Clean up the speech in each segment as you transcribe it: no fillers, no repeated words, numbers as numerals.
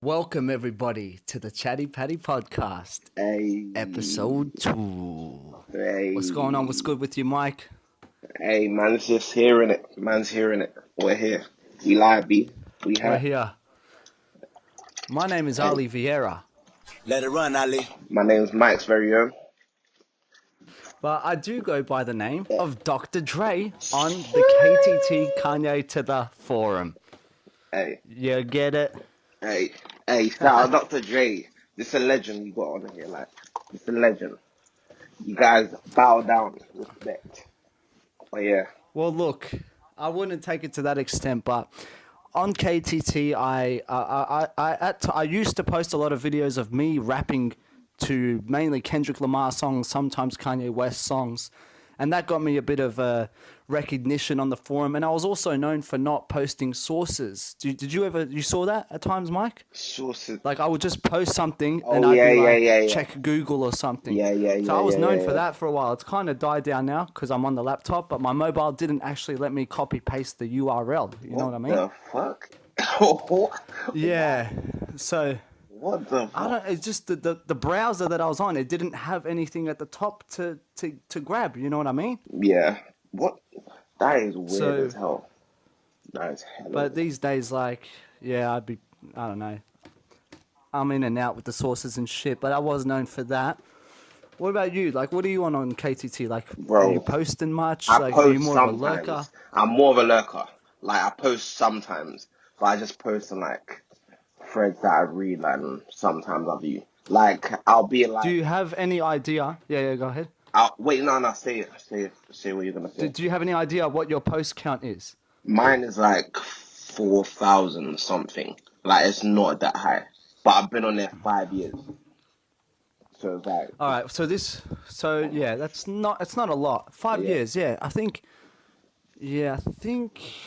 Welcome everybody to the Chatty Patty Podcast, Hey, episode 2. hey, What's going on? What's good with you, Mike? hey, man's just hearing it. Man's hearing it. We're here. We live, B. We We're have. here. My name is Hey, Ali Vierra, Let it run, Ali. my name's Mike's very own. but I do go by the name of Dr. Dre on the KTT Kanye to the forum. Hey, You get it? hey, hey, shout out Dr. Dre. This is a legend you got on here, like, it's a legend. You guys bow down, respect. Oh yeah, Well, look, I wouldn't take it to that extent, but on KTT, I used to post a lot of videos of me rapping to mainly Kendrick Lamar songs, sometimes Kanye West songs, and that got me a bit of recognition on the forum. And I was also known for not posting sources. Did you saw that at times, Mike? sources. Like I would just post something and Oh I'd yeah, be yeah, like, yeah, yeah, check Google or something. yeah, yeah, So yeah, I was yeah, known yeah, for yeah. that for a while. It's kind of died down now because I'm on the laptop, but my mobile didn't actually let me copy paste the URL. You know what I mean? The fuck? What Yeah. So the I fuck? don't. It's just the browser that I was on. It didn't have anything at the top to grab. You know what I mean? Yeah. What? That is weird So, as hell. That is hella but weird. these days, like, yeah, I don't know. I'm in and out with the sources and shit, but I was known for that. What about you? Like, what are you on KTT? Like, are you Bro, posting much? I Like, are you post more of a lurker? sometimes. I'm more of a lurker. Like, I post sometimes, but I just post on, like, threads that I read, like, and sometimes I view. Like, I'll be Do like, you have any idea? Yeah, go ahead. wait, no, say it. Say what you're gonna say. Do you have any idea what your post count is? Mine is like 4,000 something. Like, it's not that high. But I've been on there 5 years. So it's like, All right, so yeah, it's not a lot. Five yeah, years, yeah. I think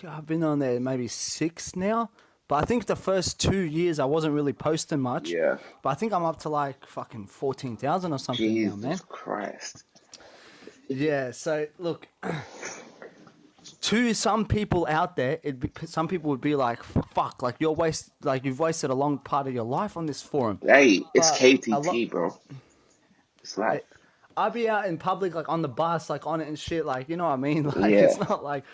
I've been on there maybe 6 now. But I think the first 2 years I wasn't really posting much. yeah. But I think I'm up to like fucking 14,000 or something now, man. Jesus Christ. Yeah, so look, to some people out there, some people would be like, "Fuck, like you've wasted a long part of your life on this forum." Hey, it's But a lot, KTT, bro. It's like, I'd be out in public, like on the bus, like on it and shit, like you know what I mean. Like yeah, it's not like.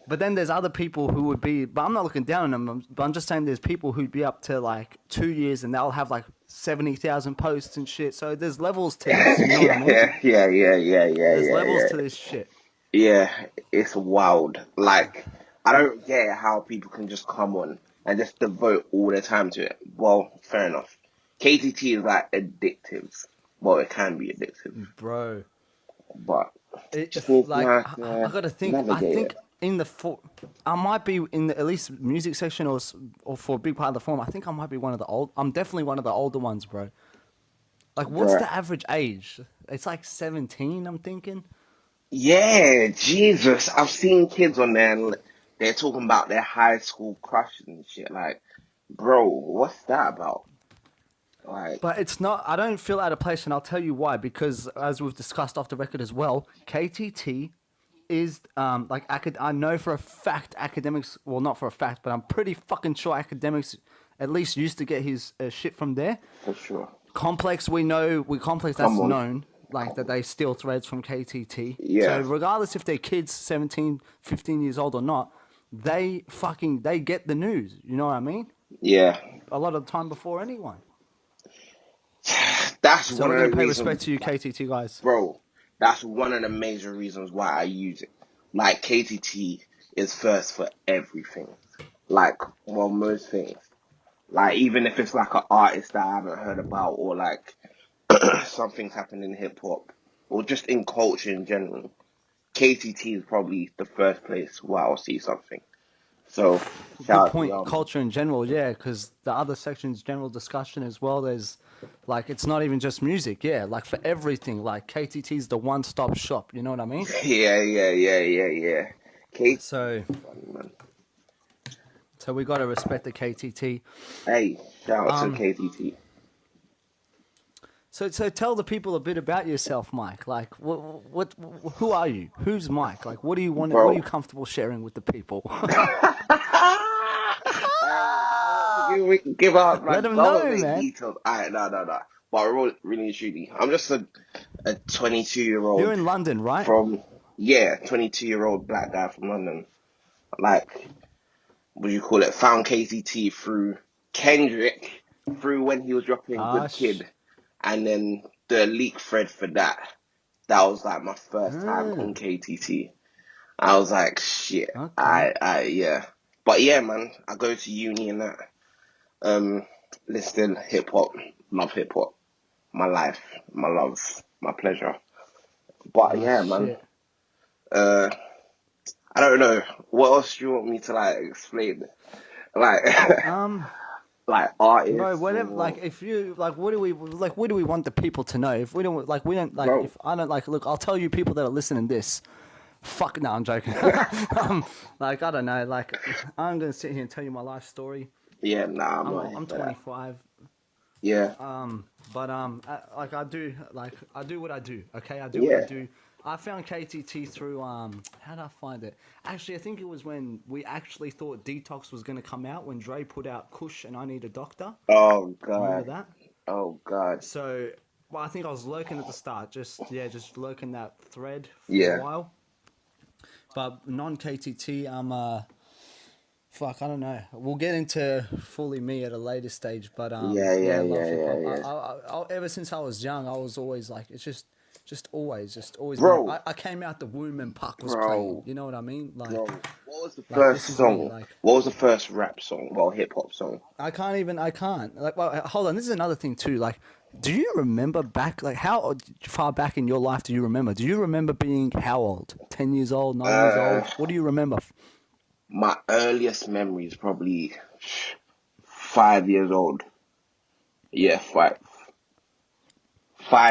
But then there's other people who would be, but I'm not looking down on them. But I'm just saying there's people who'd be up to like 2 years and they'll have like 70,000 posts and shit. So there's levels to this. You know what I mean? There's levels yeah. to this shit. Yeah, it's wild. Like, I don't get how people can just come on and just devote all their time to it. Well, fair enough. KTT is like addictive. Well, it can be addictive, Bro. but just If need to like know how I to gotta think, I navigate think it. in the I might be in the at least music section or for a big part of the forum. I think I might be one of the old. I'm definitely one of the older ones, bro. Like, what's Bruh. the average age? It's like 17. I'm thinking. Yeah, Jesus. I've seen kids on there and they're talking about their high school crushes and shit. Like, bro, what's that about? Like, But it's not. I don't feel out of place, and I'll tell you why. Because as we've discussed off the record as well, KTT is like I know for a fact academics. Well, not for a fact, but I'm pretty fucking sure academics at least used to get his shit from there. for sure. Complex, Complex that's Come on. known, like that they steal threads from KTT. So Yeah, regardless if they're kids 17, 15 years old or not, they get the news. You know what I mean? yeah. A lot of the time before anyone. That's So one we're of gonna the pay reasons, respect to you, KTT guys. bro. That's one of the major reasons why I use it. Like KTT is first for everything. Like, well, most things. Like, even if it's like an artist that I haven't heard about, or like something's happened in hip hop, or just in culture in general, KTT is probably the first place where I'll see something. So, Good shout out to point. y'all. Culture in general, yeah, because the other section's general discussion as well. There's like it's not even just music, yeah. Like for everything, like KTT's the one-stop shop. You know what I mean? Yeah. KTT So, is funny, man. so we gotta respect the KTT. Hey, shout out to Um, KTT. so tell the people a bit about yourself, Mike. Like, who are you? Who's Mike? Like, what do you want? What are you Bro. comfortable sharing with the people? Hey, give out, Let man. them Don't know, make man. details. Alright, no. But really and truly, I'm just a 22-year-old You're in London, right? from, yeah, 22-year-old black guy from London. Like, what do you call it? Found KCT through Kendrick, through when he was dropping Ah, Good Kid. And then the leak thread for that was like my first time on KTT. I was like, shit, okay. yeah. But yeah, man, I go to uni and that. Listen, love hip hop, my life, my love, my pleasure. But Ah, yeah, man, shit. uh, I don't know. What else do you want me to like explain? Like, Um, like Bro, artists whatever. Like, or if you like, what do we want the people to know? If we don't like, bro, if I don't like, look, I'll tell you people that are listening this. Fuck, no, I'm joking. Like, I don't know. Like, I'm gonna sit here and tell you my life story. yeah, nah, I'm not here I'm for that. 25. Yeah, But like I do what I do. Okay, I do what I yeah. do. I found KTT through how did I find it? Actually, I think it was when we actually thought Detox was gonna come out when Dre put out Kush and I Need a Doctor. Oh Remember God, that? oh God, So, well, I think I was lurking at the start, just lurking that thread for a yeah, while. But non KTT, fuck, I don't know. We'll get into fully me at a later stage, but yeah, I love hip hop. yeah. Ever since I was young, I was always like, it's just always been. Bro, I came out the womb and Puck was playing. bro, You know what I mean? bro. What was the Like first this is me. song? Like What was the first rap song? Well, hip hop song. I can't. Like, well, hold on. This is another thing too. Like, do you remember back? Like, how far back in your life do you remember? Do you remember being how old? 10 years old, 9 years Uh, old? What do you remember? my earliest memory is probably 5 years old. Yeah, five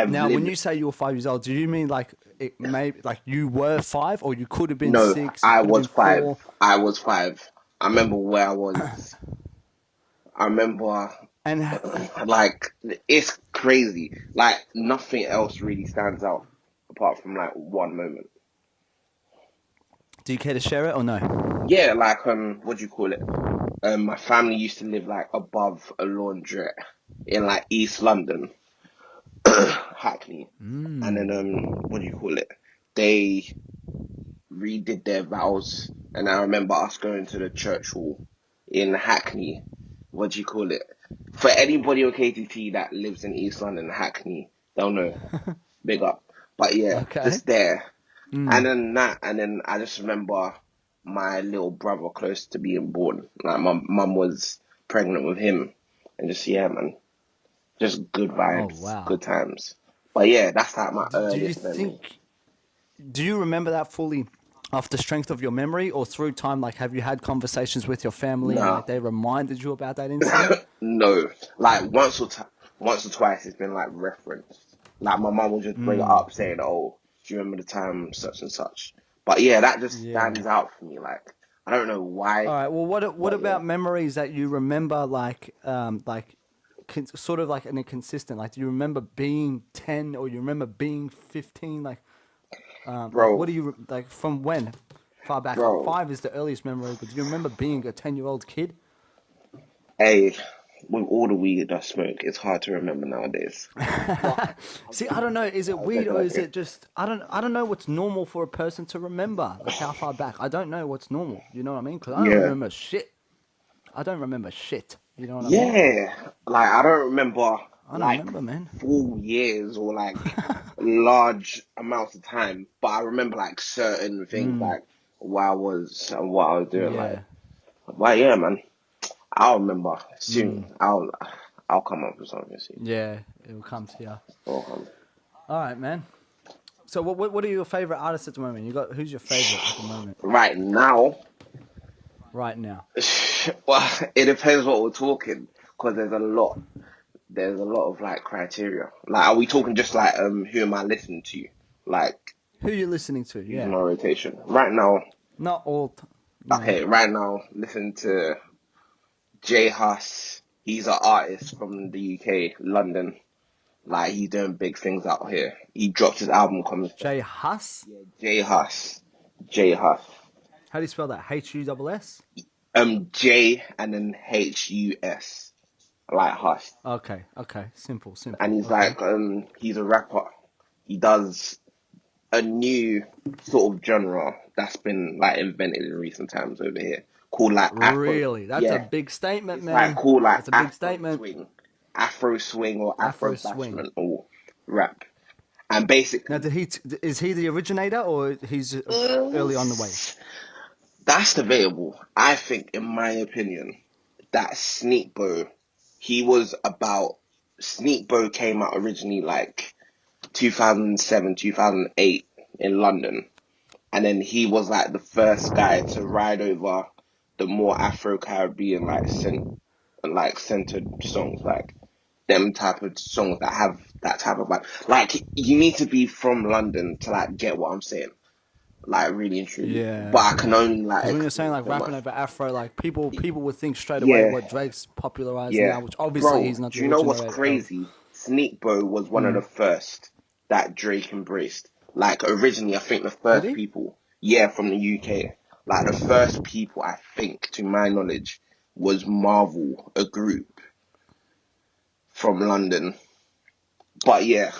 Now, when limit. you say you were 5 years old, do you mean like it maybe like you were five, or you could have been No, six, you I could have was been five. four, I was five. I remember where I was. I remember, and like, it's crazy. Like, nothing else really stands out apart from like one moment. do you care to share it or no? Yeah, like, what do you call it? My family used to live like above a laundrette in like East London, Hackney, and then what do you call it? They redid their vows, and I remember us going to the church hall in Hackney. What do you call it? For anybody on KTT that lives in East London, Hackney, they'll know. Big up. But yeah, Okay. just there. And then I just remember my little brother close to being born. Like my mum was pregnant with him, and just yeah, man, just good Oh vibes, wow. good times. But yeah, that's like my Do you earliest memory. think? Do you remember that fully off the strength of your memory, or through time? Like, have you had conversations with your family and No, like they reminded you about that incident? no, like once or twice it's been like referenced. Like my mum will just bring it up saying, "Oh, do you remember the time such and such?" But yeah, that just Yeah. stands out for me. Like I don't know All why, right. Well, what but yeah. about memories that you remember, like sort of like an inconsistent? Like, do you remember being 10 or you remember being 15? Like what Bro, do you like from when? Far back, like bro, five is the earliest memory, but do you remember being a 10-year-old kid? hey, with all the weed I smoke, it's hard to remember nowadays. But See, I don't know. Is it I'll weird or is definitely, it just I don't know what's normal for a person to remember. Like how far back? I don't know what's normal. You know what I mean? Because I don't yeah, remember shit. I don't remember shit. You know what I mean? yeah. Like I don't remember I don't like remember, man. full years or like large amounts of time, but I remember like certain things like where I was and what I was doing. Like, Yeah. but yeah, man, I'll remember soon. I'll come up with something soon. Yeah, it will come to you. Or, All right, man. So what are your favorite artists at the moment? You got who's your favorite at the moment right now, right now? well, it depends what we're talking because there's a lot. There's a lot of like criteria. Like, are we talking just like who am I listening to? Like, Who you listening to? using Yeah, my rotation. Right now, not all. Yeah. okay, right now, listen to J Hus. He's an artist from the UK, London. Like, he's doing big things out here. He dropped his album coming. J Huss. J Hus. J Hus. How do you spell that? Huss. J and then Hus, like Hush. Okay, simple. And he's Okay. like, he's a rapper. He does a new sort of genre that's been like invented in recent times over here, called like Afro. Really? That's a Yeah, big statement, it's like man. called like That's a big statement. Afro swing or Afro Afro swing. bashment or rap. And basically, Now, is he the originator or he's uh, early on the way? that's debatable. I think, in my opinion, that Sneak Bo, he was about Sneak Bo came out originally like 2007, 2008 in London. And then he was like the first guy to ride over the more Afro Caribbean like centered songs, like them type of songs that have that type of like you need to be from London to like get what I'm saying, like really and truly. But Yeah. I can only like Because when you're saying explain like so rapping much. over Afro, like people would think straight away Yeah, what Drake's popularized yeah, now, which obviously bro. he's not Do the you know what's originator of. crazy? Sneak Bo was one of the first that Drake embraced. Like originally, I think the Did first he? people, yeah, from the UK. Like the first people, I think, to my knowledge, was Marvel, a group from London. But yeah,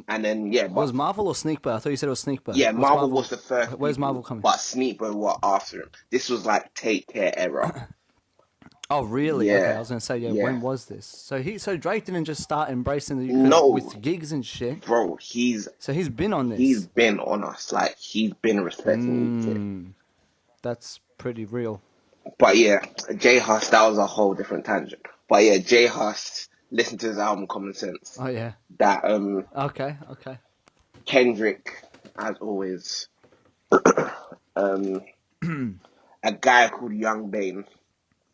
and then yeah, but Was Marvel or Sneakbird? I thought you said it was Sneakbird. yeah, What's Marvel Marvel? was the first Where's Marvel people, coming? but Sneakbo were after him. This was like Take Care era. Oh, really? Okay, I Yeah, was gonna say, yeah. yeah. When was this? So Drake didn't just start embracing the because No, with gigs and shit. bro, So he's been on he's this. been on us. Like he's been respecting UK. That's pretty real. But yeah, J Hus, that was a whole different tangent. But yeah, J Hus, listen to his album Common Sense. Oh yeah. That Okay. Kendrick, as always, um a guy called Young Bane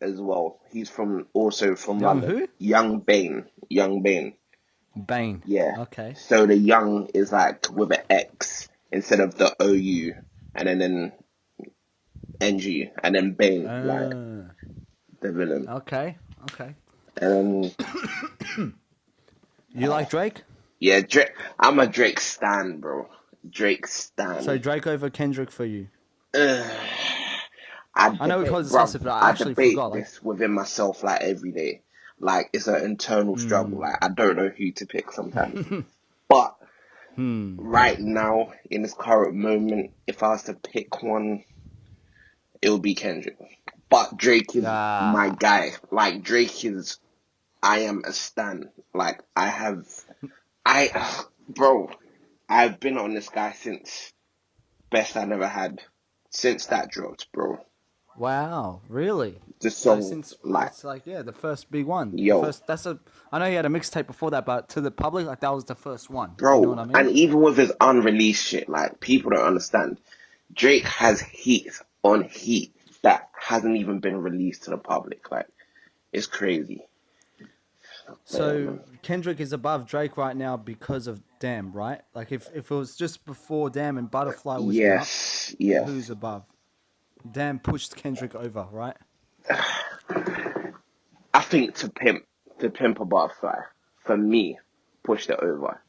as well. He's also from Young London. who? Young Bane. Young Bane. Bane. Yeah. Okay. So the young is like with an X instead of the OU and then NG and then Bane, like the villain. Okay. And You like Drake? yeah, Drake. I'm a Drake stan, bro. Drake So stan. Drake over Kendrick for you? Ugh. I know we can't Bruv, discuss it, but I I actually forgot. debate Like, this within myself like every day. Like it's an internal struggle. Like I don't know who to pick sometimes. But right now, in this current moment, if I was to pick one, it would be Kendrick. But Drake is my ah, guy. Like Drake is, I am a stan. Like bro, I've been on this guy since Best I Never Had. Since that dropped, bro. wow, really? The So song, since like, it's like the first big one, the yo, first. That's a. I know he had a mixtape before that, but to the public, like that was the first one. You know what bro. I mean? And even with his unreleased shit, like, people don't understand. Drake has heat on heat that hasn't even been released to the public. Like, it's crazy. But yeah, So man. Kendrick is above Drake right now because of Damn, right? Like if it was just before Damn and Butterfly was out, Yes. who's above? Damn pushed Kendrick over, right? I think to pimp a butterfly, for me, pushed it over.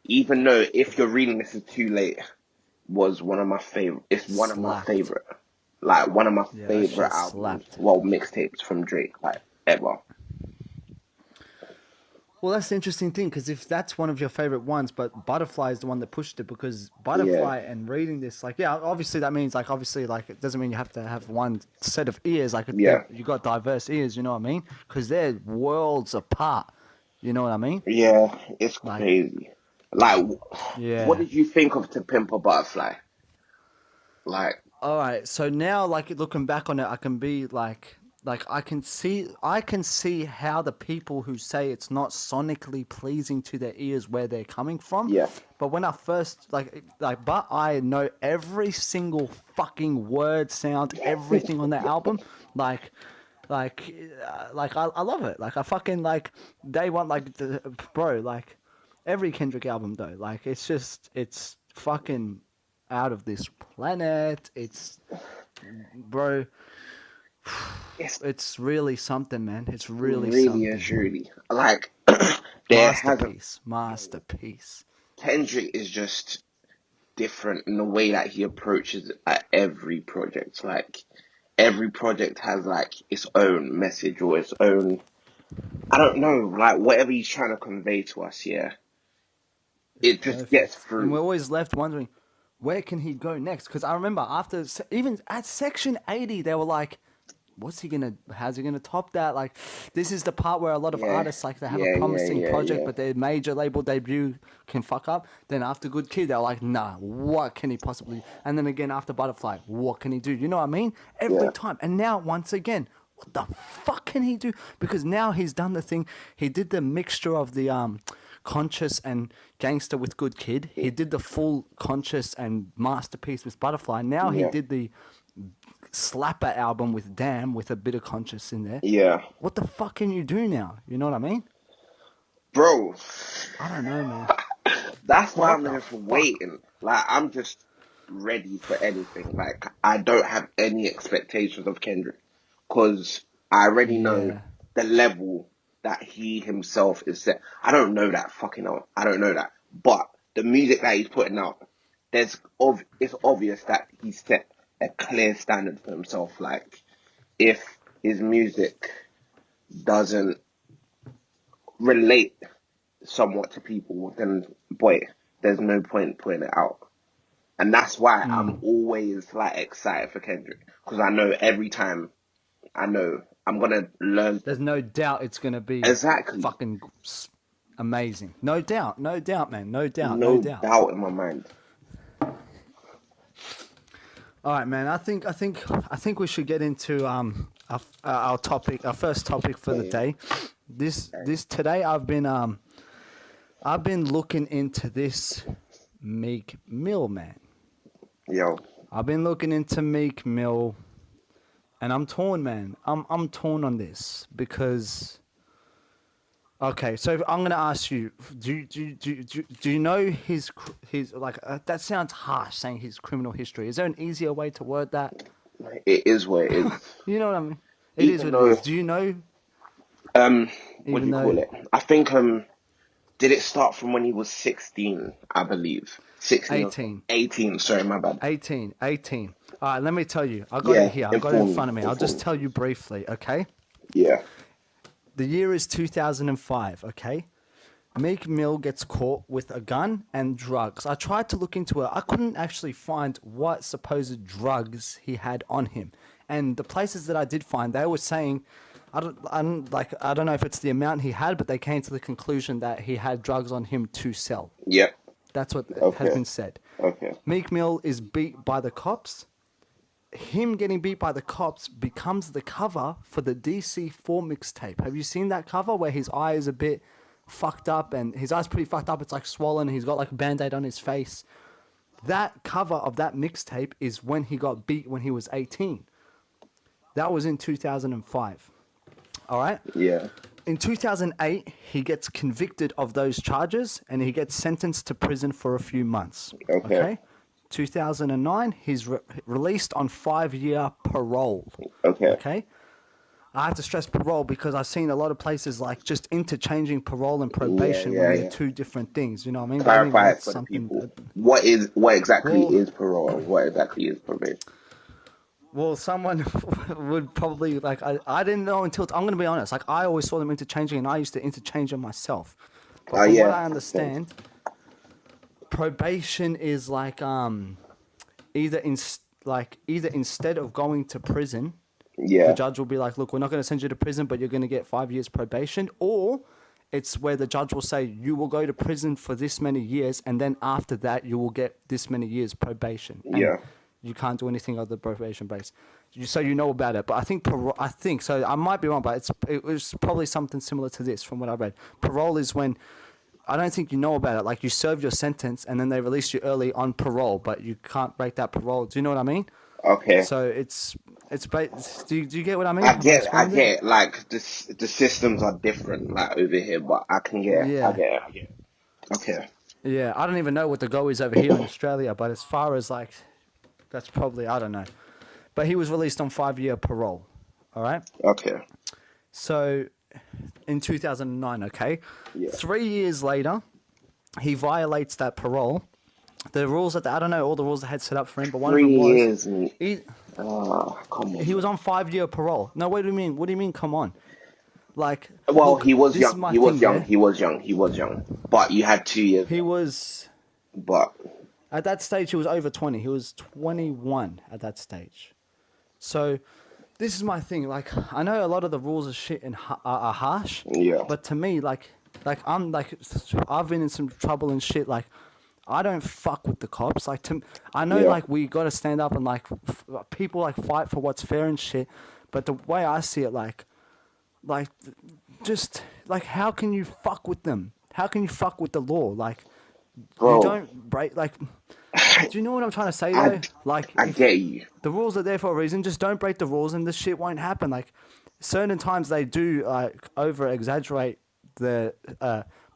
Even though if you're reading this is too late, was one of my favorite. It's one of my Slapped. favorite, like one of my Yeah, that favorite shit albums. slapped. Well, mixtapes from Drake, like ever. Well, that's the interesting thing because if that's one of your favorite ones, but Butterfly is the one that pushed it because Yeah, Butterfly and reading this, like, yeah, obviously that means like obviously like it doesn't mean you have to have one set of ears. Like yeah, you got diverse ears, you know what I mean? Because they're worlds apart. You know what I mean? yeah. It's Like, crazy. Like, what yeah. did you think of To Pimp a Butterfly? Like, All right, so now like looking back on it, I can be like I can see how the people who say it's not sonically pleasing to their ears where they're coming from. yeah, But when I first but I know every single fucking word, sound, everything on that album. I love it. Like I fucking like day one bro, like every Kendrick album though. Like it's fucking out of this planet. It's bro, it's it's really something, man. It's really really and something. truly like there hasn't. Masterpiece. Kendrick is just different in the way that he approaches at every project. Like every project has like its own message or its own, I don't know, like whatever he's trying to convey to us, yeah. It's It just gets perfect. And we're through. always left wondering, where can he go next? Because I remember even at section 80, they were like, how's he gonna top that? Like, this is the part where a lot of Yeah, artists, like, they have a promising project, yeah. but their major label debut can fuck up. Then after Good Kid, they're like, nah, what can he possibly? And then again, after Butterfly, what can he do? You know what I mean? Every Yeah. time. And now, once again, what the fuck can he do? Because now he's done the thing. He did the mixture of the conscious and gangster with Good Kid. He did the full conscious and masterpiece with Butterfly. Now he Yeah. did the slapper album with Damn with a bit of conscious in there. Yeah. What the fuck can you do now? You know what I mean? Bro, I don't know, man. that's why What I'm the here for fuck? waiting. Like I'm just ready for anything. Like I don't have any expectations of Kendrick because I already know Yeah. the level that he himself is set. I don't know that fucking out. I don't know that. But the music that he's putting out, it's obvious that he's set a clear standard for himself. Like if his music doesn't relate somewhat to people, then boy, there's no point putting it out. And that's why I'm always like excited for Kendrick because I know every time I know I'm gonna learn There's no doubt it's going to be exactly. fucking amazing. No doubt, man. No doubt, no No doubt. doubt in my mind. All right, man. I think we should get into our topic, our first topic for the day. This today I've been looking into this Meek Mill, man. Yo, I've been looking into Meek Mill, and I'm torn, man. I'm torn on this because. Okay, so I'm gonna ask you: Do you know his like? That sounds harsh, saying his criminal history. Is there an easier way to word that? it is what it is. You know what I mean? It is Even what it though, is. Do you know? what do Even you though call it? I think did it start from when he was 16? I believe 16 or 18. 18. Sorry, my bad. 18. All right, let me tell you. I got Yeah, it here. I got it in inform front of me. I'll inform just tell you briefly, okay? Yeah, The year is 2005, okay? Meek Mill gets caught with a gun and drugs. I tried to look into it. I couldn't actually find what supposed drugs he had on him. And the places that I did find, they were saying, I don't know if it's the amount he had, but they came to the conclusion that he had drugs on him to sell. yep. That's what has Okay. been said. Okay. Meek Mill is beat by the cops. Him getting beat by the cops becomes the cover for the DC4 mixtape. Have you seen that cover where his eye is a bit fucked up and his eye's pretty fucked up? It's like swollen. He's got like a band-aid on his face. That cover of that mixtape is when he got beat when he was 18. That was in 2005. All right? Yeah. In 2008, he gets convicted of those charges and he gets sentenced to prison for a few months. Okay. 2009, he's released on 5-year parole. Okay. Okay? I have to stress parole because I've seen a lot of places like just interchanging parole and probation when they're two different things. You know what I mean? But anyway, Clarify it that's for the something. people. What exactly Well- is parole and what exactly is probation? Well, someone would probably like. I didn't know until I'm going to be honest. Like I always saw them interchanging, and I used to interchange them myself. But from what I understand, probation is like either instead of going to prison, Yeah. the judge will be like, look, we're not going to send you to prison, but you're going to get 5 years probation, or it's where the judge will say you will go to prison for this many years, and then after that you will get this many years probation. And Yeah. you can't do anything other probation based. So you know about it, but I think so. I might be wrong, but it was probably something similar to this from what I read. Parole is when I don't think you know about it. Like you serve your sentence and then they release you early on parole, but you can't break that parole. Do you know what I mean? Okay. So do you get what I mean? I Have get it. I explained get it. Like the systems are different, like over here, but I can get it. I Yeah. get it. I get it. Okay. Yeah, I don't even know what the go is over here in Australia, but as far as like, that's probably, I don't know. But he was released on 5-year parole. All right. Okay. So in 2009, okay? Yeah. 3 years later, he violates that parole the rules that I don't know all the rules that had set up for him, but one of 3 them was years. he Come on. he was on 5-year parole. No, what do you mean? What do you mean? Come on, like Well, look, he was this is young. my He was thing, young. yeah. He was young. He was young. But you had 2 years. He was But at that stage. He was over 20. He was 21 at that stage. So this is my thing. Like I know a lot of the rules are shit and are harsh. yeah, But to me, like I'm like I've been in some trouble and shit. Like I don't fuck with the cops. Like I know Yeah. like we got to stand up and like people like fight for what's fair and shit. But the way I see it, like just like how can you fuck with them? How can you fuck with the law? Like bro. you don't break like. Do you know what I'm trying to say though? Like I get you. the rules are there for a reason. Just don't break the rules, and this shit won't happen. Like certain times they do over exaggerate the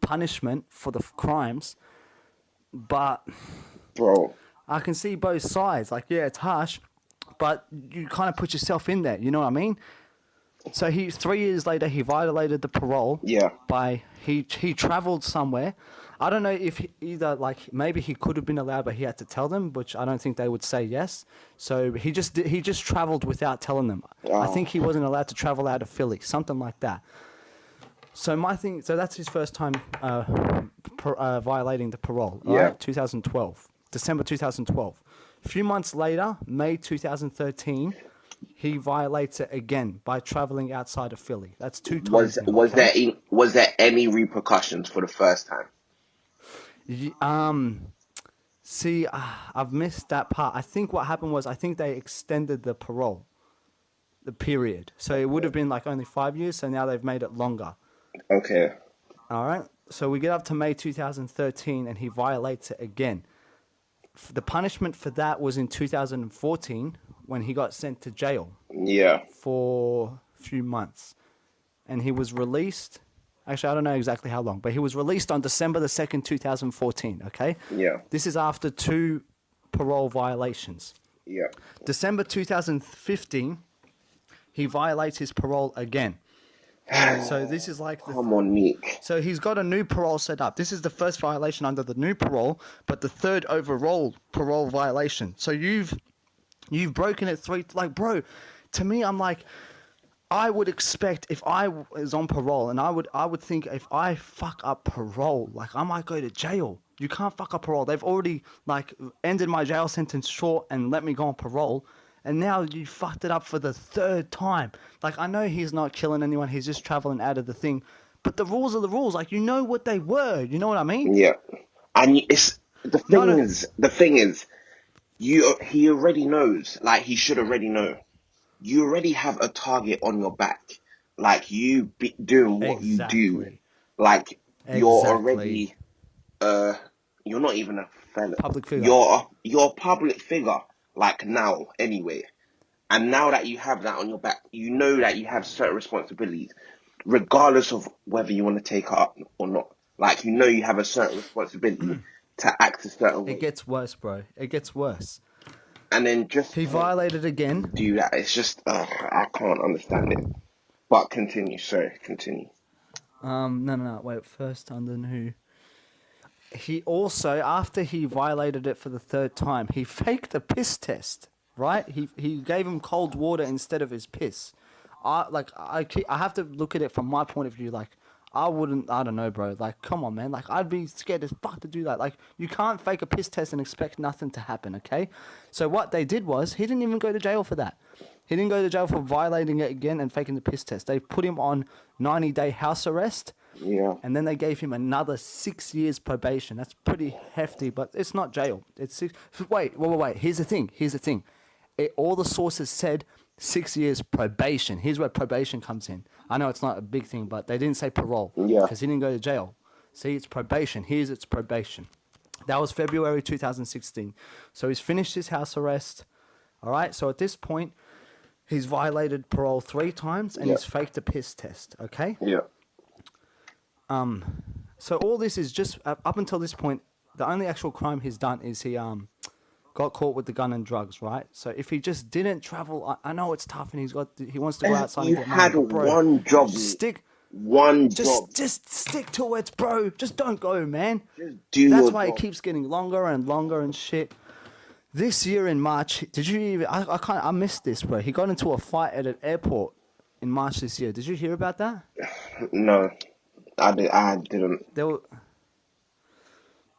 punishment for the crimes, but Bro. I can see both sides. Like yeah, it's harsh, but you kind of put yourself in there. You know what I mean? So 3 years later he violated the parole. Yeah. By he traveled somewhere. I don't know if either like maybe he could have been allowed, but he had to tell them, which I don't think they would say yes. So he just traveled without telling them. I think he wasn't allowed to travel out of Philly, something like that. So so that's his first time violating the parole. Yeah. Right? 2012, December 2012. A few months later, May 2013, he violates it again by traveling outside of Philly. That's 2 times. Was there any repercussions for the first time? See, I've missed that part. I think what happened was I think they extended the parole, the period. So it would have been like only 5 years. So now they've made it longer. Okay. All right. So we get up to May 2013 and he violates it again. The punishment for that was in 2014 when he got sent to jail Yeah. for a few months. And he was released. Actually, I don't know exactly how long, but he was released on December the 2nd, 2014, okay? Yeah. This is after 2 parole violations. Yeah. December 2015, he violates his parole again. So this is like Come on, Meek. so he's got a new parole set up. This is the first violation under the new parole, but the third overall parole violation. So you've broken it 3 like bro, to me I'm like I would expect if I was on parole and I would think if I fuck up parole, like I might go to jail. You can't fuck up parole. They've already like ended my jail sentence short and let me go on parole. And now you fucked it up for the 3rd time. Like I know he's not killing anyone. He's just traveling out of the thing. But the rules are the rules. Like you know what they were. You know what I mean? Yeah. And it's the thing No. is, he already knows. Like he should already know. You already have a target on your back. Like you be doing what you do. Exactly. Like you're Exactly. already you're not even a felon. Public figure. You're a public figure. Like now, anyway. And now that you have that on your back, you know that you have certain responsibilities, regardless of whether you want to take it up or not. Like you know you have a certain responsibility to act a certain way. It gets worse, bro. It gets worse. And then just He violated again. do that. It's just I can't understand it. But continue. Sorry, continue. No. Wait, first under who? He also, after he violated it for the 3rd time, he faked a piss test, right? He gave him cold water instead of his piss. I have to look at it from my point of view. Like, I don't know, bro. Like, come on, man. Like, I'd be scared as fuck to do that. Like, you can't fake a piss test and expect nothing to happen, okay? So what they did was, he didn't even go to jail for that. He didn't go to jail for violating it again and faking the piss test. They put him on 90-day house arrest. Yeah. And then they gave him another 6 years probation. That's pretty hefty, but it's not jail. It's 6. Wait. Here's the thing. All the sources said 6 years probation. Here's where probation comes in. I know it's not a big thing, but they didn't say parole. Yeah. Because he didn't go to jail. See, it's probation. Here's its probation. That was February 2016. So he's finished his house arrest. All right. So at this point, he's violated parole 3 times and he's faked a piss test. Okay. Yeah. So all this is just up until this point. The only actual crime he's done is he got caught with the gun and drugs, right? So if he just didn't travel, I know it's tough, and he wants to go outside You and get money. had But bro, one job. one job. Just stick to it, bro. Just don't go, man. Just do That's your why job. it keeps getting longer and longer and shit. This year in March, did you even? I missed this, bro. He got into a fight at an airport in March this year. Did you hear about that? No, I didn't.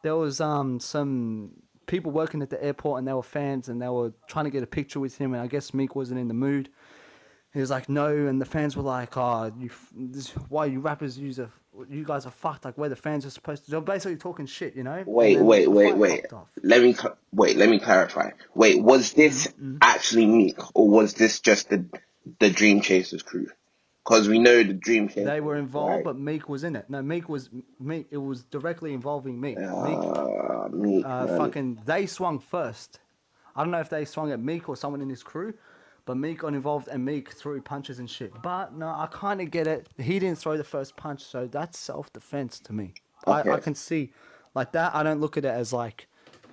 There was some people working at the airport and they were fans and they were trying to get a picture with him, and I guess Meek wasn't in the mood. He was like, no, and the fans were like, oh, why you rappers you guys are fucked, like where the fans are supposed to. They're basically talking shit, you know? Wait. Let me clarify. Wait, was this actually Meek, or was this just the Dream Chasers crew? Because we know the Dream Chasers. They were involved, right? but Meek was in it. No, Meek. It was directly involving Meek. Meek, fucking, they swung first. I don't know if they swung at Meek or someone in his crew, but Meek got involved and Meek threw punches and shit. But no, I kind of get it. He didn't throw the first punch, so that's self-defense to me. Okay. I can see, like that. I don't look at it as like,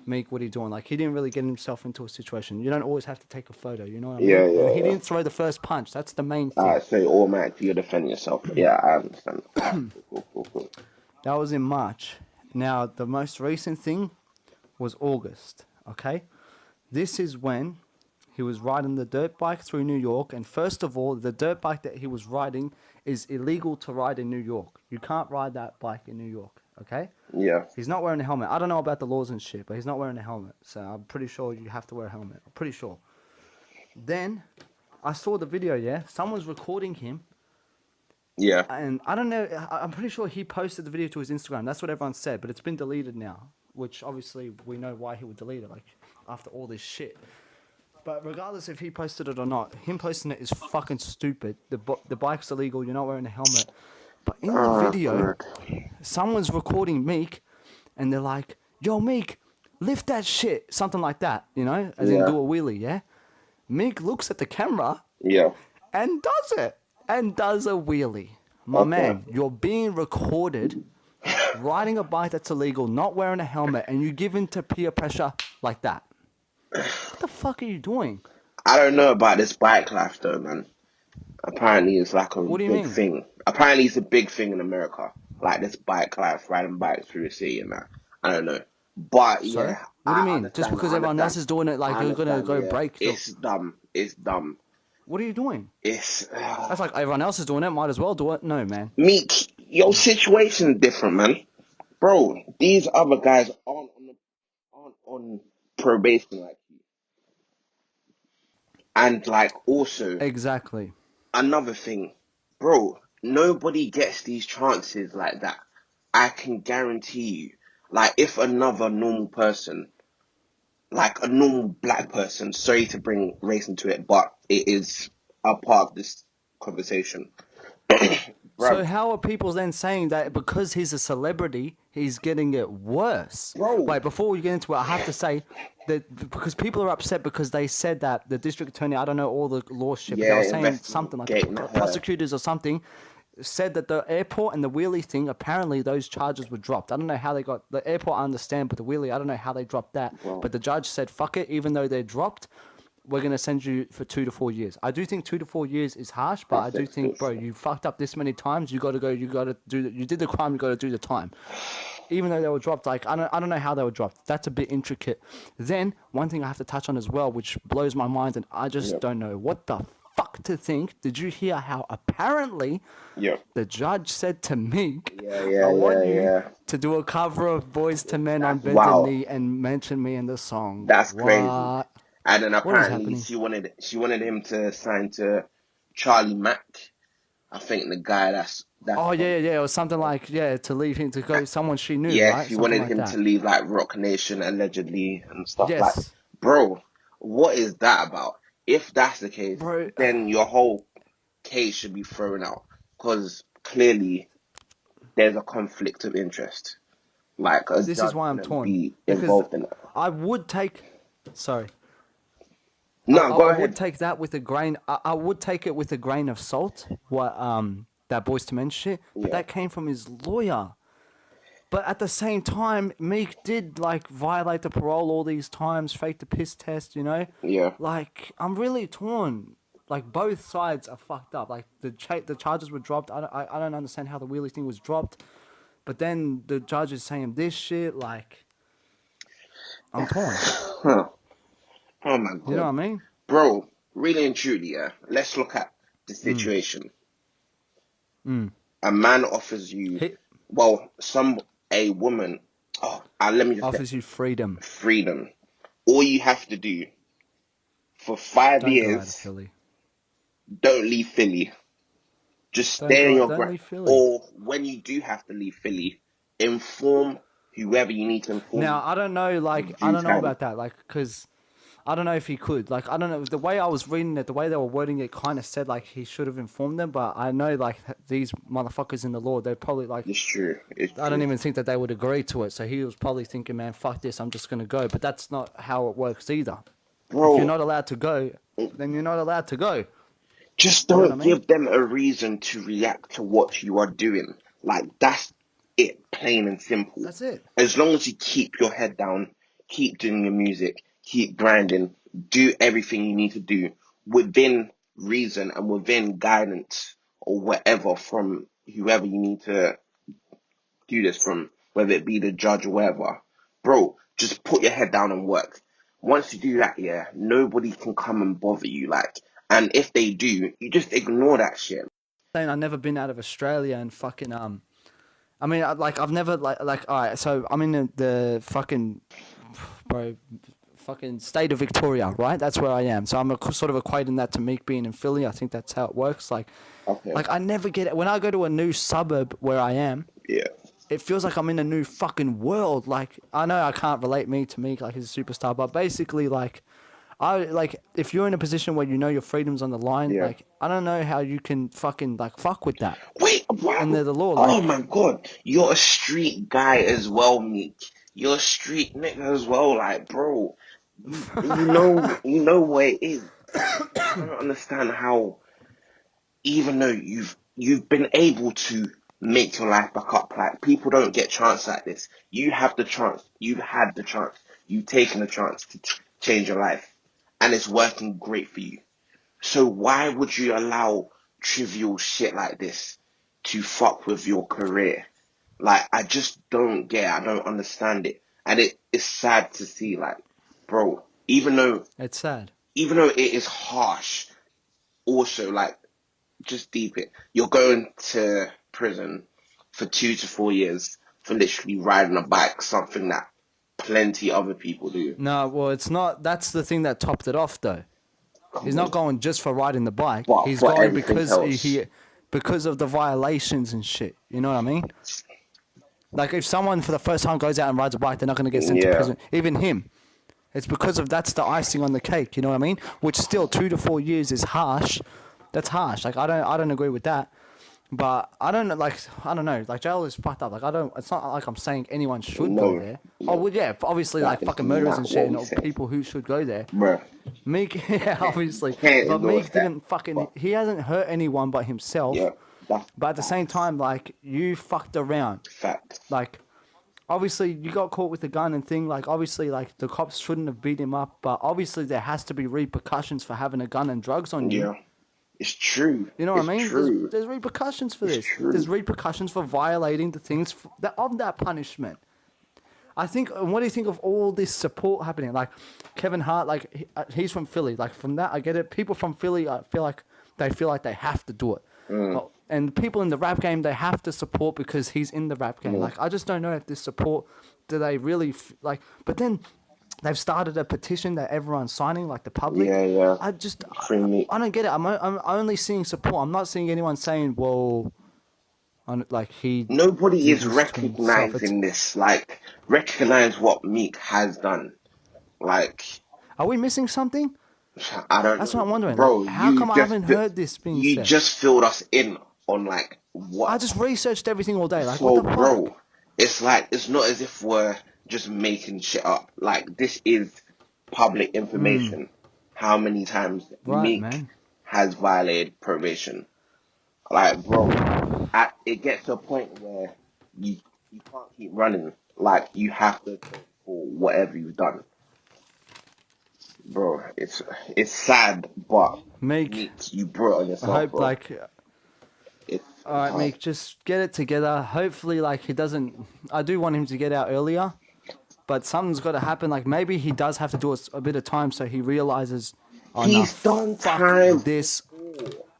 Meek, what are you doing? Like, he didn't really get himself into a situation. You don't always have to take a photo, you know what I mean? Yeah. He didn't throw the first punch. That's the main thing. Alright, so automatically you're defending yourself. Yeah, I understand. Cool. That was in March. Now, the most recent thing was August, okay? This is when he was riding the dirt bike through New York. And first of all, the dirt bike that he was riding is illegal to ride in New York. You can't ride that bike in New York, okay? Yeah. He's not wearing a helmet. I don't know about the laws and shit, but he's not wearing a helmet. So I'm pretty sure you have to wear a helmet. I'm pretty sure. Then I saw the video, yeah? Someone's recording him. Yeah. And I don't know. I'm pretty sure he posted the video to his Instagram. That's what everyone said, but it's been deleted now, which obviously we know why he would delete it, like, after all this shit. But regardless if he posted it or not, him posting it is fucking stupid. The bike's illegal. You're not wearing a helmet. But in the video, someone's recording Meek, and they're like, yo, Meek, lift that shit. Something like that, you know? As in do a wheelie, yeah? Meek looks at the camera and does it. And does a wheelie. My man, you're being recorded riding a bike that's illegal, not wearing a helmet, and you give in to peer pressure like that. What the fuck are you doing? I don't know about this bike life though, man. Apparently it's like a big thing. Apparently it's a big thing in America. Like this bike life, riding bikes through the city and that. I don't know. But Sorry? yeah. What do you mean? Just because everyone else is doing it, like you're gonna go break? It's dumb. It's dumb. What are you doing? It's That's like everyone else is doing it. Might as well do it. No, man. Meek, your situation's different, man. Bro, these other guys aren't on probation like you. And like also Exactly. another thing, bro, nobody gets these chances like that. I can guarantee you. Like if another normal person, like a normal black person, sorry to bring race into it, but it is a part of this conversation. So how are people then saying that because he's a celebrity, he's getting it worse? Bro. Wait, before we get into it, I have to say that because people are upset because they said that the district attorney, I don't know all the law shit, but they were saying something like prosecutors or something, said that the airport and the wheelie thing, apparently those charges were dropped. I don't know how they got, the airport I understand, but the wheelie, I don't know how they dropped that. Wow. But the judge said, fuck it, even though they're dropped, we're going to send you for 2 to 4 years. I do think 2 to 4 years is harsh, but I do think, bro, you fucked up this many times. You got to go, you did the crime, you got to do the time. Even though they were dropped, like, I don't know how they were dropped. That's a bit intricate. Then, one thing I have to touch on as well, which blows my mind, and I just don't know what the fuck to think. Did you hear how apparently the judge said to Meek, I want you to do a cover of Boys to Men on Bended Knee and mention me in the song. That's what? crazy. And then apparently she wanted him to sign to Charlie Mack. I think the guy that's oh yeah, or something like to leave him to go someone she knew. Yeah, right? she Something wanted him to leave like Rock Nation allegedly and stuff Yes. like. Bro, what is that about? If that's the case, then your whole case should be thrown out because clearly there's a conflict of interest. Like this is why I'm torn. Be involved in it. I would take. Sorry. No, go I ahead. would take that with a grain. I would take it with a grain of salt. What that Boys to Men shit, but that came from his lawyer. But at the same time, Meek did like violate the parole all these times, fake the piss test, you know. Yeah. Like I'm really torn. like both sides are fucked up. Like the charges were dropped. I don't understand how the wheelie thing was dropped, but then the judge is saying this shit. Like I'm torn. Huh. Oh my You know what God. I mean? Bro, really and truly, yeah. Let's look at the situation. A man offers you, He well, a woman, let me just say, offers you freedom. freedom. All you have to do for 5 Don't go out of years, Philly. don't leave Philly. Just Don't stay in go. your Don't grind. leave Philly. Or when you do have to leave Philly, inform whoever you need to inform Now I don't know. in Like I due don't know time. about that. Like because I don't know if he could. Like I don't know. The way I was reading it, the way they were wording it, kind of said like he should have informed them. But I know like these motherfuckers in the law, they're probably like. It's true. It's I don't true. even think that they would agree to it. So he was probably thinking, man, fuck this, I'm just going to go. But that's not how it works either. If you're Bro, not allowed to go, then you're not allowed to go. just You know what I don't mean? give them a reason to react to what you are doing. Like, that's it, plain and simple. That's it. As long as you keep your head down, keep doing your music, keep grinding, do everything you need to do within reason and within guidance or whatever from whoever you need to do this from, whether it be the judge or whatever. Bro, just put your head down and work. Once you do that, yeah, nobody can come and bother you. Like, and if they do, you just ignore that shit. Saying I've never been out of Australia and fucking, I mean, I've never, all right, so I'm in the fucking, bro, fucking state of Victoria, right? That's where I am. So I'm sort of equating that to Meek being in Philly. I think that's how it works. Like Okay. I never get it. When I go to a new suburb where I am, Yeah. it feels like I'm in a new fucking world. Like I know I can't relate me to Meek like he's a superstar, but basically like if you're in a position where you know your freedom's on the line, Yeah. like I don't know how you can fucking like fuck with that. Wait, what? And they're the law, Oh like my God. You're a street guy as well, Meek. You're a street nigga as well. Like, bro, you know what it is. I don't understand how, even though you've been able to make your life back up, like people don't get chance like this. You have the chance. You've had the chance. You've taken the chance to change your life, and it's working great for you. So why would you allow trivial shit like this to fuck with your career? Like, I just don't get it. I don't understand it, and it is sad to see. Like, bro, it's sad. even though it is harsh, also like, just deep it. You're going to prison for 2 to 4 years for literally riding a bike, something that plenty other people do. No, well it's not. That's the thing that topped it off though. He's not going just for riding the bike. But He's for going everything because else. because of the violations and shit. You know what I mean? Like if someone for the first time goes out and rides a bike, they're not going to get sent to Yeah. prison. Even him. It's because of that's the icing on the cake. You know what I mean? Which still 2 to 4 years is harsh. That's harsh. Like I don't agree with that. But I don't know. Like jail is fucked up. Like it's not like I'm saying anyone should go No. there. No. Oh well, yeah. Obviously, That like is fucking murderers not and what shit, we and said. people who should go there. Bruh. Meek, yeah, obviously. Can't But endorse Meek that, didn't fucking. but- He hasn't hurt anyone but himself. Yeah, that's But at the same time, like you fucked around. fact. Like, obviously, you got caught with the gun and thing. Like, obviously, like the cops shouldn't have beat him up. But obviously, there has to be repercussions for having a gun and drugs on you. Yeah. It's true. You know what It's I mean? True. There's repercussions for It's this. true. There's repercussions for violating the things of that punishment. I think. What do you think of all this support happening? Like Kevin Hart, like he's from Philly. Like from that, I get it. People from Philly, I feel like they have to do it. But, and people in the rap game, they have to support because he's in the rap game. Like I just don't know if this support, do they really like? But then they've started a petition that everyone's signing, like the public. Yeah. I just Free Meek. I don't get it. I'm only seeing support. I'm not seeing anyone saying, "Well, like he." Nobody did is this to himself." recognizing this. Like, recognize what Meek has done. Like, Are we missing something? I don't That's know. what I'm wondering. Bro, Like, how you come I just haven't fi- heard this being You said? just filled us in on, like, what? I just researched everything all day. Like, So, what the bro, fuck? it's like, it's not as if we're just making shit up. Like, this is public information. How many times Right, Meek man. has violated probation. Like, bro, it gets to a point where you can't keep running. Like, you have to pay for whatever you've done. bro, it's sad, but Meek, you brought it on I yourself, hope bro. like, It's all right, hard. Meek, just get it together. Hopefully, like he doesn't. I do want him to get out earlier, but something's got to happen. Like maybe he does have to do a bit of time so he realizes, oh no, He's done fuck time this.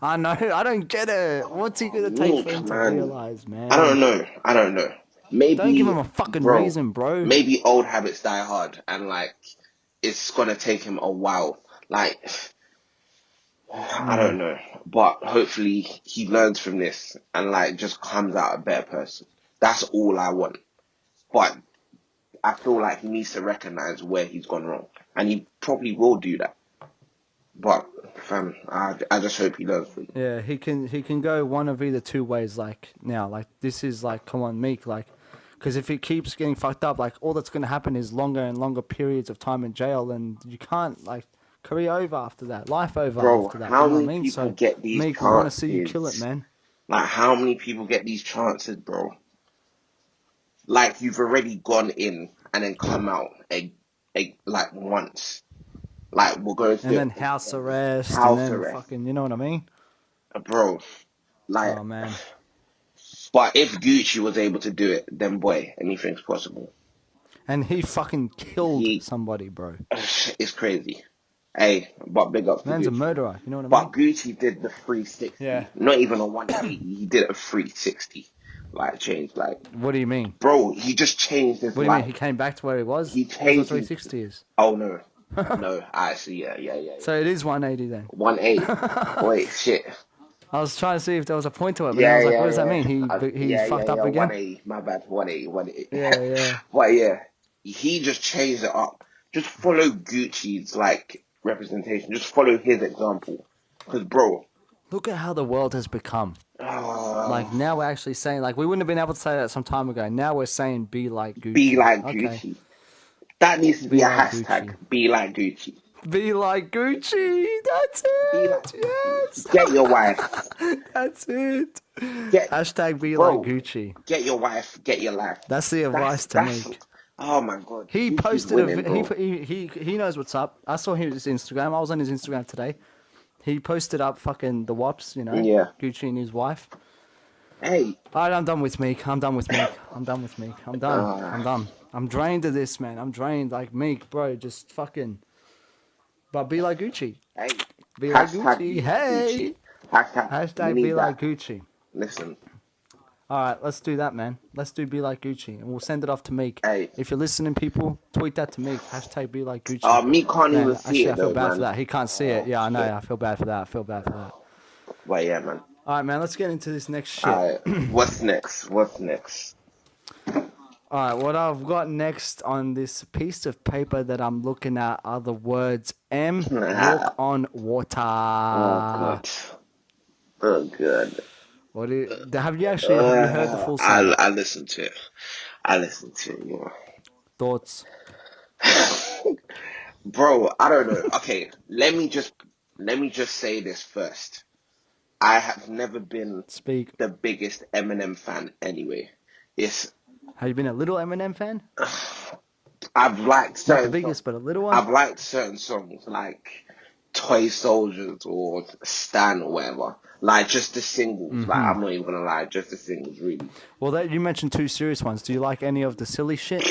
I know, I don't get it. What's he gonna take for Meek, him to man. realize, I don't man? know. I don't know. Don't give Maybe, him a fucking bro. reason, bro. Maybe old habits die hard, and like it's gonna take him a while. Like I don't know, but hopefully he learns from this and like just comes out a better person. That's all I want. But I feel like he needs to recognize where he's gone wrong, and he probably will do that. But fam, I just hope he learns from it. Yeah, he can go one of either two ways. Like now, like this is like come on, Meek, like, because if he keeps getting fucked up, like all that's gonna happen is longer and longer periods of time in jail, and you can't like career over after that, life over Bro, after that. how You know what I many mean? people So, get these Meek, we want to see you kill it, chances? man. Like, how many people get these chances, bro? Like, you've already gone in and then come out like once. Like, we'll go And through then it house arrest, and house then arrest, fucking, you know what I mean? bro. Like, Oh man. but if Gucci was able to do it, then boy, anything's possible. And he fucking killed He, somebody, bro. it's crazy. Hey, but big ups to Man's a Gucci. murderer. You know what I mean? But Gucci did the 360. Yeah. Not even a 180. He did a 360. Like, change. Like, What do you mean? bro, he just changed his What do you mean? life. He came back to where he was? He What's a changed his. 360 is? Oh, no. No, actually, yeah. So it is 180 then. 180. Wait, shit. I was trying to see if there was a point to it, but then I was like, what does that mean? He fucked up again? 180. My bad. 180. Yeah. But yeah, he just changed it up. Just follow Gucci's, like, representation. Just follow his example. Because, bro. Look at how the world has become. Like now we're actually saying, like we wouldn't have been able to say that some time ago. Now we're saying be like Gucci. Be like Okay. Gucci. That needs to be a like hashtag. Gucci. Be like Gucci. Be like Gucci. That's Be it. like Yes. Get your wife. That's it. Get Hashtag be bro, like Gucci. Get your wife. Get your life. That's the advice to make. Oh my god. He Gucci's posted winning, bro. he knows what's up. I saw his Instagram. I was on his Instagram today. He posted up fucking the wops, you know. Yeah. Gucci and his wife. Hey. Alright, I'm done with Meek. I'm done. I'm drained of this, man. I'm drained. Like Meek, bro, just fucking. But be like Gucci. Hey. Be like Hashtag Gucci. Hey. Hashtag. Hashtag we need be like that. Gucci. Listen. Alright, let's do that, man. Let's do be like Gucci. And we'll send it off to Meek. Hey. If you're listening, people, tweet that to Meek. Hashtag be like Gucci. Me can't Man, even see actually, it I feel though, bad man. for that. He can't see it. Yeah, I know. Shit. I feel bad for that. But yeah, man. All right, man. Let's get into this next shit. Alright. What's next? All right, what I've got next on this piece of paper that I'm looking at are the words walk on water. Oh god. What do you, have you heard the full song? I listened to it. Yeah. Thoughts? Bro, I don't know. Okay, let me just say this first. I have never been Speak. the biggest Eminem fan anyway. Have you been a little Eminem fan? I've liked Not the certain biggest, but a little one? I've liked certain songs like Toy Soldiers or Stan or whatever. Like just the singles. Like I'm not even gonna lie, just the singles really. Well, you mentioned two serious ones. Do you like any of the silly shit?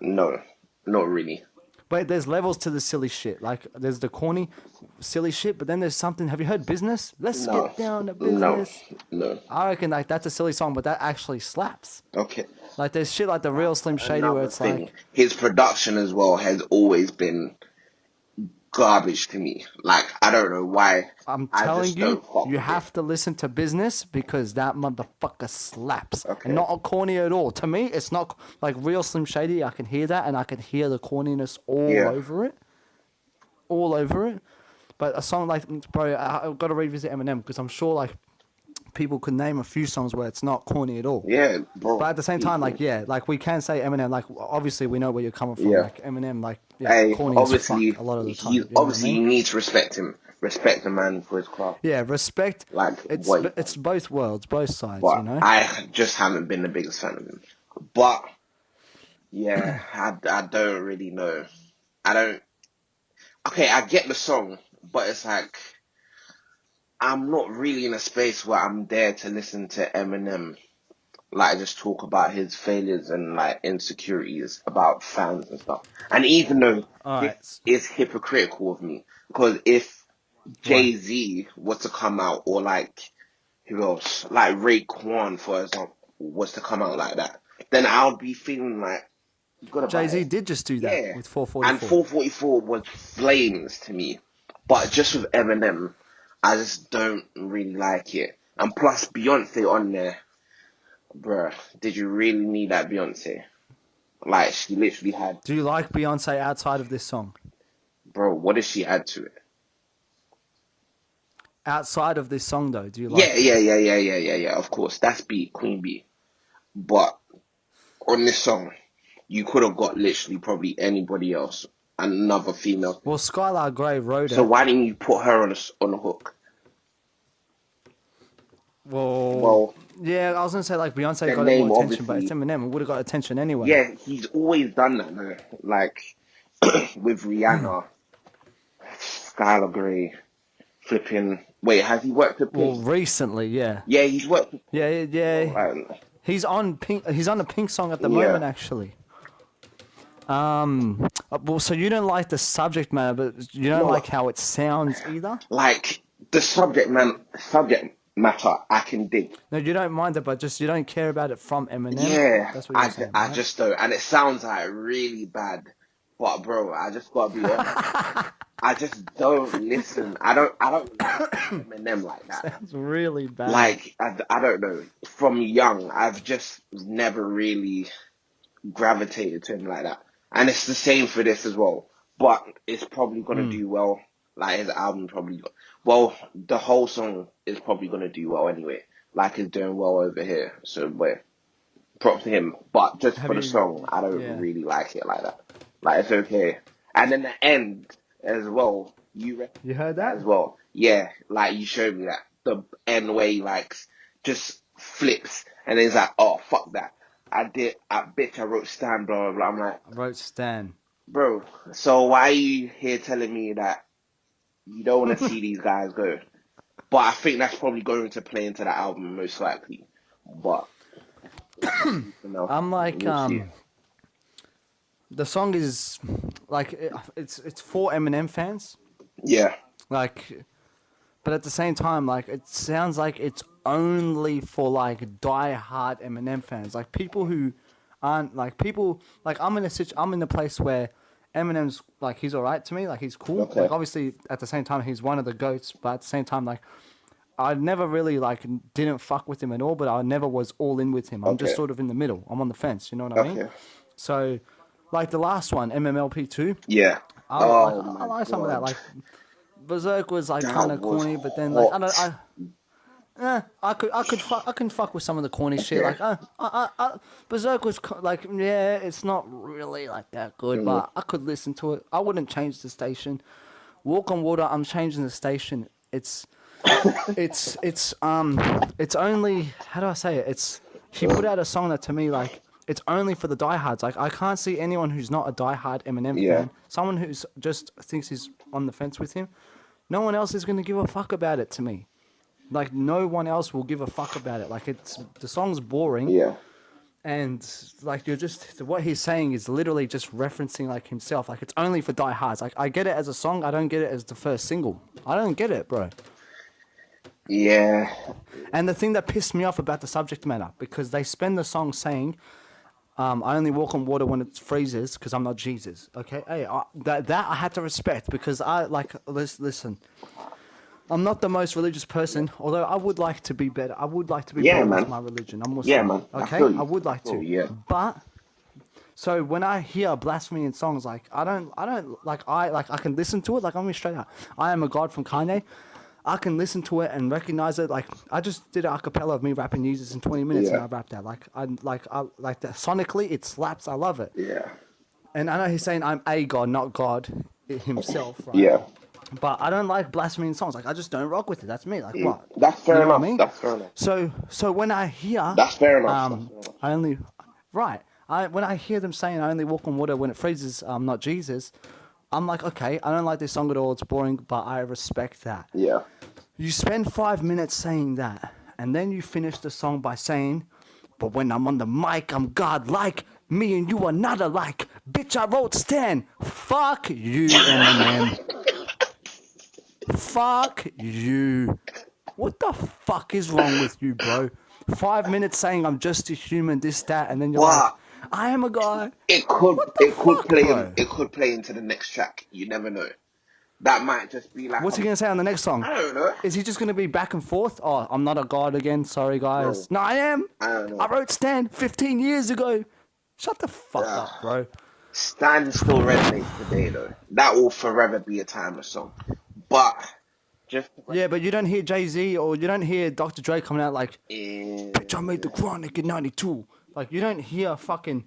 No, not really. Wait, there's levels to the silly shit. Like, there's the corny, silly shit, but then there's something. Have you heard Business? Let's No. get down to business. No. I reckon like that's a silly song, but that actually slaps. Okay. Like there's shit like the real Slim Shady where Another it's thing, like his production as well has always been garbage to me. Like I don't know why. I'm I telling just you, don't fuck you with have to listen to Business because that motherfucker slaps. Okay. And not corny at all. To me, it's not like real Slim Shady. I can hear that and I can hear the corniness all Yeah. over it. All over it. But a song like, bro, I've got to revisit Eminem because I'm sure like people could name a few songs where it's not corny at all. Yeah, bro. But at the same time, like, yeah, like we can say Eminem, like, obviously we know where you're coming from. Yeah. Like, Eminem, like, yeah, Hey, corny as obviously, fuck a lot of the time. he you know what I obviously mean? you need to respect him. Respect the man for his craft. Yeah, respect. Like, It's what- it's both worlds, both sides, But you know? I just haven't been the biggest fan of him. But yeah, I don't really know. I don't. okay, I get the song, but it's like I'm not really in a space where I'm there to listen to Eminem like just talk about his failures and like insecurities about fans and stuff. And even though All this right. is hypocritical of me, because if Why? Jay-Z was to come out, or like who else, like Raekwon for example, was to come out like that, then I'll be feeling like good about Jay-Z it. did just do that Yeah. with And 444. 444 was flames to me. But just with Eminem, I just don't really like it. And plus Beyonce on there, bruh, did you really need that Beyonce? Like she literally had, Do you like Beyonce outside of this song? bro, what did she add to it? Outside of this song, though, do you Yeah, like it? yeah. Of course, that's B, Queen B. But on this song, you could have got literally probably anybody else, another female. Well, Skylar Grey wrote So it. why didn't you put her on a hook? Well, Well, yeah, I was gonna say like Beyonce the got it more name attention, but it's obviously. Eminem. It would have got attention anyway. Yeah, he's always done that though. Like with Rihanna, Skylar Grey, flipping. Wait, has he worked with Well, Pink? recently, yeah, Yeah, he's worked with yeah. Pink. He's on Pink. He's on the Pink song at the Yeah. moment, actually. Well, so you don't like the subject matter, but you don't No. like how it sounds either. Like the subject matter, I can dig. No, you don't mind it, but just you don't care about it from Eminem. Yeah, That's what you're saying, I right? just don't, and it sounds like really bad. But bro, I just gotta be honest. I just don't listen. I don't like Eminem like that. Sounds really bad. Like I don't know. From young, I've just never really gravitated to him like that. And it's the same for this as well. But it's probably gonna do well. Like his album probably, well, the whole song is probably gonna do well anyway. Like it's doing well over here. So where props to him. But just Have for the you- song, I don't yeah. really like it like that. Like it's okay. And then the end as well. You heard As that? well. Yeah, like you showed me that. The end where he like just flips and then he's like, oh fuck that. I wrote Stan, blah blah blah. I'm like, I wrote Stan. bro, so why are you here telling me that you don't want to see these guys go? But I think that's probably going to play into the album most likely. But you know, I'm like, we'll see. the song is like it's for Eminem fans. Yeah, Like, but at the same time, like it sounds like it's only for like die-hard Eminem fans, like people who aren't like people like I'm in a place where Eminem's like he's alright to me, like he's cool. Okay. Like obviously at the same time he's one of the goats, but at the same time like I never really like didn't fuck with him at all, but I never was all in with him. I'm just Okay. sort of in the middle. I'm on the fence. You know what I mean? okay, So, like the last one, MMLP2. yeah. I my like some of that. God. Like Berserk was like That kind of was corny, but then like hot. I can fuck with some of the corny shit. Like Berserk was like yeah, it's not really like that good, but I could listen to it. I wouldn't change the station. Walk on Water, I'm changing the station. It's only, how do I say it? He put out a song that to me like it's only for the diehards. Like I can't see anyone who's not a diehard Eminem Yeah. fan. Someone who's just thinks he's on the fence with him. No one else is gonna give a fuck about it to me. Like no one else will give a fuck about it. Like the song's boring. Yeah, And like you're just what he's saying is literally just referencing like himself. Like it's only for diehards. Like I get it as a song. I don't get it as the first single. I don't get it, bro. yeah, And the thing that pissed me off about the subject matter, because they spend the song saying, I only walk on water when it freezes because I'm not Jesus. Okay? Hey, that I had to respect because I, like, listen, I'm not the most religious person, although I would like to be better. I would like to be Yeah, better man. with my religion. I'm Muslim. Yeah, man. I Okay? feel you. I would like Oh, to. yeah. But, so when I hear blasphemy in songs, like, I can listen to it, like, I'm going straight out. I Am a God from Kanye. I can listen to it and recognize it. Like I just did an acapella of me rapping Jesus in 20 minutes, Yeah. and I rapped that. Like I like that sonically, it slaps. I love it. yeah, And I know he's saying I'm a God, not God himself, right? yeah. But I don't like blasphemy in songs. Like I just don't rock with it. That's me. Like what? That's fair You know what enough. I mean? That's fair enough. So when I hear That's fair enough. That's fair enough. I only when I hear them saying I only walk on water when it freezes, I'm not Jesus. I'm like, okay, I don't like this song at all. It's boring, but I respect that. Yeah. You spend 5 minutes saying that, and then you finish the song by saying, but when I'm on the mic, I'm godlike. Me and you are not alike. Bitch, I wrote Stan. Fuck you, Eminem. Fuck you. What the fuck is wrong with you, bro? 5 minutes saying I'm just a human, this, that, and then you're like, What? I am a guy. It could What the fuck, bro? it could play into the next track. You never know. That might just be like What's he going to say on the next song? I don't know. Is he just going to be back and forth? Oh, I'm not a god again. Sorry, guys. No, I am. I don't know. I wrote Stan 15 years ago. Shut the fuck up, bro. Stan still resonates today though. That will forever be a timeless song. But just Yeah, but you don't hear Jay-Z or you don't hear Dr. Dre coming out like, bitch, I made the Chronic in 92. Like, you don't hear fucking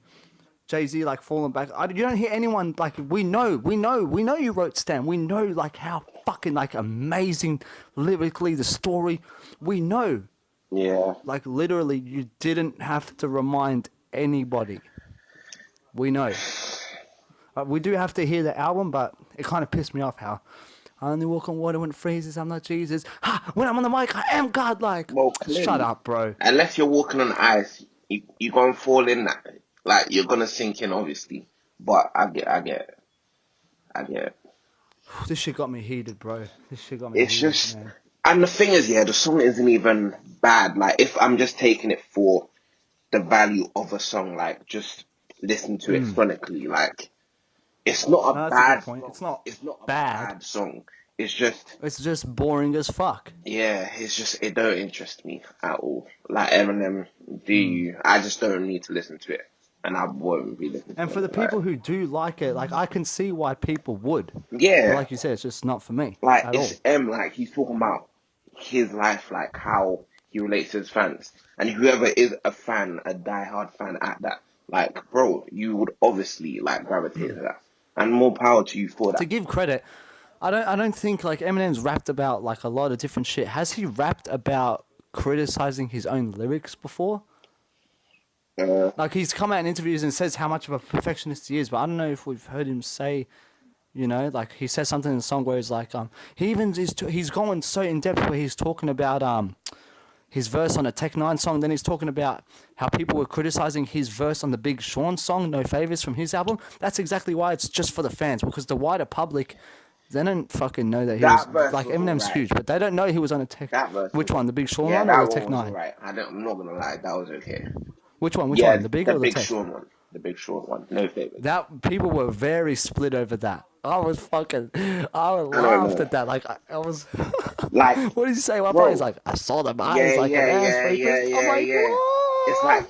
Jay-Z like falling back. You don't hear anyone like, we know you wrote Stan. We know like how fucking like amazing lyrically the story. We know. Yeah. Like literally you didn't have to remind anybody. We know. We do have to hear the album, but it kind of pissed me off how I only walk on water when it freezes. I'm not Jesus. When I'm on the mic, I am godlike. Well, clearly, shut up, bro. Unless you're walking on ice, you're gonna fall in that. Like you're gonna sink in, obviously. But I get it. This shit got me heated, bro. This shit got me It's heated, just, man. and the thing is, yeah, the song isn't even bad. Like if I'm just taking it for the value of a song, like just listen to it sonically, like it's not a No, that's a bad good point. song. It's It's not bad. a bad song. It's just boring as fuck. yeah, it don't interest me at all. Like Eminem, do you? I just don't need to listen to it, and I won't be listening. And to for the it. people who do like it, like I can see why people would. Yeah, But like you said, it's just not for me like at all. it's like he's talking about his life, like how he relates to his fans, and whoever is a fan, a diehard fan at that, like bro, you would obviously like gravitate to that, and more power to you for To that. give credit, I don't think like Eminem's rapped about like a lot of different shit. Has he rapped about criticizing his own lyrics before? Like he's come out in interviews and says how much of a perfectionist he is, but I don't know if we've heard him say, you know, like he says something in the song where he's like, he's going so in depth where he's talking about his verse on a Tech Nine song. Then he's talking about how people were criticizing his verse on the Big Sean song, No Favors from his album. That's exactly why it's just for the fans, because the wider public, they don't fucking know that he That was verse like was Eminem's alright. huge, but they don't know he was on a Tech. That verse Which was- one, the Big Sean Yeah, one that or the one Tech was Nine? alright. I'm not gonna lie, that was okay. Which one? Yeah, The Big or the Big Tech? Sean one. The Big Sean one. No favors. That people were very split over that. I don't laughed know. at that. Like I was. Like, What did he say? One bro, part he's like, I saw them eyes yeah, like an ass yeah, rapist. yeah, I'm like, yeah. what? It's like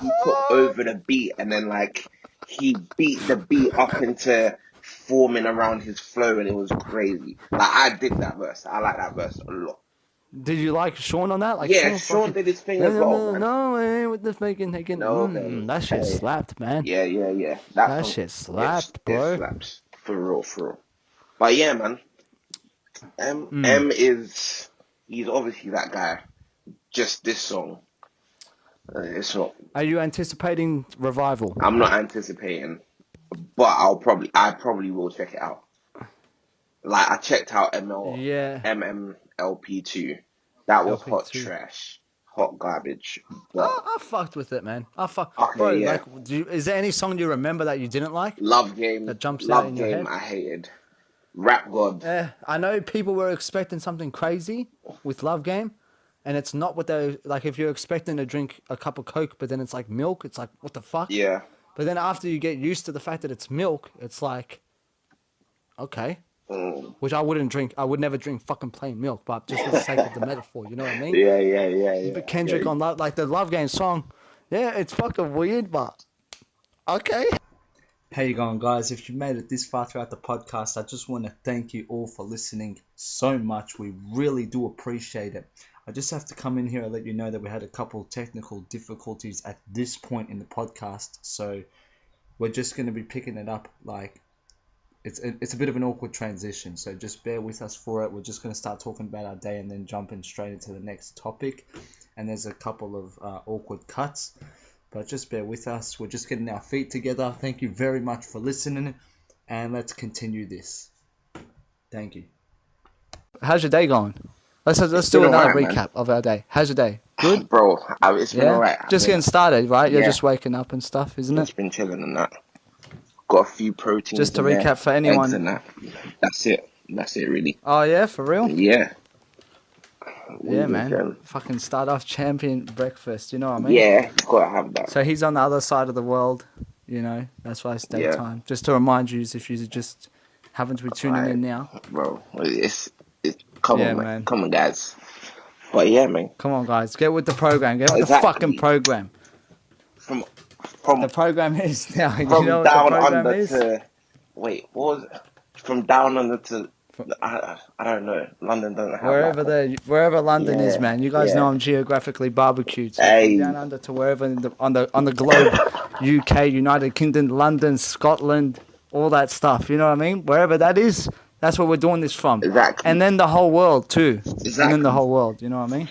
he took over the beat and then like he beat the beat up into forming around his flow, and it was crazy. Like I dig that verse. I like that verse a lot. Did you like Sean on that? Like Yeah, Sean Sean did his thing as well, man. No, way with the faking taking. No, man. That shit Hey. slapped, man. Yeah. That song- shit slapped, bro. It slaps for real. But yeah, man. Hmm. He's obviously that guy. Just this song, it's not. Are you anticipating revival? I'm not anticipating, but I probably will check it out. Like I checked out Yeah. MMLP2. That was hot LP2. trash, hot garbage. But I fucked with it, man. Okay, Bro, yeah. like, is there any song you remember that you didn't like? Love Game, That jumps Love out in your Game, head? I hated. Rap God, I know people were expecting something crazy with Love Game, and it's not what they like. If you're expecting to drink a cup of Coke, but then it's like milk, it's like what the fuck? yeah. But then after you get used to the fact that it's milk, it's like, okay. Which I wouldn't drink. I would never drink fucking plain milk, but just for the sake of the metaphor, you know what I mean? Yeah. But Kendrick on Love, like the Love Game song, yeah, it's fucking weird, but okay. How you going, guys? If you made it this far throughout the podcast, I just want to thank you all for listening so much. We really do appreciate it. I just have to come in here and let you know that we had a couple technical difficulties at this point in the podcast, so we're just going to be picking it up like it's a bit of an awkward transition, so just bear with us for it. We're just going to start talking about our day and then jumping straight into the next topic, and there's a couple of awkward cuts, but just bear with us. We're just getting our feet together. Thank you very much for listening. and let's continue this. Thank you. How's your day going? Let's do another alright, recap man. of our day. How's your day? Good? Bro, it's been alright. Just getting started, right? You're Yeah. just waking up and stuff, isn't Just it? been chilling and that. Got a few proteins. Just to in there, recap for eggs anyone. and that. That's it. That's it, really. Oh, yeah? For real? Yeah. Yeah, Really man. good. Fucking start off champion breakfast, you know what I mean? Yeah, gotta have that. So he's on the other side of the world, you know. That's why it's daytime. Just to remind you, if you just happen to be tuning in now. Bro, come Yeah, on, man. man. Come on, guys. But yeah, man. Come on, guys. Get with the program. Get with Exactly. the fucking program. From The program is now. You from know what the down program under is? to what was it? From down under to I don't know. London doesn't have Wherever London is, Yeah, man. You guys yeah. know I'm geographically barbecued. So Hey. from down under to wherever on the globe, UK, United Kingdom, London, Scotland, all that stuff. You know what I mean? Wherever that is, that's where we're doing this from. Exactly. And then the whole world too. And then Exactly. the whole world. You know what I mean?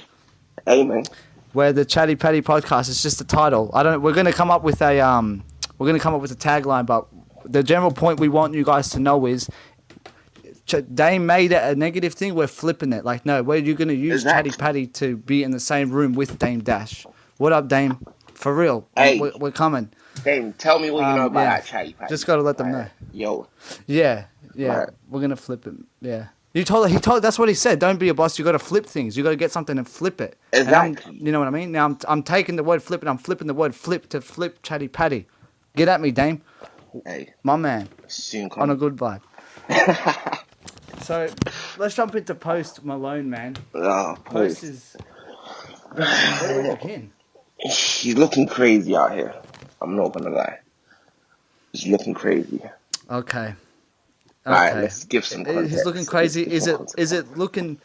Amen. Where the Chatty Patty Podcast is just a title. We're gonna come up with a tagline, but the general point we want you guys to know is Dame made it a negative thing. We're flipping it. Like, no, you're gonna use Exactly. Chatty Patty to be in the same room with Dame Dash. What up, Dame? For real, Hey. we're coming. Dame, tell me what you know about yeah. that Chatty Patty. Just gotta let them know. Yo, Yeah, Right. we're gonna flip it. Yeah. He told. That's what he said. Don't be a boss. You got to flip things. You got to get something and flip it. Exactly. You know what I mean? Now I'm taking the word flip and I'm flipping the word flip to flip Chatty Patty. Get at me, Dame. hey, My man. soon On a come. good vibe. So let's jump into Post Malone, man. Oh, Post please. is. Where do we begin? He's looking crazy out here. I'm not gonna lie. He's looking crazy. Okay. Alright, let's give some context. He's looking crazy. Let's give some context. Is it looking?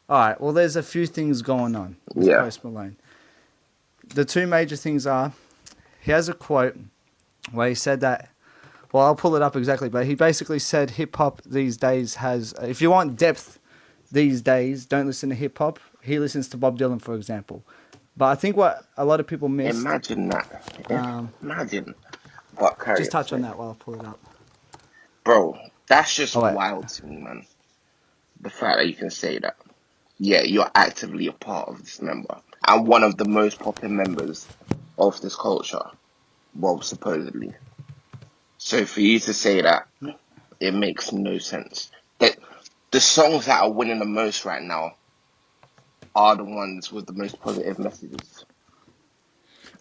All right. Well, there's a few things going on with Yeah. Post Malone. The two major things are, he has a quote where he said that. Well, I'll pull it up exactly, but he basically said hip hop these days has. If you want depth these days, don't listen to hip hop. He listens to Bob Dylan, for example. But I think what a lot of people miss. Imagine that. Imagine. But Just touch on that while I pull it up. Bro, that's just Oh, wait. wild to me, man. The fact that you can say that. Yeah, you're actively a part of this member. And one of the most popular members of this culture. Well, supposedly. So for you to say that, it makes no sense. The songs that are winning the most right now are the ones with the most positive messages.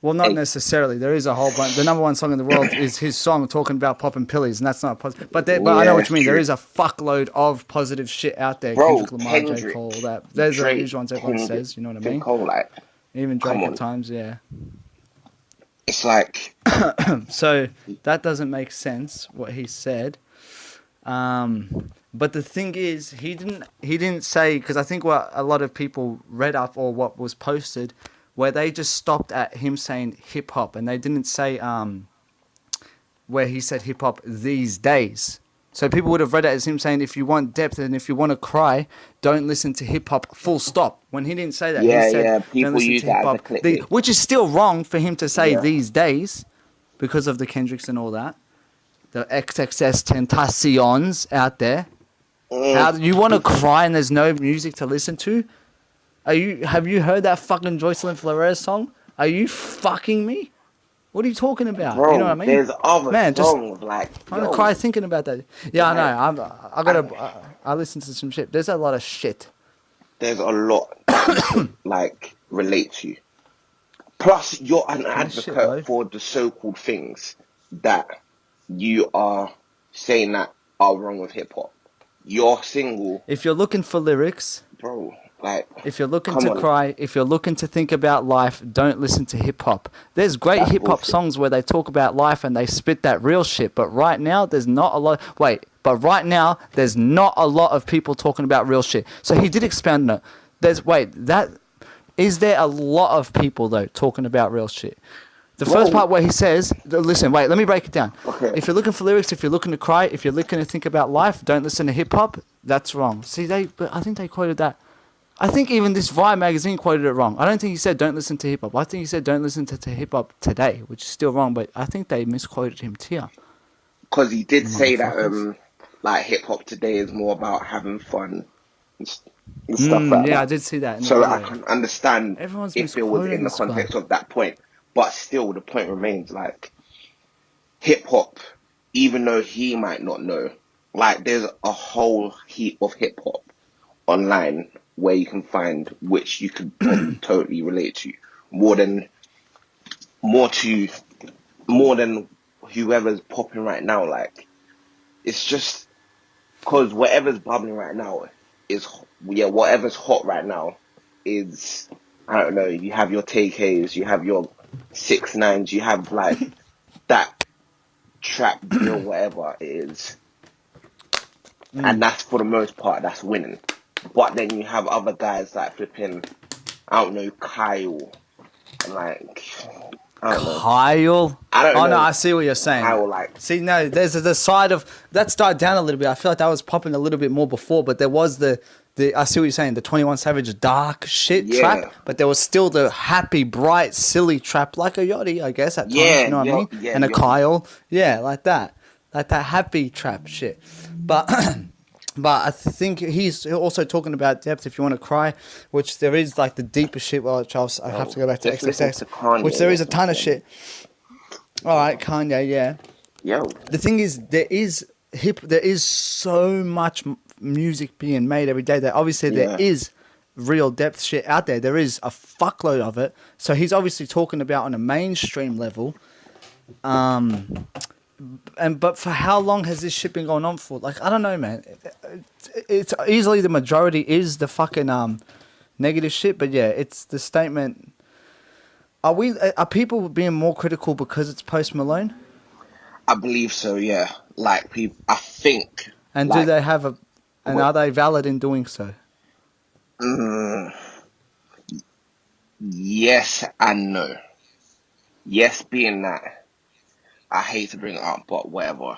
Well, not Hey. necessarily. There is a whole bunch. The number one song in the world is his song talking about popping pillies, and that's not positive. But I know Yeah, what you mean. There true. is a fuckload of positive shit out there. Bro, Kendrick Lamar, J. Kendrick, Cole, all that. There's the Drake, usual ones everyone Kendrick, says. You know what I J. mean? Cole, like, Even Drake come at on. times, yeah. it's like, So that doesn't make sense what he said. But the thing is, he didn't say, because I think what a lot of people read up or what was posted, where they just stopped at him saying hip hop, and they didn't say where he said hip hop these days. So people would have read it as him saying, if you want depth and if you want to cry, don't listen to hip hop. Full stop. When he didn't say that, Yeah, he said, yeah, don't people listen use to that as a hip-hop. clickbait. Which is still wrong for him to say Yeah. these days, because of the Kendricks and all that. The XXS Tentaciones out there. How you want to cry and there's no music to listen to? Have you heard that fucking Joycelyn Flores song? Are you fucking me? What are you talking about? bro, You know what I mean? there's other Man, just- songs, like, I'm gonna yo, cry thinking about that. Yeah, I know. I listen to some shit. There's a lot of shit. there's a lot to, like, relate to. Plus, you're an shit, advocate bro. for the so-called things that you are saying that are wrong with hip-hop. Your single, If you're looking for lyrics, bro, like, if you're looking come to on. cry, if you're looking to think about life, don't listen to hip hop. There's great That's hip hop bullshit. songs where they talk about life and they spit that real shit. But right now, there's not a lot. But right now, there's not a lot of people talking about real shit. So he did expand on it. Is there a lot of people though talking about real shit? The first Whoa. part where he says, listen, wait, let me break it down. Okay. If you're looking for lyrics, if you're looking to cry, if you're looking to think about life, don't listen to hip hop. That's wrong. See, but I think they quoted that. I think even this Vibe magazine quoted it wrong. I don't think he said don't listen to hip hop. I think he said don't listen to hip hop today, which is still wrong, but I think they misquoted him here. because he did say that Motherfuckers. like hip hop today is more about having fun and, and stuff like Yeah, I that. did see that in the So I video. can understand Everyone's if it was misquoting in the this guy. context of that point, but still the point remains like hip hop, even though he might not know, like there's a whole heap of hip hop online where you can find which you could probably totally relate to more than more to more than whoever's popping right now. Like it's just because whatever's bubbling right now is whatever's hot right now is I don't know. You have your TKs, you have your 6ix9ines, you have like that trap drill, whatever it is, and that's for the most part that's winning. But then you have other guys like flipping, I don't know, Kyle, and like I don't know. Kyle. I don't Oh know. no, I see what you're saying. Kyle, like See, no, there's the side of that's died down a little bit. I feel like that was popping a little bit more before, but there was the I see what you're saying. The 21 Savage dark shit Yeah. trap, but there was still the happy, bright, silly trap like a Yachty, I guess at times. Yeah, You know what I mean? yeah, And a Yachty. Kyle, yeah, like that happy trap shit. But but I think he's also talking about depth. If you want to cry, which there is like the deeper shit. Well, Charles, I have to go back to just listen XXX, to Kanye which there is a or ton of something. shit. All right, Kanye, yeah. Yo, The thing is, there is so much music being made every day that obviously there Yeah. is real depth shit out there. There is a fuckload of it. So he's obviously talking about on a mainstream level. But for how long has this shit been going on for? Like, I don't know, man. It's easily the majority is the fucking negative shit. But yeah, it's the statement. Are people being more critical because it's Post Malone? I believe so. Yeah, like people. I think. And like, do they have a? And are they valid in doing so? Yes and no. Yes, being that I hate to bring it up, but whatever.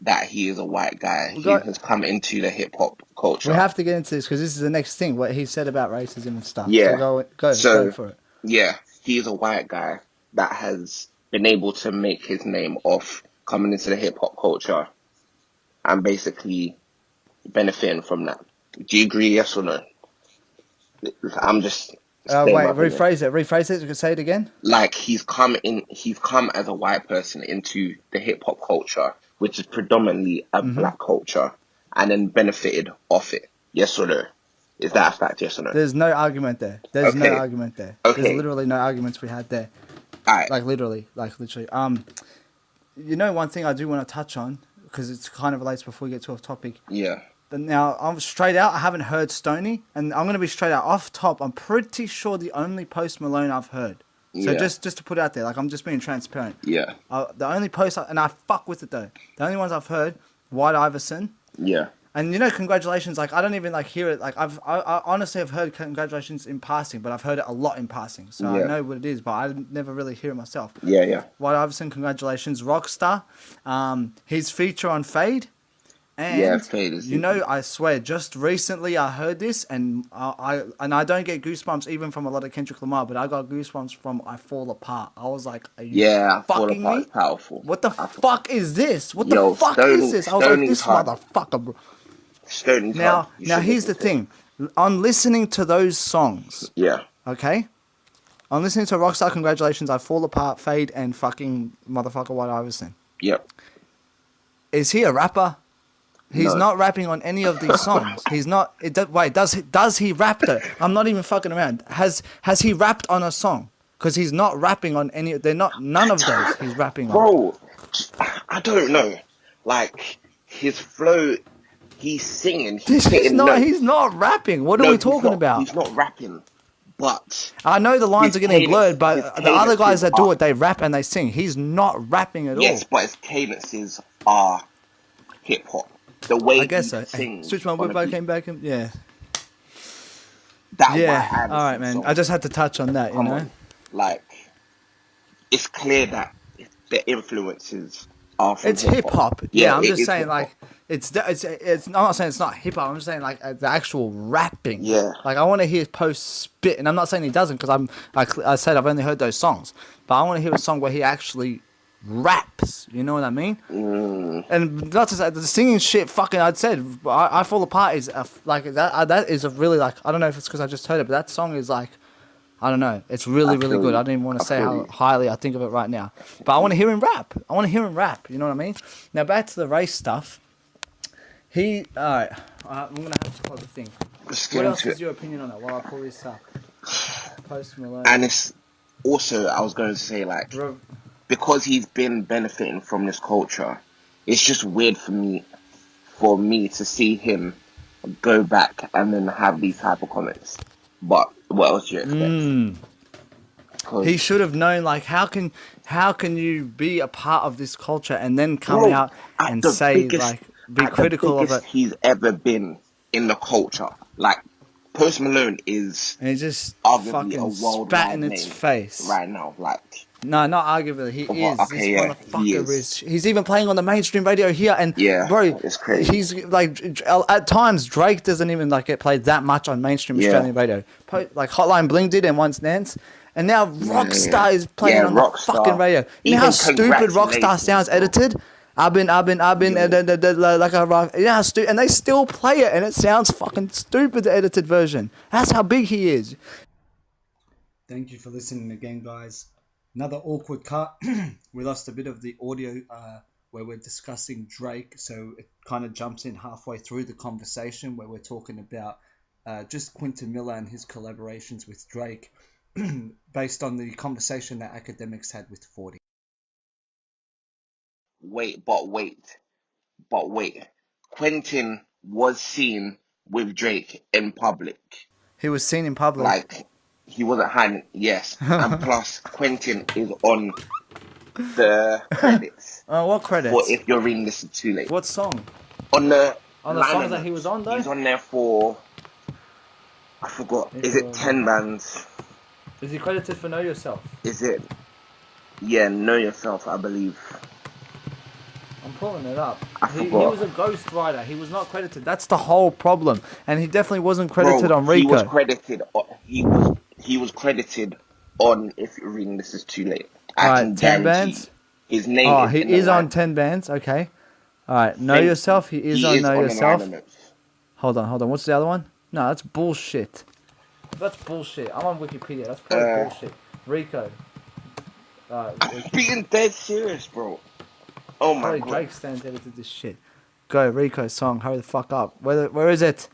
That he is a white guy. He has come into the hip hop culture. We have to get into this because this is the next thing. What he said about racism and stuff. Yeah. So go So, for it. Yeah, he's a white guy that has been able to make his name off coming into the hip hop culture and basically benefiting from that. Do you agree? Yes or no? I'm just. Wait, rephrase it. You can say it again. Like he's come as a white person into the hip hop culture, which is predominantly a black culture, and then benefited off it. Yes or no? Is that a fact? Yes or no? There's no argument there. There's no argument there. Okay. There's literally no arguments we had there. Alright. Like literally. You know, one thing I do want to touch on because it's kind of relates before we get to off topic. Yeah. Now, I'm straight out. I haven't heard Stoney, and I'm going to be straight out off top. I'm pretty sure the only Post Malone I've heard. So Yeah. just to put it out there, like I'm just being transparent. Yeah. The only post, and I fuck with it though. The only ones I've heard, White Iverson, Yeah. and you know, congratulations. Like I don't even like hear it. Like I honestly have heard congratulations in passing, but I've heard it a lot in passing. So I Yeah. know what it is, but I never really hear it myself. Yeah. Yeah. White Iverson, congratulations, Rockstar. His feature on Fade. And Yeah, Fade is you know, I swear, just recently I heard this, and I don't get goosebumps even from a lot of Kendrick Lamar, but I got goosebumps from I Fall Apart. I was like, are you Yeah. Fall fucking Apart me? is powerful. What the fuck is this? What Yo, the fuck Stoney- is this? I was like, Stoney's this hard. motherfucker, bro. Stoney's Now, hard. You should here's the listen to it. thing. On listening to those songs, Yeah. okay? On listening to Rockstar, congratulations, I Fall Apart, Fade, and fucking motherfucker White Iverson. Yep. Is he a rapper? He's No. not rapping on any of these songs. He's not. Does he rap though? I'm not even fucking around. Has he rapped on a song? Because he's not rapping on any. They're not. None of those he's rapping on. Bro, I don't know. Like his flow, he's singing. He's hitting notes. He's not rapping. What are No, we he's talking not- about? He's not rapping, but I know the lines his are getting blurred, his but the other cadences guys that do are- it, they rap and they sing. He's not rapping at yes, all. but his cadences are hip hop. The way I guess he so. Hey, sings. switch my on whip. a I beat, came back. Yeah. that Yeah. White Iverson All right, man. song, I just had to touch on that. You come know. on. Like, it's clear that the influences are from It's hip hop. Yeah, Yeah, I'm it just is saying hip-hop. like it's. I'm not saying it's not hip hop. I'm just saying like the actual rapping. Yeah. Like I want to hear Post spit, and I'm not saying he doesn't because I said I've only heard those songs, but I want to hear a song where he actually raps. You know what I mean? And not to say the singing shit. Fucking, I'd said I Fall Apart is like that. That is a really like, I don't know if it's because I just heard it, but that song is like, I don't know. It's really good. I don't even want to say how highly I think of it right now. But I want to hear him rap. You know what I mean? Now back to the race stuff. All right. I'm gonna have to close the thing. What else is your opinion on that while I pull this up? Post Malone. And it's also, I was going to say, like, because he's been benefiting from this culture, it's just weird for me to see him go back and then have these type of comments. But what else do you expect? He should have known, like, how can you be a part of this culture and then come out and say, like, be critical of it? He's ever been in the culture. Like, Post Malone is just arguably a fucking worldwide spat in name its face right now. Like, no, not arguably. He is. Okay, this yeah, motherfucker is. He's even playing on the mainstream radio here, and bro, it's crazy. He's like, at times Drake doesn't even like get played that much on mainstream Australian radio. Like Hotline Bling did and Once Dance, and now Rockstar is playing on the fucking radio. You know how stupid Rockstar sounds edited? I've been like a rock. You know how stupid, and they still play it, and it sounds fucking stupid. The edited version. That's how big he is. Thank you for listening again, guys. Another awkward cut. We lost a bit of the audio where we're discussing Drake, so it kind of jumps in halfway through the conversation where we're talking about just Quentin Miller and his collaborations with Drake based on the conversation that Academics had with 40. Wait. Quentin was seen with Drake in public. He was seen in public. Like, he wasn't hiding, yes. And plus, Quentin is on the credits. What credits? For If You're Reading This Too Late. What song? On the songs that he was on, though? He's on there for, I forgot, is it 10 bands? Is he credited for Know Yourself? Is it? Yeah, Know Yourself, I believe. I'm pulling it up. He was a ghost writer. He was not credited. That's the whole problem. And he definitely wasn't credited on Rico. He was credited on If You're Reading This Is Too Late. Alright, 10 bands? His name he is on 10 bands, okay. Alright, Know Yourself, he is on Know Yourself. Hold on. What's the other one? No, that's bullshit. I'm on Wikipedia. That's probably bullshit. Rico. Being dead serious, bro. Oh my god. Drake stands edited this shit. Go, Rico song. Hurry the fuck up. Where is it?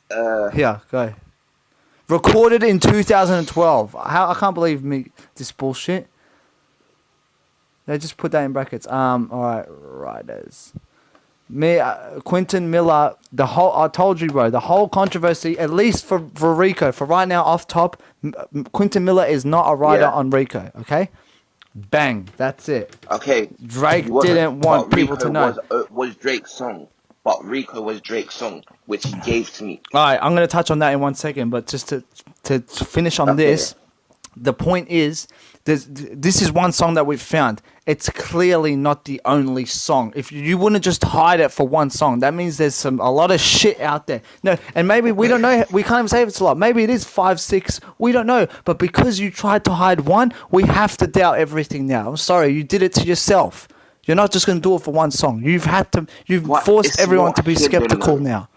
Here, go. Recorded in 2012. I can't believe this bullshit. They just put that in brackets. Alright, writers. Quentin Miller, I told you, bro, the whole controversy, at least for Rico, for right now, off top, Quentin Miller is not a writer on Rico, okay? Bang, that's it. Okay. Drake didn't want people to know. Was Drake's song, but Rico was Drake's song, which he gave to me. Alright, I'm going to touch on that in 1 second, but just to finish on this, the point is, this is one song that we've found. It's clearly not the only song. If you wouldn't just hide it for one song, that means there's a lot of shit out there. No, and maybe we don't know. We can't even say if it's a lot. Maybe it is 5, 6. We don't know. But because you tried to hide one, we have to doubt everything now. I'm sorry, you did it to yourself. You're not just going to do it for one song. You've forced everyone to be skeptical now.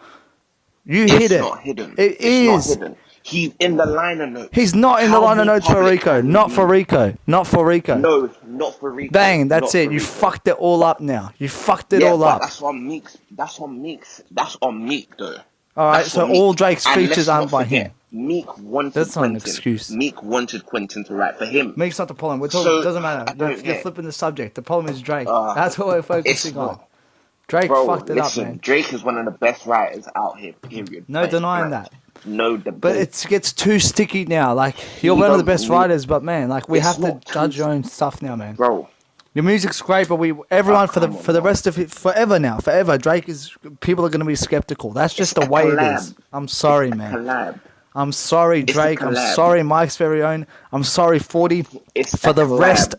It's not hidden. It is. Not hidden. He's in the liner notes. He's not in the liner notes for Rico. Not for Rico. No, not for Rico. Bang, that's it. You fucked it all up now. You fucked it all up. That's on Meek though. Alright, so all Drake's features aren't by him. Meek wanted That's not Quentin. an excuse. Meek wanted Quentin to write for him. Meek's not the problem. We're talking, doesn't matter. You're flipping the subject. The problem is Drake. That's what we're focusing on. Drake fucked it up, man. Drake is one of the best writers out here, period. No denying that. No debate. But it gets too sticky now. Like, you're one of the best writers, but man, like, we have to judge your own stuff now, man. Bro. Your music's great, but everyone for the rest of it, forever, Drake people are going to be skeptical. That's just the way it is. I'm sorry, man. Collab. I'm sorry, Drake. I'm sorry, Mike's Very Own. I'm sorry, 40. For the rest,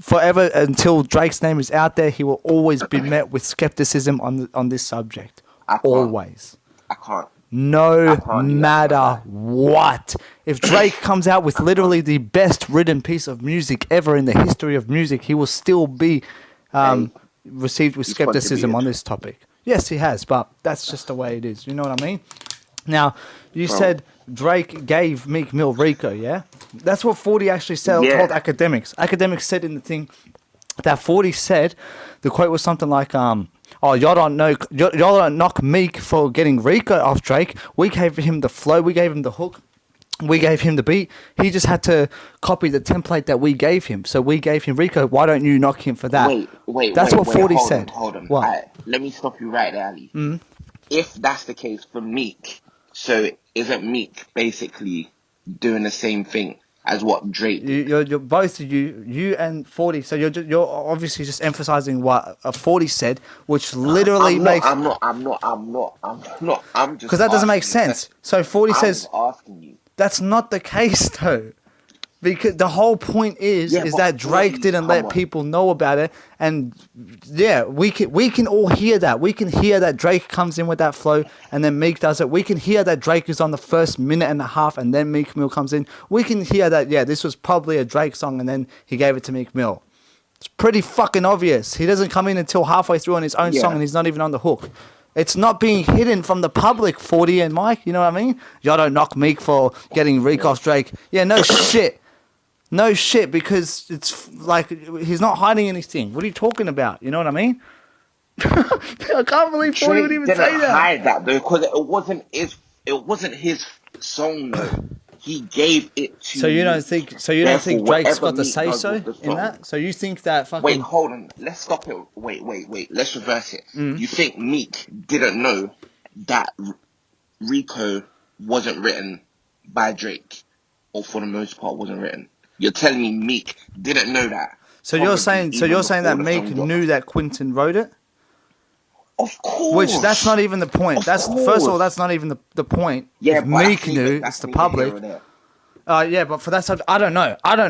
forever until Drake's name is out there, he will always be met with skepticism on this subject. Always. I can't. No can't do that, matter what. If Drake comes out with literally the best written piece of music ever in the history of music, he will still be received with he's skepticism on contributed. this topic. Yes, he has, but that's just the way it is. You know what I mean? Now, you Bro. said Drake gave Meek Mill Rico, yeah? That's what 40 actually said, Yeah. told academics. Academics said in the thing that 40 said, the quote was something like, oh, y'all don't knock Meek for getting Rico off Drake. We gave him the flow, we gave him the hook, we gave him the beat. He just had to copy the template that we gave him. So we gave him Rico. Why don't you knock him for that? That's what 40 said. Hold on. What? Alright, let me stop you right there, Ali. If that's the case for Meek, so isn't Meek basically doing the same thing as what Drake did? You're both of you and 40. So you're obviously just emphasizing what 40 said, which literally makes. I'm just Because that doesn't make asking you. sense. So 40 I'm says just asking you. that's not the case though. Because the whole point is Yeah, but that Drake 40, didn't let come on. people know about it, and yeah, we can all hear that. We can hear that Drake comes in with that flow, and then Meek does it. We can hear that Drake is on the first minute and a half, and then Meek Mill comes in. We can hear that this was probably a Drake song, and then he gave it to Meek Mill. It's pretty fucking obvious. He doesn't come in until halfway through on his own song, and he's not even on the hook. It's not being hidden from the public, 40 and Mike. You know what I mean? Y'all don't knock Meek for getting Rico off Drake. Yeah, no shit. No shit, because it's like he's not hiding anything. What are you talking about? You know what I mean? I can't believe 40 would even Drake say didn't that. hide that though, because it wasn't his song though. He gave it to. So you don't think Therefore, Drake's got whatever the Meek say does so with the in song- that? So you think that fucking Wait, hold on. Let's stop it. Wait. Let's reverse it. You think Meek didn't know that Rico wasn't written by Drake, or for the most part wasn't written? You're telling me Meek didn't know that? So you're Probably saying even that before the Meek song dropped. knew that Quentin wrote it? Of course. Which that's not even the point. Of First of all, course. that's not even the point. Yeah, if but I Meek think knew, that's it's the neither public. here or there. Yeah, but for that subject, I don't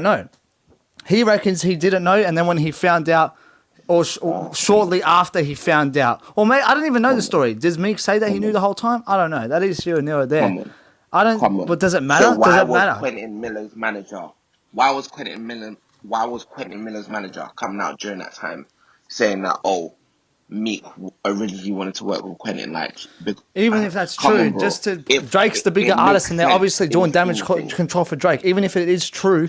know. He reckons he didn't know, and then when he found out, or shortly after he found out, or maybe I don't even know the story. Does Meek say that he knew the whole time? I don't know. That is here and there. Come on. I don't. Come on. But does it matter? So why Does it was matter? Quentin Miller's manager? Why was Quentin Miller's manager coming out during that time saying that Meek originally wanted to work with Quentin? Like, Even if that's come true, on, bro. just to It- Drake's the bigger it artist, makes and they're sense obviously in doing the damage scheme of things. control for Drake. Even if it is true,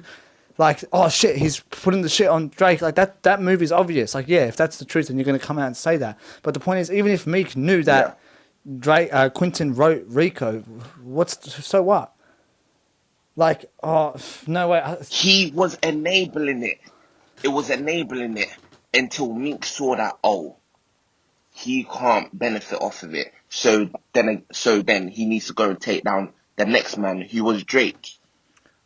like, oh shit, he's putting the shit on Drake. Like that move is obvious. Like, yeah, if that's the truth, then you're gonna come out and say that. But the point is, even if Meek knew that Drake, Quentin wrote Rico, so what? Like, oh no way. He was enabling it. It was enabling it until Meek saw that he can't benefit off of it. So then he needs to go and take down the next man, who was Drake.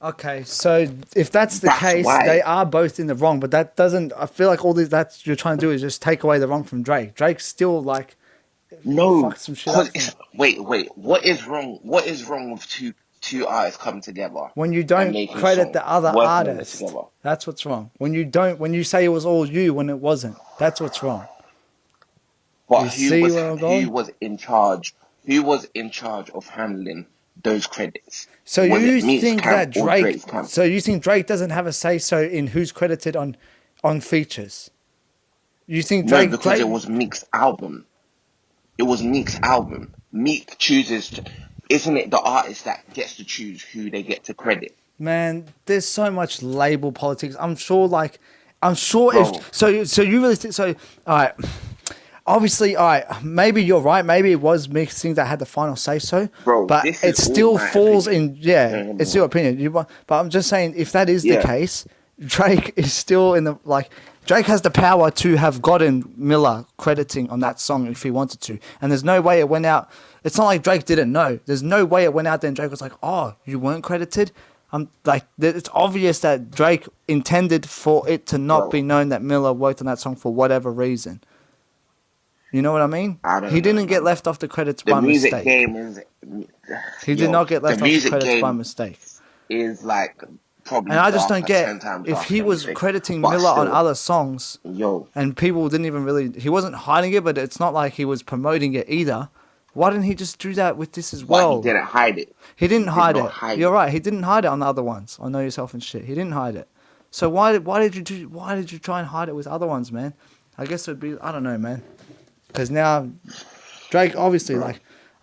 Okay, so if that's the That's case, why. they are both in the wrong. But that doesn't. I feel like all this that you're trying to do is just take away the wrong from Drake. Drake's still like. No, Fuck some shit up for because wait. What is wrong? What is wrong with two artists coming together? When you and don't making credit songs, the other working on it artist, together? that's what's wrong. When you say it was all you when it wasn't, that's what's wrong. But You see where I'm going? who was in charge? Who was in charge of handling those credits? So Was you it Meek's think camp that or Drake? Drake's camp? So you think Drake doesn't have a say so in who's credited on features? You think No, Drake? because it was Meek's album. It was Meek's album. Meek chooses to. Isn't it the artist that gets to choose who they get to credit? Man, there's so much label politics. I'm sure Bro. if so you really think so? All right. Obviously, all right. Maybe you're right. Maybe it was Meek Singh that had the final say so. Bro, but this it is all still my falls opinion. in. It's your opinion. But I'm just saying, if that is the Yeah. case, Drake is still in the like. Drake has the power to have gotten Miller crediting on that song if he wanted to, and there's no way it went out. It's not like Drake didn't know. There's no way it went out there and Drake was like, "Oh, you weren't credited." It's obvious that Drake intended for it to not Bro. be known that Miller worked on that song for whatever reason. You know what I mean? I don't He know, didn't get man. left off the credits The by music mistake. game is. He did not get left off the music credits by game mistake. is like probably. And I just don't darker, get 10 times if darker he than was anything. crediting But Miller on still, other songs. Yo, And people didn't even really. He wasn't hiding it, but it's not like he was promoting it either. Why didn't he just do that with this as But well? he didn't hide it. He didn't hide not it. hide You're it. right. He didn't hide it on the other ones. On Know Yourself and shit. He didn't hide it. So why did you try and hide it with other ones, man? I guess it would be, I don't know, man. Because now Drake, obviously,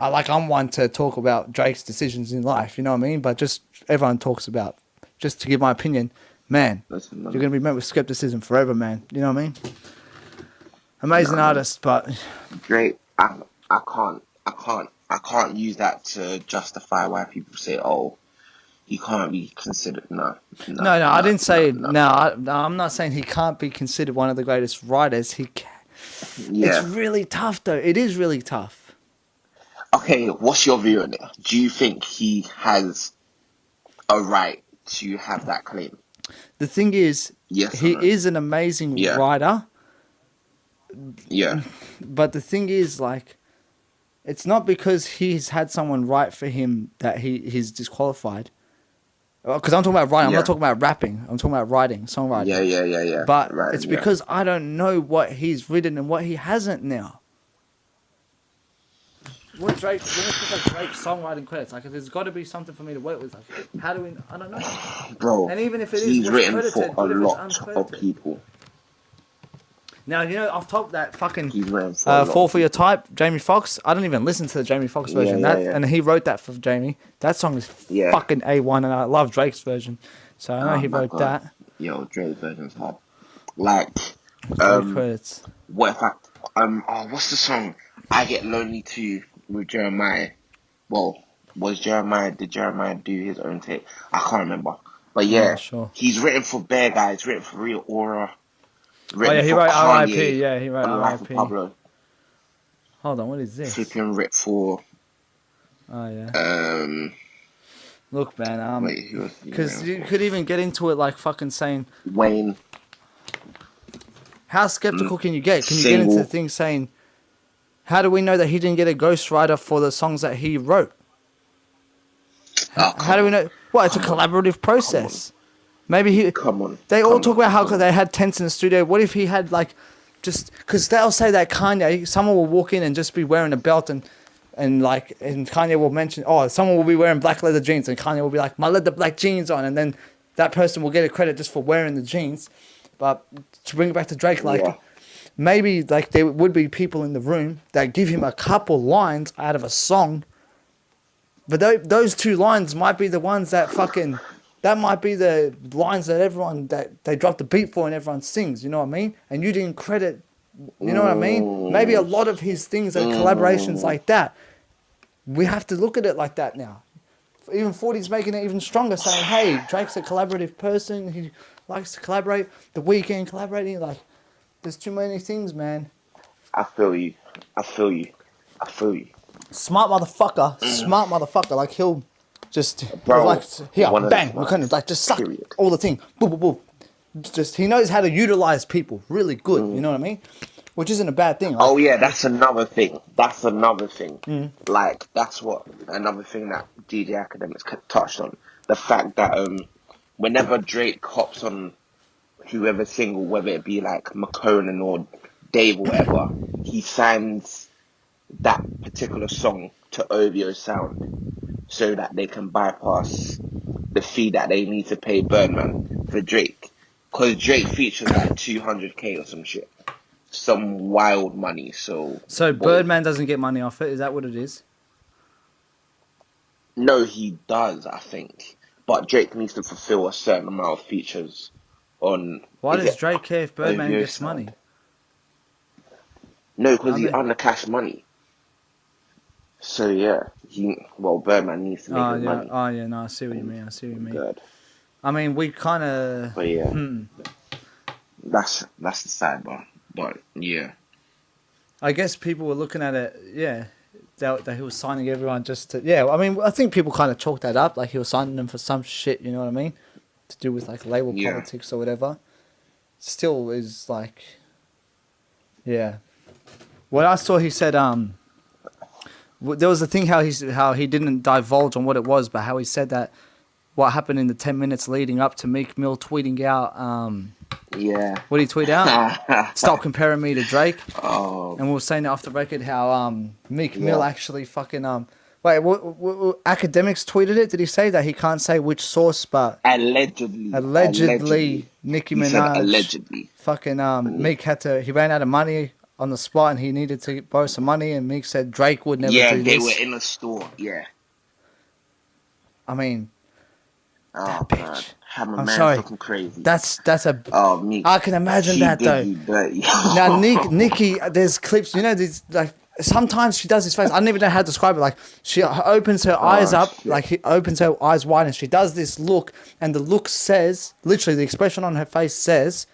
I'm one to talk about Drake's decisions in life. You know what I mean? But just everyone talks about. Just to give my opinion, man, you're gonna be met with skepticism forever, man. You know what I mean? Amazing artist, but Drake, I can't use that to justify why people say, "Oh, he can't be considered." No, I didn't say no. I'm not saying he can't be considered one of the greatest writers. He can. Yeah. It's really tough, though. It is really tough. Okay, what's your view on it? Do you think he has a right to have that claim? The thing is, Yes or he no? is an amazing writer. Yeah. But the thing is, like, it's not because he's had someone write for him that he's disqualified. Because I'm talking about writing. I'm not talking about rapping. I'm talking about writing, songwriting. Yeah. But right, it's because I don't know what he's written and what he hasn't now. What Drake? When it's like Drake's songwriting credits, like there's got to be something for me to work with. Like, how do we? I don't know. Bro, And even if it is, he's what's written credited? for a What if it's lot uncredited? of people. Now, you know, I've told that fucking He's written for a lot Fall of for Your Type, Jamie Foxx. I don't even listen to the Jamie Foxx version. Yeah. And he wrote that for Jamie. That song is fucking A1, and I love Drake's version. So I know he my wrote God. that. Yo, Drake's version's hard. Like, Three credits. what if what's the song? I Get Lonely Too with Jeremiah. Well, did Jeremiah do his own tape? I can't remember. But yeah, sure. He's written for Bear Guys, written for Real Aura. Oh yeah, he wrote R.I.P. Yeah, he wrote R.I.P. R.I.P. Hold on, what is this? Flipping Rip for. Oh yeah. Look, man. Wait, because you could even get into it like fucking saying, Wayne. how skeptical can you get? Can you get into the thing saying, how do we know that he didn't get a ghostwriter for the songs that he wrote? How do we know? Well, it's a collaborative process. Maybe he. Come on. They all talk about how they had tents in the studio. What if he had like, just because they'll say that Kanye, someone will walk in and just be wearing a belt and Kanye will mention, someone will be wearing black leather jeans, and Kanye will be like, my leather black jeans on, and then that person will get a credit just for wearing the jeans. But to bring it back to Drake, maybe like there would be people in the room that give him a couple lines out of a song, but those two lines might be the ones that that might be the lines that everyone, that they drop the beat for and everyone sings, you know what I mean? And you didn't credit, you know what I mean? Maybe a lot of his things are collaborations like that. We have to look at it like that now. Even 40's making it even stronger, saying, hey, Drake's a collaborative person. He likes to collaborate. The Weeknd collaborating. Like, there's too many things, man. I feel you. Smart motherfucker. Like, he'll just, Bro, like, here, one of bang, the we kind of like just suck period. all the thing. Boop, boop, boop. Just, he knows how to utilize people really good. You know what I mean? Which isn't a bad thing. Like, Oh yeah, that's another thing. Like, that's another thing that DJ Academics touched on. The fact that whenever Drake hops on whoever's single, whether it be like McConan or Dave or whatever, he signs that particular song to OVO Sound so that they can bypass the fee that they need to pay Birdman for Drake. Because Drake features like 200K or some shit. Some wild money, so Birdman doesn't get money off it. Is that what it is? No, he does, I think. But Drake needs to fulfill a certain amount of features on. Why does Drake care if Birdman gets money? No, because he's under cash money. So yeah, Birdman needs to make his money. Oh yeah, no, I see what you mean. Good. I mean, we kind of. But yeah, that's the sidebar. But yeah, I guess people were looking at it. Yeah, that he was signing everyone just to. Yeah, I mean, I think people kind of chalked that up, like he was signing them for some shit. You know what I mean? To do with like label politics or whatever. Still is like. Yeah. What I saw, he said there was a thing how he didn't divulge on what it was, but how he said that what happened in the 10 minutes leading up to Meek Mill tweeting out Yeah. What did he tweet out? Stop comparing me to Drake. Oh. And we were saying off the record how Meek Mill Yeah. actually fucking wait, what Academics tweeted it? Did he say that he can't say which source, but allegedly Nicki He said Minaj allegedly. fucking Meek he ran out of money on the spot and he needed to borrow some money and Meek said Drake would never Yeah, do they this. were in a store. Yeah. I mean, Oh, that God. bitch. Have my I'm man sorry. fucking crazy. That's a. Oh, me. I can imagine She that did though. you dirty. Now, Nikki, there's clips. You know, these like sometimes she does this face. I don't even know how to describe it. Like she opens her eyes up, shit. like he opens her eyes wide, and she does this look, and the look says, literally, the expression on her face says,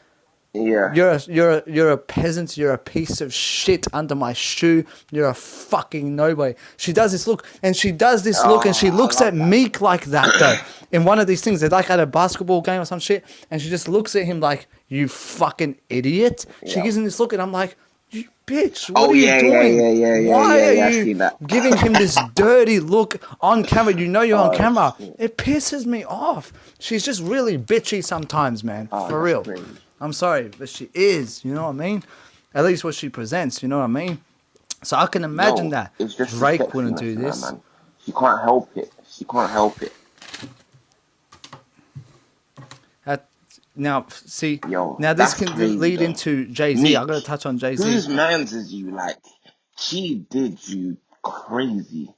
Yeah. "You're a peasant. You're a piece of shit under my shoe. You're a fucking nobody." She does this look, and she does this look, and she looks at Meek like that though. In one of these things, they're like at a basketball game or some shit, and she just looks at him like, "You fucking idiot." She Yeah. gives him this look, and I'm like, "You bitch, what Oh, are yeah, you doing? yeah, Why I've are seen you that. giving him this dirty look on camera? You know you're on Oh, camera. shit. It pisses me off. She's just really bitchy sometimes, man. Oh, For that's real. crazy. I'm sorry, but she is. You know what I mean? At least what she presents. You know what I mean? So I can imagine No, that it's just Drake wouldn't do respectfulness, this. man. She can't help it. She can't help it. Now, see, Yo, now this that's can crazy, lead though. into Jay-Z. Meek, I'm going to touch on Jay-Z. whose man's is you? Like, she did you crazy.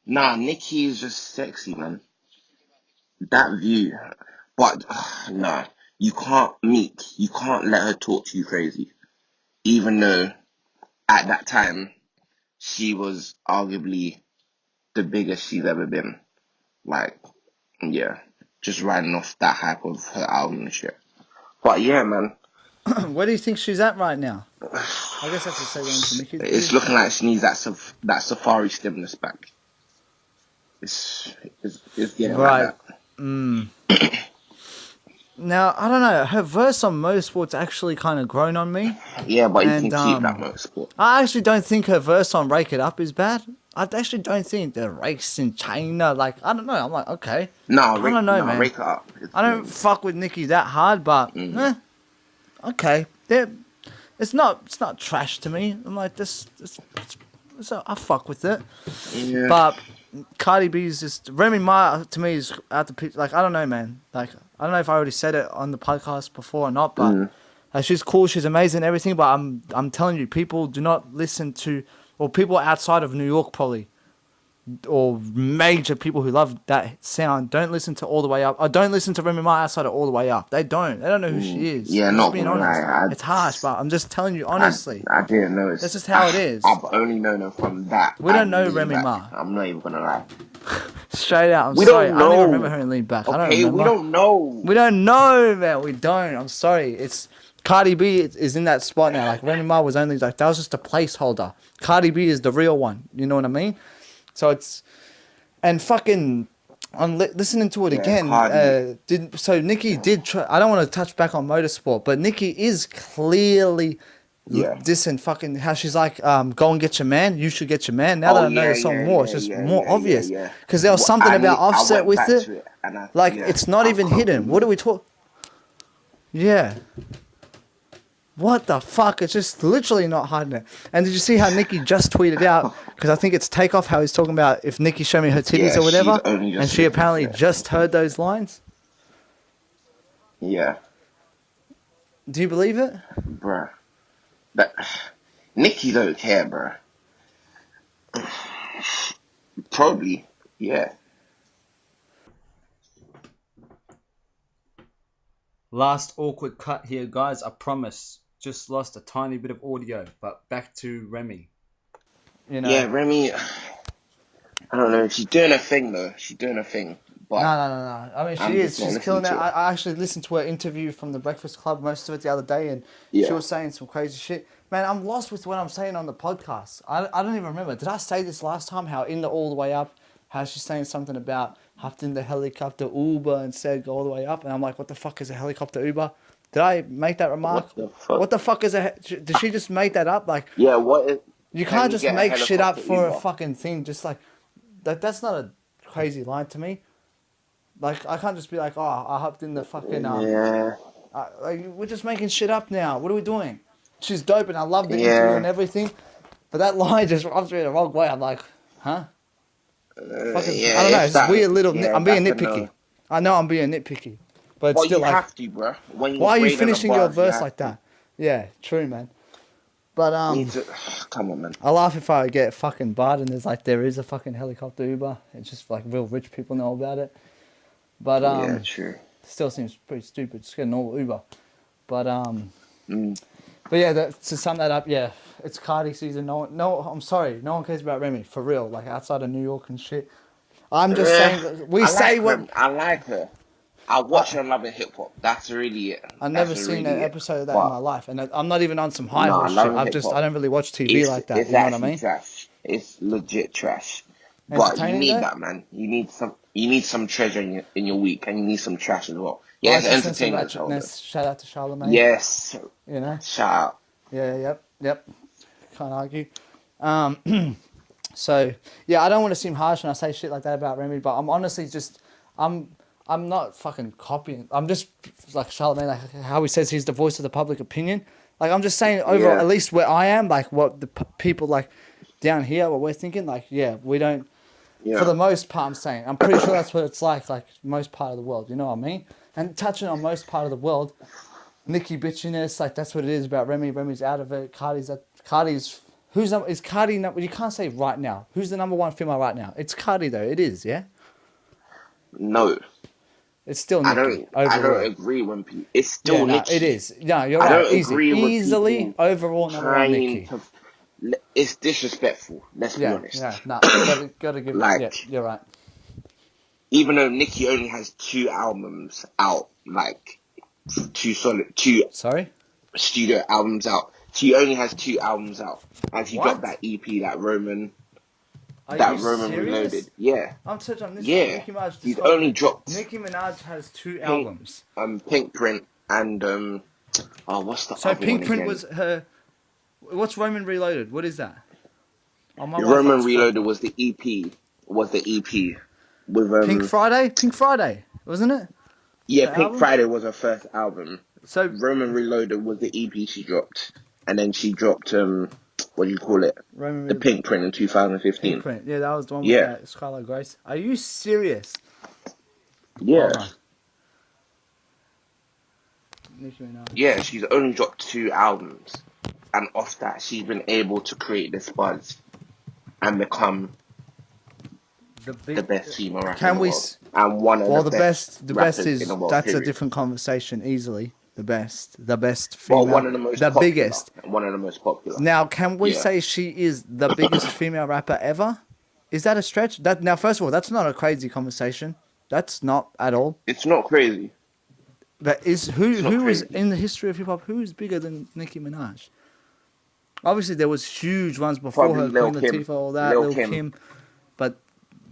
Nah, Nicki is just sexy, man. That view. But, nah, you can't, Meek, you can't let her talk to you crazy. Even though, at that time, she was arguably the biggest she's ever been. Like, yeah, just riding off that hype of her album and shit. But yeah, man, Where do you think she's at right now? I guess that's a segue into Nicki. it's looking like she needs that Safari stimulus back. It's getting Right. like that. Now, I don't know. Her verse on Motorsport's actually kind of grown on me. Yeah, but you And, can keep that motorsport. I actually don't think her verse on Rake It Up is bad. I actually don't think the race in China, like, I don't know. I'm like, okay. No, I don't know, man. Rake it up. I don't fuck with Nicki that hard, but okay. It's not trash to me. I'm like, I fuck with it. Yeah. But Cardi B is just Remy Ma to me is out the picture. Like I don't know, man. Like I don't know if I already said it on the podcast before or not, but she's cool, she's amazing, everything. But I'm telling you, people do not listen to, or people outside of New York probably, or major people who love that sound don't listen to All the Way Up. Or don't listen to Remy Ma outside of All the Way Up. They don't. They don't know who she is. Yeah, I'm not just being gonna honest. lie, It's harsh, but I'm just telling you honestly. I didn't know. That's just how it is. I've only known her from that. We don't know and Remy Lean Ma. Back. I'm not even gonna lie. Straight out, I'm We sorry. don't I don't even know. remember her in Lean Back. I don't Okay, remember. we don't know. We don't know, man. We don't. I'm sorry. It's Cardi B is in that spot now. Like Remy Ma was only like that was just a placeholder. Cardi B is the real one. You know what I mean? So it's and fucking on listening to it again. Nicki did try. I don't want to touch back on Motorsport, but Nicki is clearly. Dissing fucking how she's like, go and get your man. You should get your man. Now that I know the song more, it's just more obvious. Because there was something about Offset with it. Like it's not even hidden. What do we talk? Yeah. What the fuck? It's just literally not hiding it. And did you see how Nicki just tweeted out? Because I think it's Takeoff how he's talking about if Nicki show me her titties or whatever. And she apparently just heard those lines. Yeah. Do you believe it? Bruh. Nicki don't care, bruh. Probably, yeah. Last awkward cut here, guys. I promise. Just lost a tiny bit of audio, but back to Remy. You know. Yeah, Remy. I don't know. She's doing her thing though. She's doing her thing. But No. I mean, she is. She's killing it. I actually listened to her interview from the Breakfast Club, most of it the other day, and she was saying some crazy shit. Man, I'm lost with what I'm saying on the podcast. I don't even remember. Did I say this last time? How in the All the Way Up, how she's saying something about hopped in the helicopter Uber and said go all the way up, and I'm like, what the fuck is a helicopter Uber? Did I make that remark? What the fuck is a? Did she just make that up? Like, yeah, what? You can't just make shit up for a fucking thing. Just like that's not a crazy line to me. Like, I can't just be like, oh, I hopped in the fucking Yeah. like, we're just making shit up now. What are we doing? She's dope, and I love the interview Yeah. and everything, but that line just rubs me the wrong way. I'm like, huh? Fucking, Yeah, I don't know. it's It's that. weird little. Yeah, I'm being that's a nitpicky. no. I know I'm being nitpicky, but it's Well, still you like, have to, bro. When you're why are you grading finishing your above, you verse have like to. that? Yeah, true, man. But Need to. Come on, man. I laugh if I get fucking barred and there is a fucking helicopter Uber. It's just like real rich people know about it. But Yeah, true. still seems pretty stupid. Just get a normal Uber. But Mm. but yeah, to sum that up, yeah, it's Cardi season. No, I'm sorry, no one cares about Remy for real. Like outside of New York and shit. I'm just saying we say what. I like her. I watch her on Love and Hip Hop. That's really it. I've That's never seen really an it. episode of that in But my life, and I'm not even on some high no, horse Love shit. and Hip I Hop. don't really watch TV like that. It's You know what I actually mean? trash. It's legit trash. But you Entertaining need though. that, man. You need some treasure in your week, and you need some trash as well. Yeah, it's Righteousness and entertaining as hell, though. ratchetness. Shout out to Charlemagne. Yes. You know. Shout out. Yeah. Yep. Can't argue. So yeah, I don't want to seem harsh when I say shit like that about Remy, but I'm honestly just I'm not fucking copying. I'm just like Charlemagne, like how he says he's the voice of the public opinion. Like I'm just saying over Yeah. at least where I am, like what the people like down here, what we're thinking. Like yeah, we don't. Yeah. For the most part, I'm saying I'm pretty sure that's what it's like most part of the world. You know what I mean? And touching on most part of the world, Nicki bitchiness, like that's what it is about Remy. Remy's out of it. Cardi's is Cardi? You can't say right now. Who's the number one female right now? It's Cardi though. It is, yeah. No. It's still I Nicki. don't. I Overall. don't agree when people. It's still Yeah, no, Nicki. it is. No, you're I right. don't agree with Easily people overall number one Nicki. trying to. It's disrespectful. Let's be Yeah, honest. yeah, no, gotta give. Like- Yeah, you're right. Even though Nicki only has 2 albums out, like two Sorry. studio albums out. She only has 2 albums out, and she What? dropped that EP, that Roman Are that you Roman serious? Reloaded. Yeah, I'm touching on this. yeah. Nicki Minaj. He's discography. only dropped Nicki Minaj has 2 albums. Pink Print and what's the So other Pink one Print again? was her. What's Roman Reloaded? What is that? Oh, my Roman Wi-Fi's Reloaded fucked. was the EP. Was the EP with Pink Friday, wasn't it? yeah, the Pink album? Friday was her first album. So Roman Reloaded was the EP she dropped, and then she dropped what do you call it? Roman The Reloaded. Pink Print in 2015. Pink Print. Yeah, that was the one Yeah. with Skylar Grace. Are you serious? Yeah, Hold on. Nicki Minaj. yeah. She's only dropped 2 albums, and off that, she's been able to create this buzz and become the best female rapper Can in the we world. s- And one of Well, the the best best rappers is in the world, that's a period. different conversation. Easily, the best Well, female, one of the most the popular, biggest. one of the most popular. Now, can we Yeah. say she is the biggest female rapper ever? Is that a stretch? That now, first of all, that's not a crazy conversation. That's not at all. It's not crazy. But It's not who is crazy. in the history of hip hop? Who is bigger than Nicki Minaj? Obviously, there was huge ones before Probably her, Lil' Queen Kim. Latifah, all that, Lil' Lil Kim. Kim. But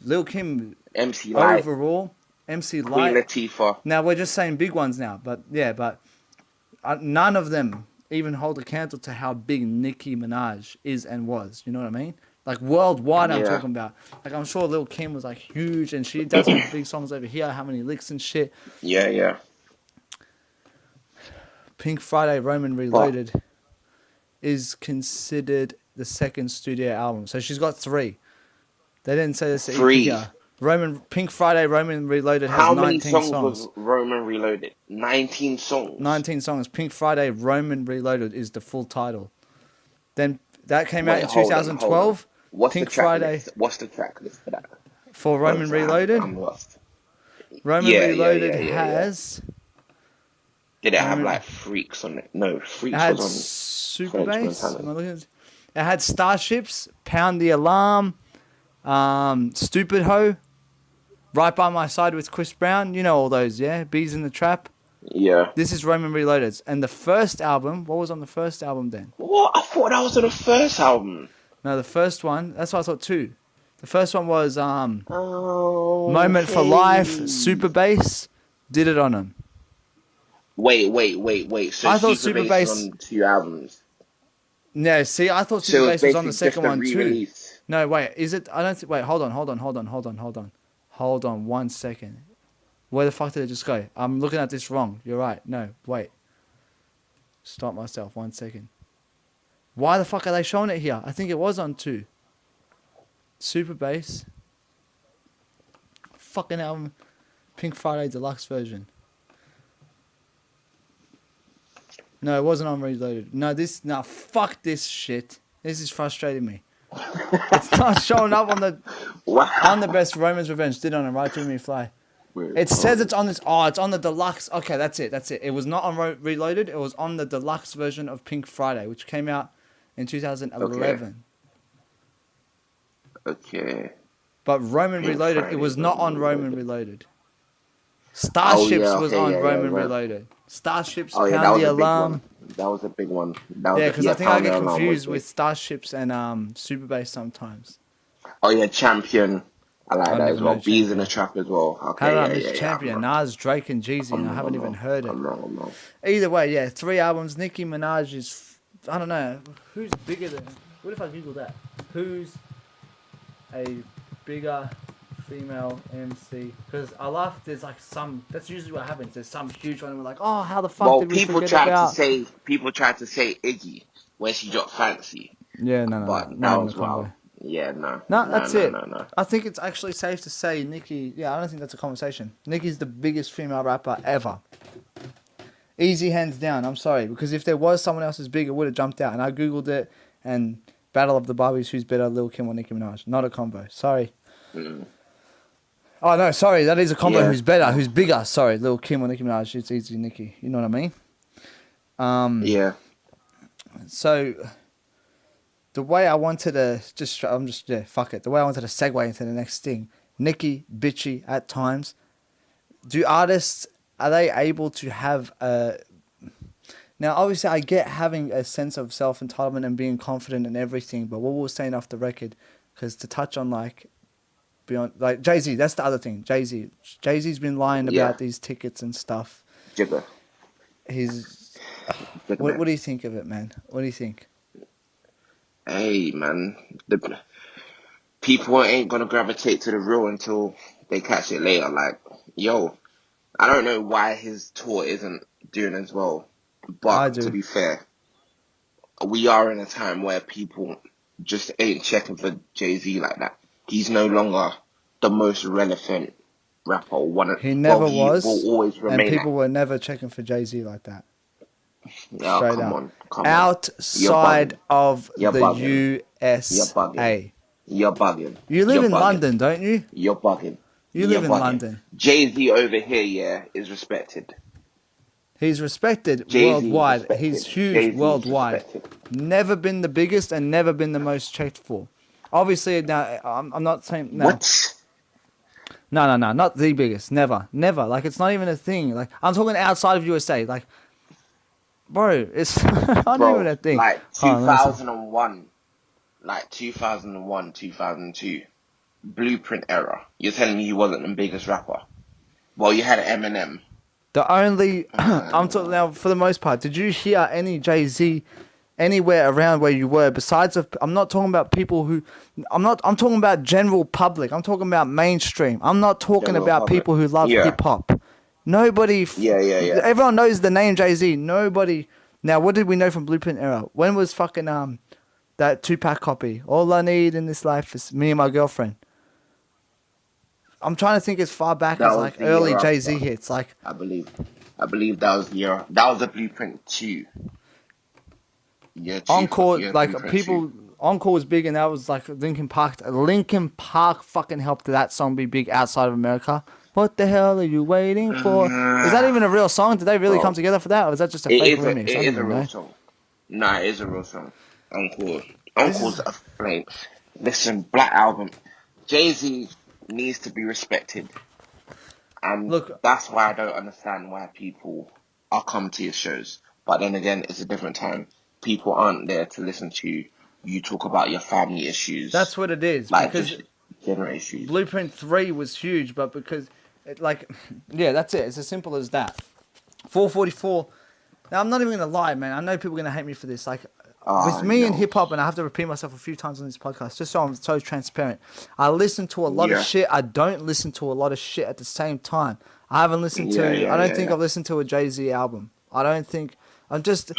Lil Kim MC Light, overall, MC Queen Light. Latifah. Now we're just saying big ones now, but yeah, but none of them even hold a candle to how big Nicki Minaj is and was. You know what I mean? Like worldwide, I'm Yeah. talking about. Like I'm sure Lil Kim was like huge, and she does have big songs over here. How many licks and shit? Yeah, yeah. Pink Friday, Roman Reloaded, is considered the second studio album. So she's got 3. They didn't say this. 3. Here. Pink Friday, Roman Reloaded has How many 19 songs songs. was Roman Reloaded? 19 songs. 19 songs. Pink Friday, Roman Reloaded is the full title. Then that came out Wait, in hold on, 2012. What's Pink the track Friday list? What's the track list for that? for Roman Reloaded. I'm lost. Roman Yeah, yeah, Reloaded yeah, yeah, yeah. has. Did it have Roman- like Freaks on it? No, It Freaks had was on. Super French Bass. Montana. Am I looking at- It had Starships, Pound the Alarm, Stupid Ho, Right by My Side with Chris Brown. You know all those, yeah? Bees in the Trap. Yeah. This is Roman Reloaded. And the first album, what was on the first album then? What? I thought that was on the first album. No, the first one, that's what I thought too. The first one was Oh. Moment for Life, Super Bass, did it on them. Wait. So I thought Super Super Bass Bass- is on 2 albums. No, see, I thought So Super it's Bass was on the basically just second a one too. re-release. No, wait, is it? I don't think. Wait, hold on 1 second. Where the fuck did it just go? I'm looking at this wrong. You're right. No, wait. Stop myself. 1 second. Why the fuck are they showing it here? I think it was on 2. Super Bass. Fucking album. Pink Friday Deluxe version. No, it wasn't on Reloaded. No, fuck this shit. This is frustrating me. It's not showing up on the on the best Roman's Revenge. Did on a Right to Me Fly. It says it's on this. Oh, it's on the deluxe. Okay, that's it. It was not on Reloaded. It was on the deluxe version of Pink Friday, which came out in 2011. Okay. But Roman Pink Reloaded, Friday, it was not on Roman Reloaded. Reloaded. Starships was on Roman right. Reloaded. Starships, Oh yeah, Pound that the was a big Alarm. one. That was a big one. Yeah, because I think I Pound the get Alarm was confused big. with Starships and Super Bass sometimes. Oh yeah, Champion. I like I that don't as well. know Bees in Champion. the Trap as well. Okay, How did I yeah, miss yeah, Champion? yeah. Nas, Drake, and Jeezy, and I haven't even heard it. I'm wrong. Either way, yeah, 3 albums. Nicki Minaj is, I don't know, who's bigger than, what if I Google that? Who's a bigger female MC? Because I laugh, there's like some, that's usually what happens. There's some huge one and we're like, oh, how the fuck Well, did we people forget tried about? to say Iggy when she dropped Fancy, Yeah, no, but not that even was a combo. wild. Yeah, no. No, that's it. No. I think it's actually safe to say Nicki, yeah, I don't think that's a conversation. Nicki's the biggest female rapper ever. Easy hands down, I'm sorry. Because if there was someone else as big, it would have jumped out. And I Googled it, and Battle of the Barbies, who's better, Lil' Kim or Nicki Minaj? Not a combo, sorry. Oh, no, sorry, that is a combo. Yeah. Who's better, who's bigger? Sorry, Lil' Kim or Nicki Minaj, it's easy Nicki. You know what I mean? Yeah. So, the way I wanted to fuck it. The way I wanted to segue into the next thing. Nicki, bitchy at times. Do artists, are they able to have a... Now, obviously, I get having a sense of self-entitlement and being confident in everything, but what we were saying off the record, because to touch on, like, beyond... Like, Jay-Z, that's the other thing. Jay-Z's been lying about these tickets and stuff. Jigger. He's... What do you think of it, man? What do you think? Hey, man. The people ain't gonna gravitate to the real until they catch it later. Like, yo, I don't know why his tour isn't doing as well. I But do. to be fair, we are in a time where people just ain't checking for Jay-Z like that. He's no longer the most relevant rapper. He never he was, will always and remain people were never checking for Jay-Z like that. Oh, Straight come up. on. Outside of You're the bugging. USA. You're bugging. You live You're in bugging. London, don't you? You're bugging. You live You're in bugging. London. Jay-Z over here, yeah, is respected. He's respected Jay-Z is worldwide. respected. He's huge Jay-Z is worldwide. respected. Never been the biggest and never been the most checked for. Obviously, now I'm not saying no. What? No, not the biggest. Never. Like it's not even a thing. Like I'm talking outside of USA. Like, bro, it's not Bro, even a thing. like Hold on, let me see. 2001, 2002, Blueprint era. You're telling me he wasn't the biggest rapper? Well, you had Eminem. The only I'm talking now for the most part. Did you hear any Jay-Z anywhere around where you were besides of? I'm not talking about people who. I'm talking about general public. I'm talking about mainstream. I'm not talking General about public. people who love Yeah. hip hop. Nobody. Yeah. Everyone knows the name Jay-Z. Nobody. Now, what did we know from Blueprint era? When was fucking that Tupac copy? All I need in this life is me and my girlfriend. I'm trying to think as far back That as was like the early year Jay-Z after. hits. Like I believe that was the year. That was the Blueprint 2. Year 2. Encore, year like Blueprint people, 2. Encore was big, and that was like Linkin Park. Linkin Park fucking helped that song be big outside of America. What the hell are you waiting for? Is that even a real song? Did they really Bro. come together for that, or is that just a It fake is remix? it I is don't a even real know. song. Nah, it is a real song. Encore's a flame. Listen, Black Album. Jay-Z needs to be respected. And Look- that's why I don't understand why people are coming to his shows. But then again, it's a different time. People aren't there to listen to you talk about your family issues. That's what it is. like Because just general issues. Blueprint 3 was huge, but because, yeah, that's it. It's as simple as that. 444. Now, I'm not even going to lie, man. I know people are going to hate me for this. Like, with me and no. hip hop, and I have to repeat myself a few times on this podcast, just so I'm so transparent. I listen to a lot of Yeah. shit. I don't listen to a lot of shit at the same time. I haven't listened to. I don't think I've listened to a Jay-Z album. I don't think. I'm just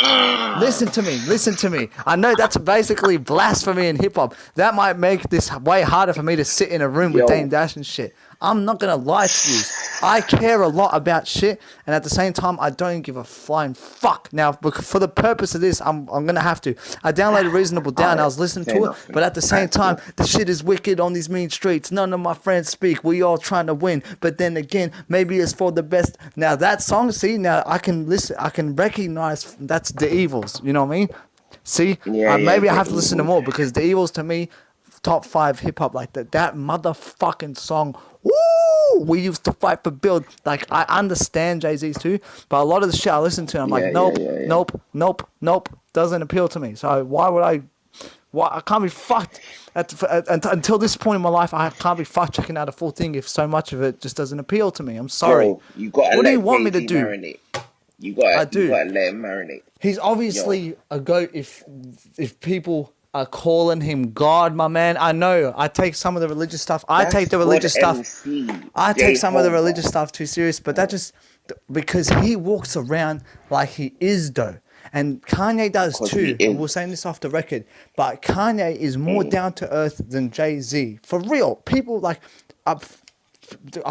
listen to me. I know that's basically blasphemy in hip hop. That might make this way harder for me to sit in a room with Dame Dash and shit. I'm not gonna lie to you. I care a lot about shit, and at the same time, I don't give a flying fuck. Now, for the purpose of this, I'm gonna have to. I downloaded Reasonable Doubt and I was listening to it, but at the same time, the shit is wicked on these mean streets. None of my friends speak. We all trying to win, but then again, maybe it's for the best. Now that song, see, now I can listen. I can recognize that's The Evils. You know what I mean? See, maybe I have to listen to more because The Evils to me, top 5 hip hop like that. That motherfucking song. Woo! We used to fight for build. Like, I understand Jay-Z's too, but a lot of the shit I listen to, I'm like, nope, doesn't appeal to me. So why would I? I can't be fucked until this point in my life. I can't be fucked checking out a full thing if so much of it just doesn't appeal to me. I'm sorry. Bro, you gotta what do you want me to do? Marinate. You gotta let him marinate. He's obviously a goat if people are calling him God, my man. I know. I take some of the religious stuff. I take some of the religious stuff too serious, but that just because he walks around like he is though. And Kanye does too. And we're saying this off the record, but Kanye is more down to earth than Jay-Z. For real. People like I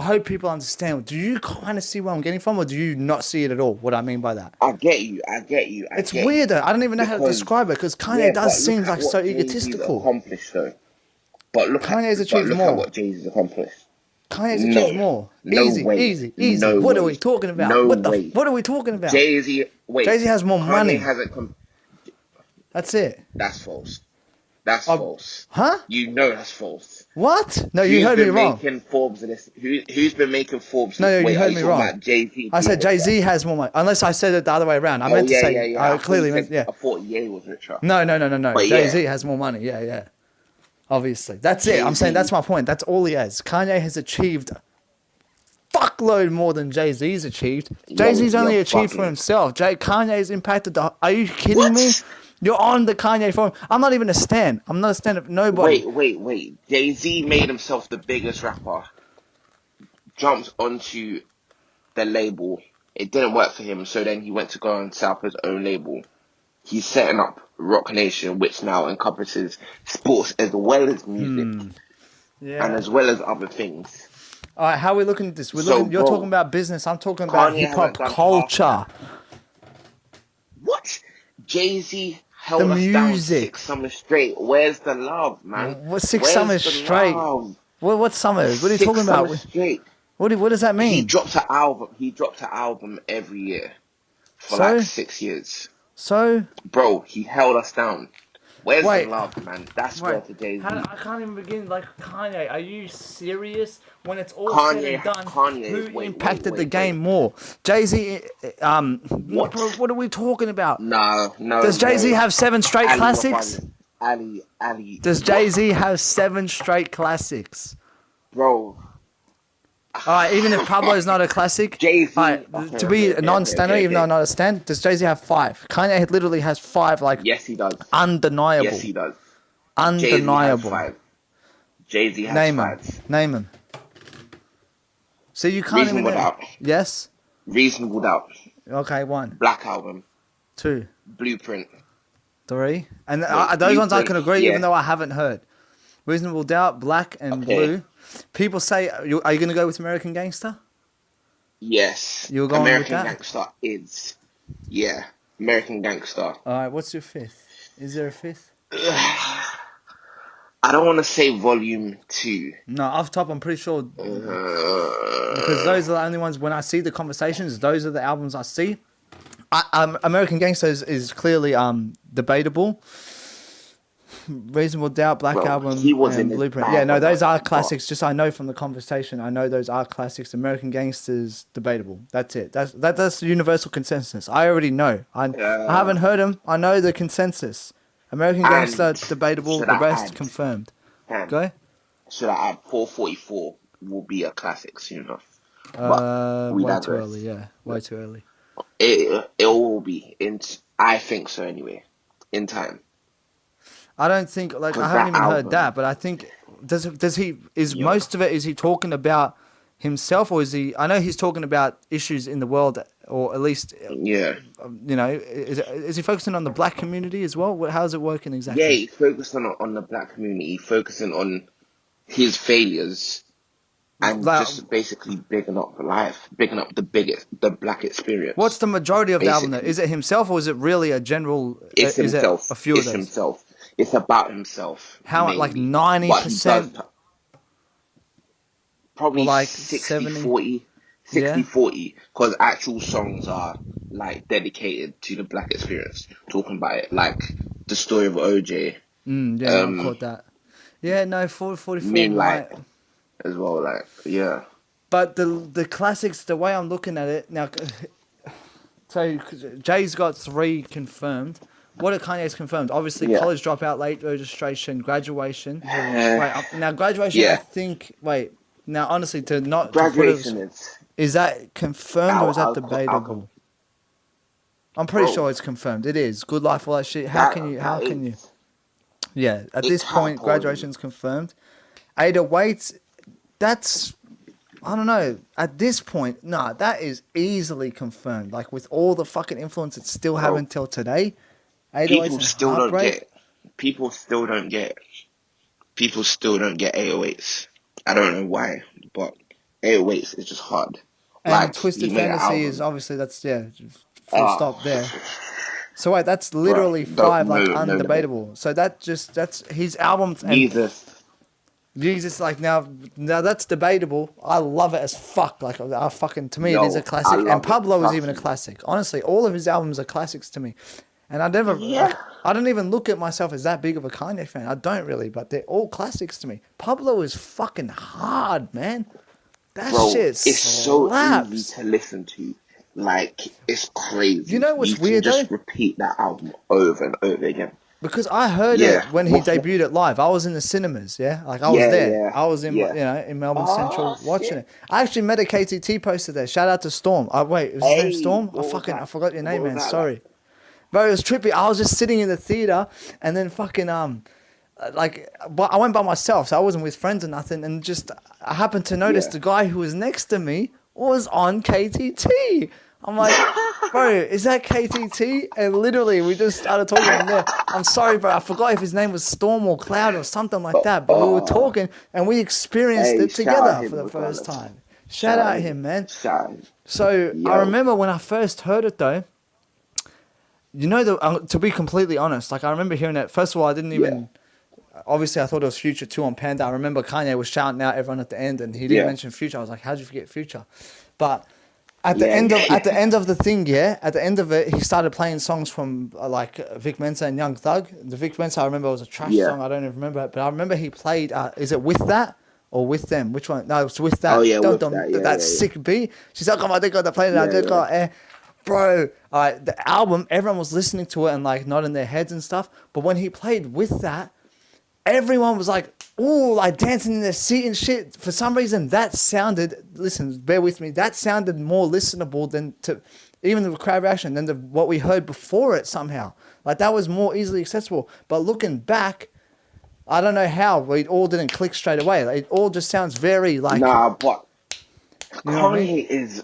hope people understand. Do you kind of see where I'm getting from, or do you not see it at all? What I mean by that? I get you. It's weird though. I don't even know how to describe it because Kanye does seem like so egotistical. Accomplished though. But look at what Jay-Z's accomplished. Kanye's achieved more. Easy. No what way. are we talking about? No what way. What are we talking about? Jay-Z has more money. That's it. That's false. That's false. Huh? You know that's false. What? No, you heard me wrong. Who's been making Forbes? No, you heard me wrong. Jay-Z. I said Jay-Z has more money. Unless I said it the other way around. I meant to say. I clearly meant. Yeah. I thought Ye was richer. No. Jay-Z has more money. Yeah. Obviously, that's it. I'm saying that's my point. That's all he has. Kanye has achieved fuckload more than Jay-Z's achieved. Jay-Z's only achieved for himself. Kanye's impacted the. Are you kidding me? You're on the Kanye forum. I'm not even a stan. I'm not a stan of nobody. Wait. Jay-Z made himself the biggest rapper. Jumped onto the label. It didn't work for him, so then he went to go and set up his own label. He's setting up Rock Nation, which now encompasses sports as well as music. And as well as other things. All right, how are we looking at this? You're talking about business. I'm talking about hip-hop culture. What? Jay-Z held us down 6 summers straight. Where's the love, man? What 6 summers straight? What summers? What are you talking about? Straight. What does that mean? He dropped an album every year for like 6 years. So? Bro, he held us down. Where's the love, man? That's where to Jay-Z. I can't even begin. Like, Kanye, are you serious? When it's all said and done, who impacted the game more? Jay-Z, what are we talking about? No. Does Jay-Z have 7 straight classics? Ali. Does Jay-Z have 7 straight classics? Bro. Alright, even if Pablo's not a classic, Jay-Z. To be a non-stan, even though I'm not a stan, does Jay-Z have 5? Kanye literally has 5, like... Yes, he does. Undeniable. Yes, he does. Undeniable. Jay-Z has 5. Name him. So you can't Reasonable Doubt. Yes? Reasonable Doubt. Okay, 1. Black Album. 2. Blueprint. 3. And those ones I can agree, even though I haven't heard. Reasonable Doubt, Black and Blue. People say, are you going to go with American Gangster? Yes. You're going American with that? Gangster is. Yeah. American Gangster. Alright, what's your 5th? Is there a 5th? I don't want to say Volume 2. No, off top, I'm pretty sure. Because those are the only ones, when I see the conversations, those are the albums I see. American Gangster is clearly debatable. Reasonable Doubt, Black Album, and Blueprint. Yeah, no, those are classics. Just I know from the conversation, I know those are classics. American Gangster's debatable. That's it. That's the universal consensus. I already know. I haven't heard them. I know the consensus. American Gangster debatable. The rest confirmed. Go. Should I add 444 will be a classic soon enough? Way too early. Yeah, way too early. It will be I think so anyway. In time. I don't think I haven't even heard that, but I think does he most of it is he talking about himself, or is he? I know he's talking about issues in the world, or at least, Yeah. is he focusing on the black community as well? How's it working exactly? Yeah, he's focusing on the black community, focusing on his failures, and Like, just basically bigging up life, bigging up the black experience. what's the majority of the album though? Basically. Is it himself, or is it really a general? It's is himself. it a few It's of those? himself. It's about himself. How mainly. like But he 90%? does probably like 60, 70? 40, Yeah. 60, 40, because actual songs are like dedicated to the black experience, talking about it, like the story of OJ, Yeah, I caught that. Yeah, no, 44 Moonlight might. as well. Like, yeah, But the classics, the way I'm looking at it now, so Jay's got 3 confirmed. What are Kanye's confirmed? Obviously, Yeah. college dropout, late registration, graduation. Now graduation. Yeah. I think. Wait, now honestly, to not graduation to put is. is that confirmed or is that I'll- debatable? I'm pretty Bro. sure it's confirmed. It is. Good life, all that shit. How can you? Yeah, at It's this point, happened. graduation's confirmed. 808, that's, I don't know. At this point, nah, that is easily confirmed. Like, with all the fucking influence it's still having till today, 808 People and still don't Heartbreak. get. People still don't get. People still don't get 808s. I don't know why, but 808s is just hard. And Like, Twisted you made an Fantasy is album. obviously, that's, full Ah. stop there. So wait, that's literally Bruh, 5, like, no debate. undebatable. So that's his albums. And Jesus, like, now that's debatable. I love it as fuck. Like, I fucking, to me, it is a I classic. love And it. Pablo is Trust even a me. classic. Honestly, all of his albums are classics to me. And I never, Yeah. I don't even look at myself as that big of a Kanye fan. I don't really, but they're all classics to me. Pablo is fucking hard, man. That Bro, shit it's so slaps. easy to listen to. Like, it's crazy. You know what's can weird, just though? repeat that album over and over again. Because I heard Yeah. it when he debuted it live. I was in the cinemas, yeah? Like, I was Yeah, there. yeah, I was in, yeah. in Melbourne Oh, Central watching shit. it. I actually met a KTT poster there. Shout out to Storm. Wait, was his name Hey, Storm? what was that? I forgot your name, What was man. that Sorry. Bro, it was trippy. I was just sitting in the theater and then fucking, but I went by myself, so I wasn't with friends or nothing. And just, I happened to notice Yeah. the guy who was next to me was on KTT. I'm like, bro, is that KTT? And literally, we just started talking from there. I'm sorry, bro. I forgot if his name was Storm or Cloud or something like that. But we were talking and we experienced Hey, it shout out together him for the first regardless. time. Shout out him, man. Shout out him. So Yo. I remember when I first heard it though. You know, to be completely honest, like I remember hearing it. First of all, I didn't even. Obviously, I thought it was Future 2 on Panda. I remember Kanye was shouting out everyone at the end, and he didn't Yeah. mention Future. I was like, "How'd you forget Future?" But at the Yeah. end of the thing, at the end of it, he started playing songs from Vic Mensa and Young Thug. The Vic Mensa, I remember, was a trash Yeah. song. I don't even remember it, but I remember he played. Is it With That or With Them? Which one? No, it's With That. Oh, yeah, With Dum, That. that Yeah, sick beat. She's like, "Oh my god, they're playing Yeah, that." They yeah. got bro. The album, everyone was listening to it and like nodding their heads and stuff. But when he played With That, everyone was like, ooh, like dancing in their seat and shit. For some reason, that sounded, listen, bear with me, that sounded more listenable than to even the crowd reaction than what we heard before it somehow. Like that was more easily accessible. But looking back, I don't know how it all didn't click straight away. Like, it all just sounds very like, Nah, but you know what I Kanye mean? is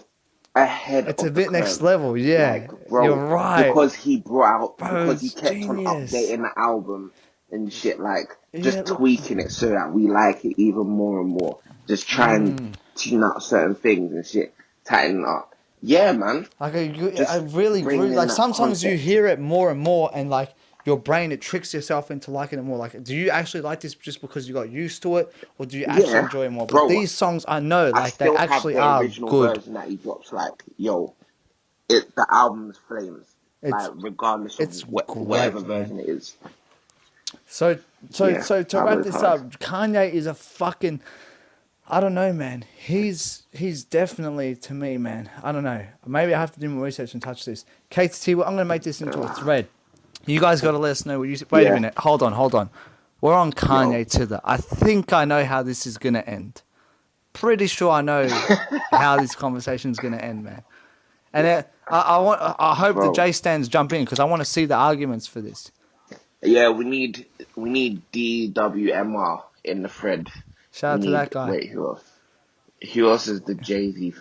ahead It's of a the bit next curve. level, yeah. Like, bro, You're right. because he brought out, Bro, because he it's kept genius. on updating the album and shit, like just Yeah, look. tweaking it so that we like it even more and more. Just try and tune out certain things and shit, tighten up. Yeah, man. Like I Just really bring grew. in Like that some songs you concept. hear it more and more, and like your brain it tricks yourself into liking it more. Like, do you actually like this just because you got used to it, or do you actually Yeah, enjoy it more? bro, But these songs, I know, I like they still have actually the are original good. version that he drops. Like, yo, the album's flames. It's- Like, regardless it's of great, whatever man. version it is. So Yeah, to that wrap was this hard. up, Kanye is a fucking. I don't know, man. He's definitely, to me, man. I don't know. Maybe I have to do more research and touch this. KTT, well, I'm gonna make this into a thread. You guys got to let us know what you. Wait a Yeah. minute. Hold on. We're on Kanye to the. I think I know how this is gonna end. Pretty sure I know how this conversation is gonna end, man. And I hope the Bro. J stands jump in because I want to see the arguments for this. Yeah, we need DWMR in the thread. Shout out to that guy. Wait, who else? Who else is the Jay-Z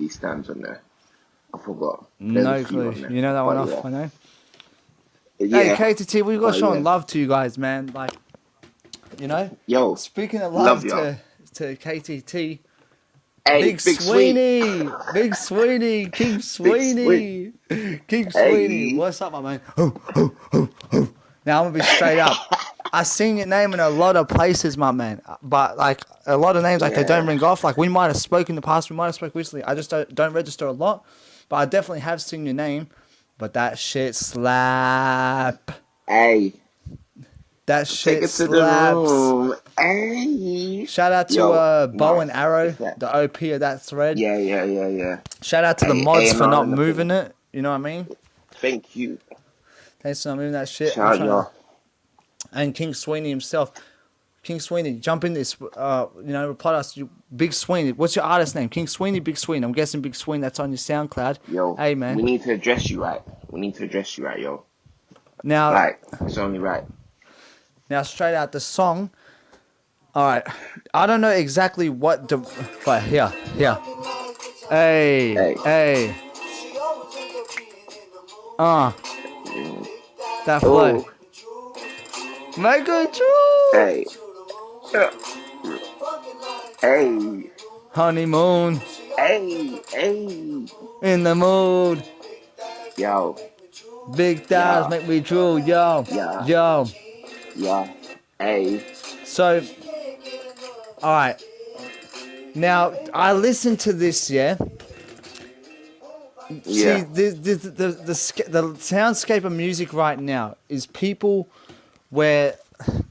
stands on there? I forgot. There's No a few clue. on there. You know that one But off, I know. yeah. Hey, KTT, we got But showing yeah. love to you guys, man. Like, you know, Yo, speaking of love love y'all. to KTT, Hey, Big Big Sweet. Sweeney, King Big Sweet. Sweeney, King Sweeney. Hey. What's up, my man? Now I'm gonna be straight up. I seen your name in a lot of places, my man. But like a lot of names, like they don't Yeah. ring off. Like we might have spoken in the past, we might have spoken recently. I just don't register a lot, but I definitely have seen your name. But that shit slap. Hey. That Take shit it to the slaps. room. Hey. Shout out to Yo, Bow nah, and Arrow, it's that. the OP of that thread. Yeah. Shout out to the Hey, mods for A&R not in the moving building. it. You know what I mean? Thank you. Thanks for not moving that shit. Shout out, y'all. And King Sweeney himself. King Sweeney, jump in this. Reply to us. Big Sweeney. What's your artist name? King Sweeney, Big Sweeney. I'm guessing Big Sweeney. That's on your SoundCloud. Yo, Hey, man. we need to address you right. Yo. Now, Like, it's only right. straight out the song. All right. I don't know exactly what but here. Hey. That flow. Oh, Make it true. hey. Hey. Honeymoon. Hey. In the mood. Yo. Big thighs Yeah. make me drool. Yo. Yeah. Yo. Yeah. Hey. So, all right. Now, I listened to this, yeah? Yeah. See, the soundscape of music right now is people where,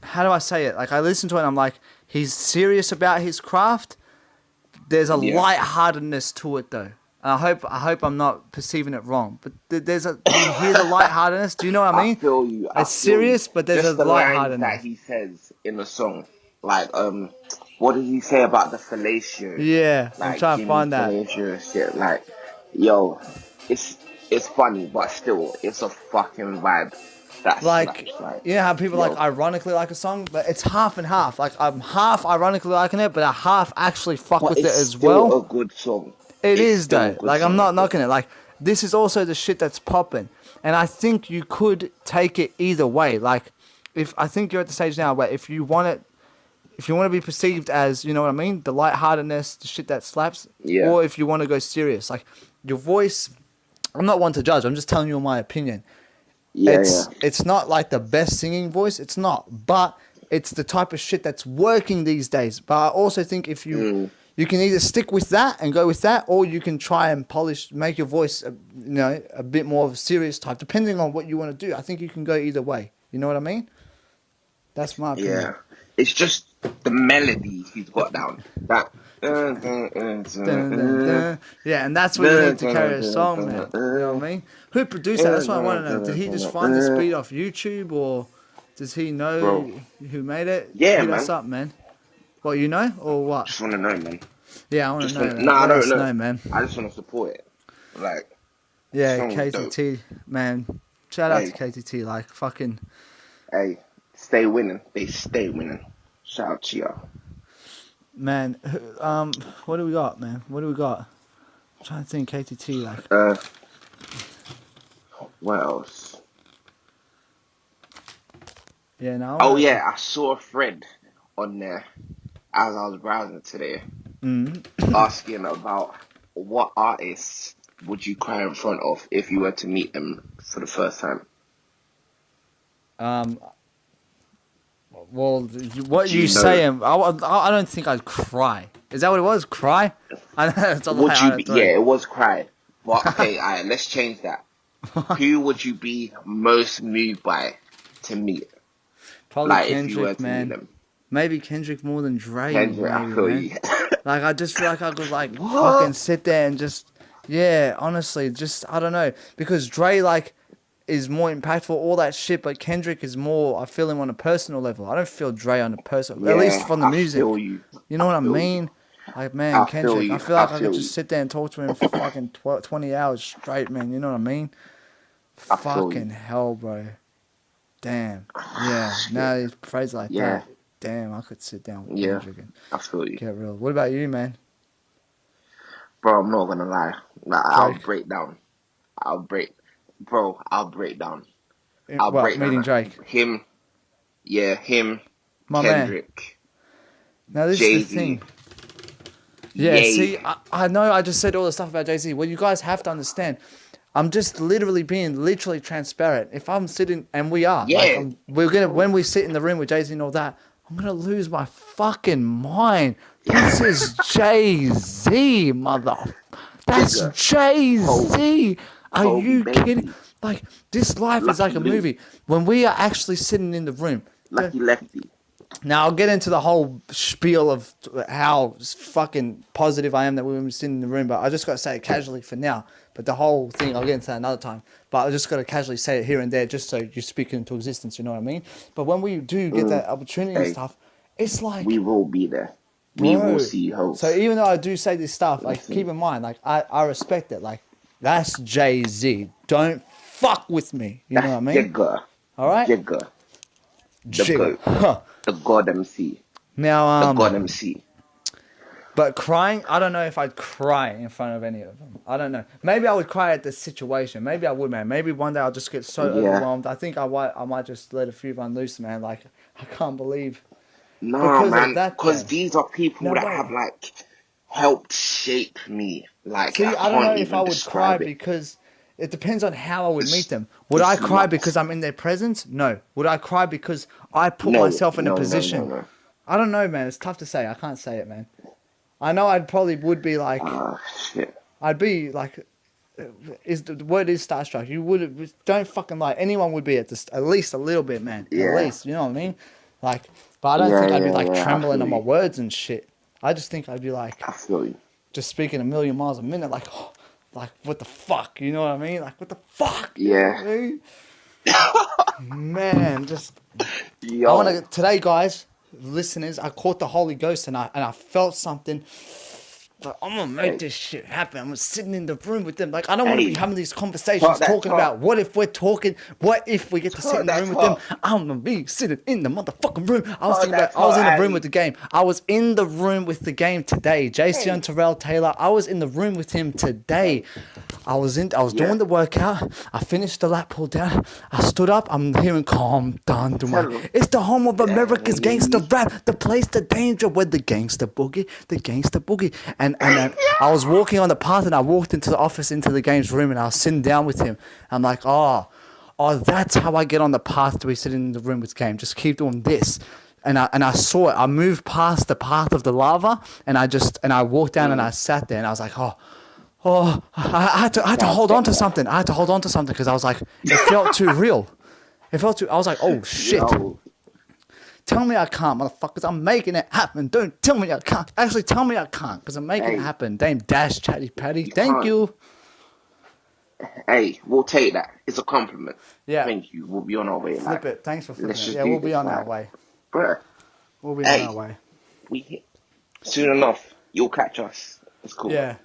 how do I say it? Like, I listen to it and I'm like, he's serious about his craft. There's a lightheartedness to it, though. And I hope I'm not perceiving it wrong. But do you hear the lightheartedness? Do you know what I mean? I feel you. It's serious, but there's just a the lines lightheartedness. that he says in the song. Like, what did he say about the fellatio? Yeah, Like, I'm trying to Jimmy find that. fellatio and shit. Like, yo, it's funny, but still, it's a fucking vibe. That Like, slaps, like, you know how people yo. like ironically like a song, but it's half and half. Like I'm half ironically liking it, but I half actually fuck But with it it's as still well. a good song. It It's is still a though. good Like I'm song. not knocking it. Like this is also the shit that's popping, and I think you could take it either way. Like if I think you're at the stage now where if you want to be perceived as, you know what I mean, the lightheartedness, the shit that slaps, Yeah. or if you want to go serious, like your voice. I'm not one to judge. I'm just telling you my opinion. Yeah, It's not like the best singing voice. It's not, but it's the type of shit that's working these days. But I also think if you can either stick with that and go with that, or you can try and make your voice, a bit more of a serious type, depending on what you want to do. I think you can go either way. You know what I mean? That's my opinion. Yeah. It's just the melody he's got down. That. Dun, dun, dun. Yeah, and that's what you need to carry a song, man. You know what I mean? Who produced that? That's what I want to know. Did he just find this beat off YouTube, or does he know Bro. who made it? Yeah, Hit man. us up, man. What, you know, or what? Just want to know, man. Yeah, I want to Just know. want, Man. nah, I Let don't us know. know, man. I just want to support it. Like, Yeah, song's KTT, man. Shout out Hey. to KTT. Like, fucking. hey, stay winning. They stay winning. Shout out to y'all. Man, what do we got, man? What do we got? I'm trying to think, KTT, like. What else? Yeah, no. Oh yeah, I saw a thread on there as I was browsing today, asking about what artists would you cry in front of if you were to meet them for the first time. Well, what Do you you know- saying? I don't think I'd cry. Is that what it was? Cry? I know that's a Would lie you out be? of three. Yeah, it was cry. But okay, alright, let's change that. Who would you be most moved by to meet? Probably Like if you Kendrick, were to man. meet them. Maybe Kendrick more than Dre. Kendrick, I maybe, feel man. you. Like I just feel like I could like What? fucking sit there and just, yeah, honestly, just I don't know, because Dre like is more impactful, all that shit, but Kendrick is more. I feel him on a personal level. I don't feel Dre on a personal, at least from the music. I feel you. You know what I feel mean? Like, man, I feel Kendrick, you. I feel like I I feel could you. just sit there and talk to him for fucking 20 hours straight, man. You know what I mean? I feel Fucking you. hell, bro. Damn. Yeah. Now he's phrased like Yeah. that. Damn, I could sit down with Yeah. Kendrick and I feel you. get real. What about you, man? Bro, I'm not gonna lie. Like, I'll Drake. break down. I'll break, I'll break down. What, meeting Drake? Him, yeah, him, My man. Kendrick, Now this is the Jay-Z, thing. Yeah, Ye. see, I know I just said all the stuff about Jay-Z. Well, you guys have to understand. I'm just literally being literally transparent. If I'm sitting, and we are, like, Yeah. when we sit in the room with Jay-Z and all that, I'm gonna lose my fucking mind. This is Jay-Z, mother. That's Jigga. Jay-Z. Are Kobe, you baby. kidding? Like, this life is like Lucky a Luke. movie. When we are actually sitting in the room. Lucky Lefty. Now, I'll get into the whole spiel of how fucking positive I am that we were sitting in the room, but I just got to say it casually for now. But the whole thing, I'll get into that another time. But I just got to casually say it here and there just so you speak it into existence, you know what I mean? But when we do get that opportunity and Hey, stuff, it's like... We will be there. We bro. will see you host. So even though I do say this stuff, like, Listen. keep in mind, like, I respect it. Like, that's Jay-Z. Don't fuck with me. You know what I mean? Jigga. All right? Jigga. The Jigga. GOAT. Huh. The God MC. Now, The God MC. But crying, I don't know if I'd cry in front of any of them. I don't know. Maybe I would cry at the situation. Maybe I would, man. Maybe one day I'll just get so Yeah. overwhelmed. I think I might just let a few run loose, man. Like, I can't believe. No, Because of man. that, Because though. these are people No that way. have, like, helped shape me. Like, See, I don't know can't if even I would cry describe it. because it depends on how I would meet them. Would It's I cry nuts. because I'm in their presence? No. Would I cry because I put No, myself in a no, position? no. I don't know, man. It's tough to say. I can't say it, man. I know I'd probably would be like... Shit. I'd be like, the word is starstruck. You would don't fucking lie. Anyone would be at least a little bit, man. Yeah. At least, you know what I mean? Like, but I don't think I'd be like I trembling feel on my you. words and shit. I just think I'd be like I feel you. just speaking a million miles a minute, like, oh, like what the fuck? You know what I mean? Like what the fuck? Yeah. You know what I mean? Man, just Yo. I want to today, guys, listeners. I caught the Holy Ghost and I felt something. Like, I'm gonna make this shit happen. I'm sitting in the room with them. Like, I don't want to be having these conversations Talk that talking talk. about what if we get to sit in the Talk room that with them. talk. I'm gonna be sitting in the motherfucking room. I was Talk thinking that about, I was in talk, the room Ali. with the game. I was in the room with the game today. JC Hey. and Terrell Taylor. I was in the room with him today. I was doing the workout. I finished the lap pull down. I stood up. I'm hearing calm down to my. Tell 'em. It's the home of America's gangster rap, the place, the danger, where the gangster boogie, and I was walking on the path and I walked into the office, into the game's room, and I was sitting down with him. I'm like, oh, that's how I get on the path to be sitting in the room with game. Just keep doing this. And I saw it. I moved past the path of the lava, and I walked down and I sat there and I was like, I had to hold on to something. I had to hold on to something because I was like, it felt too real. I was like, oh shit. Yo. Tell me I can't, motherfuckers. I'm making it happen. Don't tell me I can't. Actually, tell me I can't because I'm making it Hey. happen. Dame Dash, Chatty Patty. Thank can't. you. Hey, we'll take that. It's a compliment. Yeah. Thank you. We'll be on our way. Flip it. Thanks for flipping let's it. just Yeah, do we'll be this, on our like, way. Bruh, We'll be Hey. on our way. soon enough, you'll catch us. It's cool. Yeah.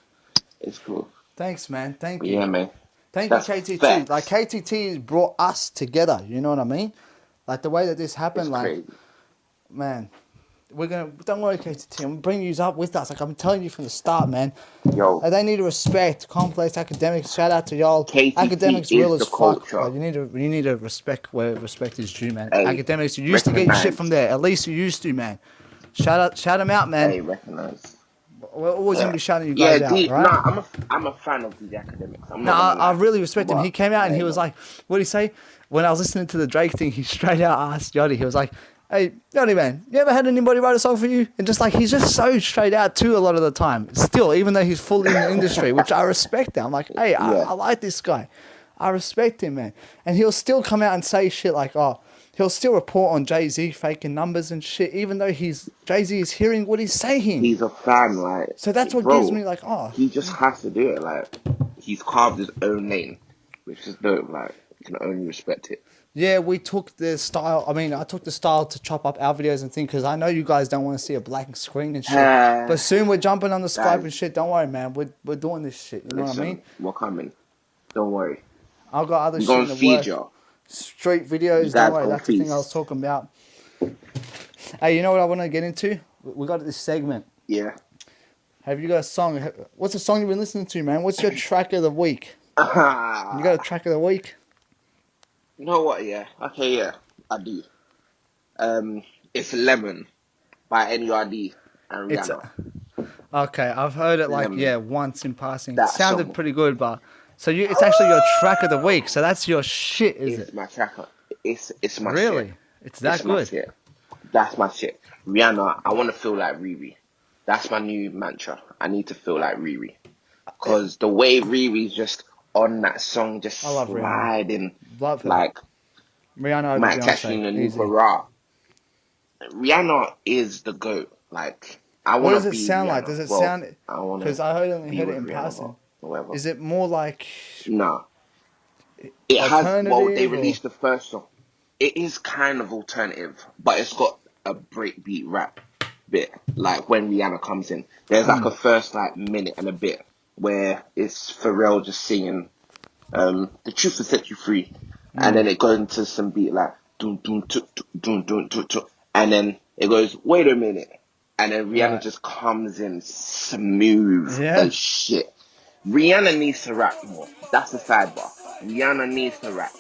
It's cool. Thanks, man. Thank you. Yeah, man. Thank That's you, KTT. facts. Like, KTT brought us together. You know what I mean? Like, the way that this happened, It's like, crazy. man, don't worry, KTT. I'm bringing you up with us. Like, I'm telling you from the start, man. Yo. They need to respect Complex Academics. Shout out to y'all. KTT Academics is real as the fuck. culture. But you need to respect where respect is due, man. Hey, Academics, you used to get your shit recognize. from there. At least you used to, man. Shout them out, man. Hey, recognize. We're always gonna be shouting you Yeah, guys out, right? nah, I'm a fan of these academics. I'm No, not gonna I lie. really respect him. But, He came out and he hey, was man. like, what did he say? When I was listening to the Drake thing, he straight out asked Yachty, he was like, hey, Yachty, man, you ever had anybody write a song for you? And just like, he's just so straight out too a lot of the time. Still, even though he's fully in the industry, which I respect that. I'm like, hey, I like this guy. I respect him, man. And he'll still come out and say shit like, oh, he'll still report on Jay-Z faking numbers and shit, even though Jay-Z is hearing what he's saying. He's a fan, like. So that's what bro, gives me like, oh. He just has to do it, like. He's carved his own lane, which is dope. Like, you can only respect it. Yeah, we took the style. I mean, I took the style to chop up our videos and things because I know you guys don't want to see a black screen and shit. But soon we're jumping on the Skype and shit. Don't worry, man. We're doing this shit. You know what I mean? We're coming. Don't worry. I've got other We're shit gonna in the feed work. y'all. Street videos. You guys Don't worry. gonna That's the thing I was feast. talking about. Hey, you know what I want to get into? We got this segment. Yeah. Have you got a song? What's the song you've been listening to, man? What's your track of the week? You got a track of the week? You know what? Yeah. Okay. Yeah, I do. It's Lemon by NURD and It's Rihanna. okay. I've heard it like Lemon. once in passing. That Sounded song. pretty good, but it's actually your track of the week. So that's your shit, is It's it? my track. It's my Really? shit. It's that It's my good. shit. That's my shit. Rihanna, I want to feel like Riri. That's my new mantra. I need to feel like Riri. Because the way Riri's just on that song, just I love Rihanna. sliding, Love her. like, Rihanna over might catch you in Beyonce. a new Easy. hurrah. Rihanna is the GOAT. Like, I What want does to it be sound Rihanna. like? Does it Well, sound? I want Because to I only be heard it with in Rihanna passing. or whatever. Is it more like No. It has, well, they alternative or- released the first song. It is kind of alternative, but it's got a breakbeat rap bit. Like when Rihanna comes in, there's like a first like minute and a bit where it's Pharrell just singing "The Truth Will Set You Free," and then it goes into some beat like dun dun tuk tuk dun dun tuk tuk, and then it goes wait a minute, and then Rihanna Right. just comes in smooth Yeah. as shit. Rihanna needs to rap more. That's the sidebar. Rihanna needs to rap.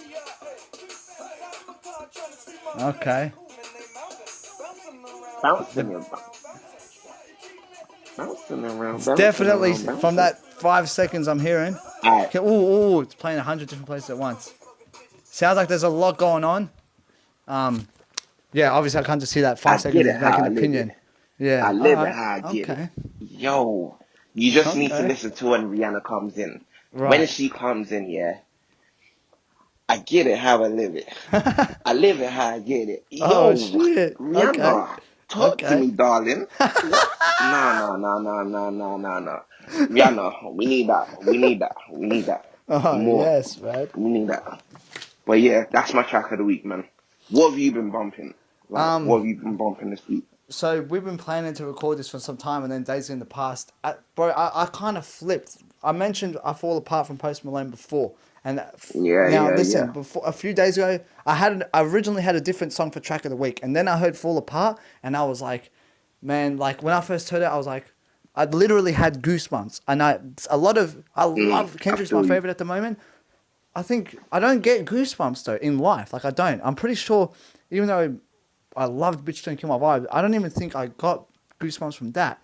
okay? Bouncing around. Bouncing around. It's Bouncing definitely around, bouncing. from that 5 seconds I'm hearing. Alright. Okay, ooh, it's playing 100 different places at once. Sounds like there's a lot going on. Yeah, obviously I can't just see that 5 I seconds get it is like how an I live opinion. it. Yeah, I live alright, it how I get okay. it. Yo, you just need to Okay. listen to when Rihanna comes in. Right. When she comes in, yeah, I get it how I live it. I live it how I get it. Yo, Oh, shit. Rihanna, Okay. talk to Okay. me, darling. What? No. Rihanna, we need that. We need that. Oh, More. yes, right. We need that. But yeah, that's my track of the week, man. What have you been bumping? Like, what have you been bumping this week? So we've been planning to record this for some time, and then days in the past, I kind of flipped. I mentioned I Fall Apart from Post Malone before, and listen, before a few days ago, I originally had a different song for track of the week, and then I heard Fall Apart, and I was like, man, like when I first heard it, I was like, I literally had goosebumps, and I love Kendrick's my favorite at the moment. I think I don't get goosebumps though in life, like I don't. I'm pretty sure, even though I loved Bitch Don't Kill My Vibe, I don't even think I got goosebumps from that.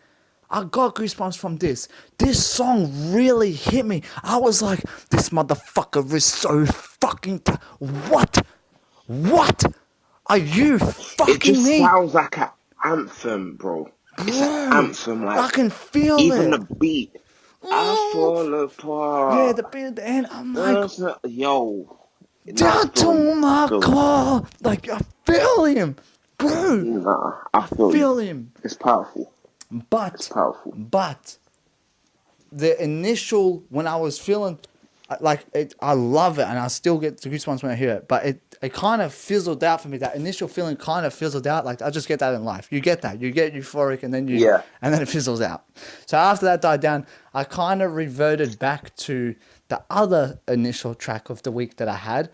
I got goosebumps from this. This song really hit me. I was like, this motherfucker is so fucking... What? What? Are you fucking It just me? sounds like an anthem, bro. It's an anthem, like I can feel even it. the beat. I fall apart. Yeah, the beat at the end, I'm like, yo. down to my car. Like, I feel him. Bro. Nah, I feel him. It's powerful. But, It's powerful. But, the initial, when I was feeling, like, I love it, and I still get the goosebumps when I hear it, but it kind of fizzled out for me. That initial feeling kind of fizzled out. Like, I just get that in life. You get that. You get euphoric, and then and then it fizzles out. So after that died down, I kind of reverted back to the other initial track of the week that I had,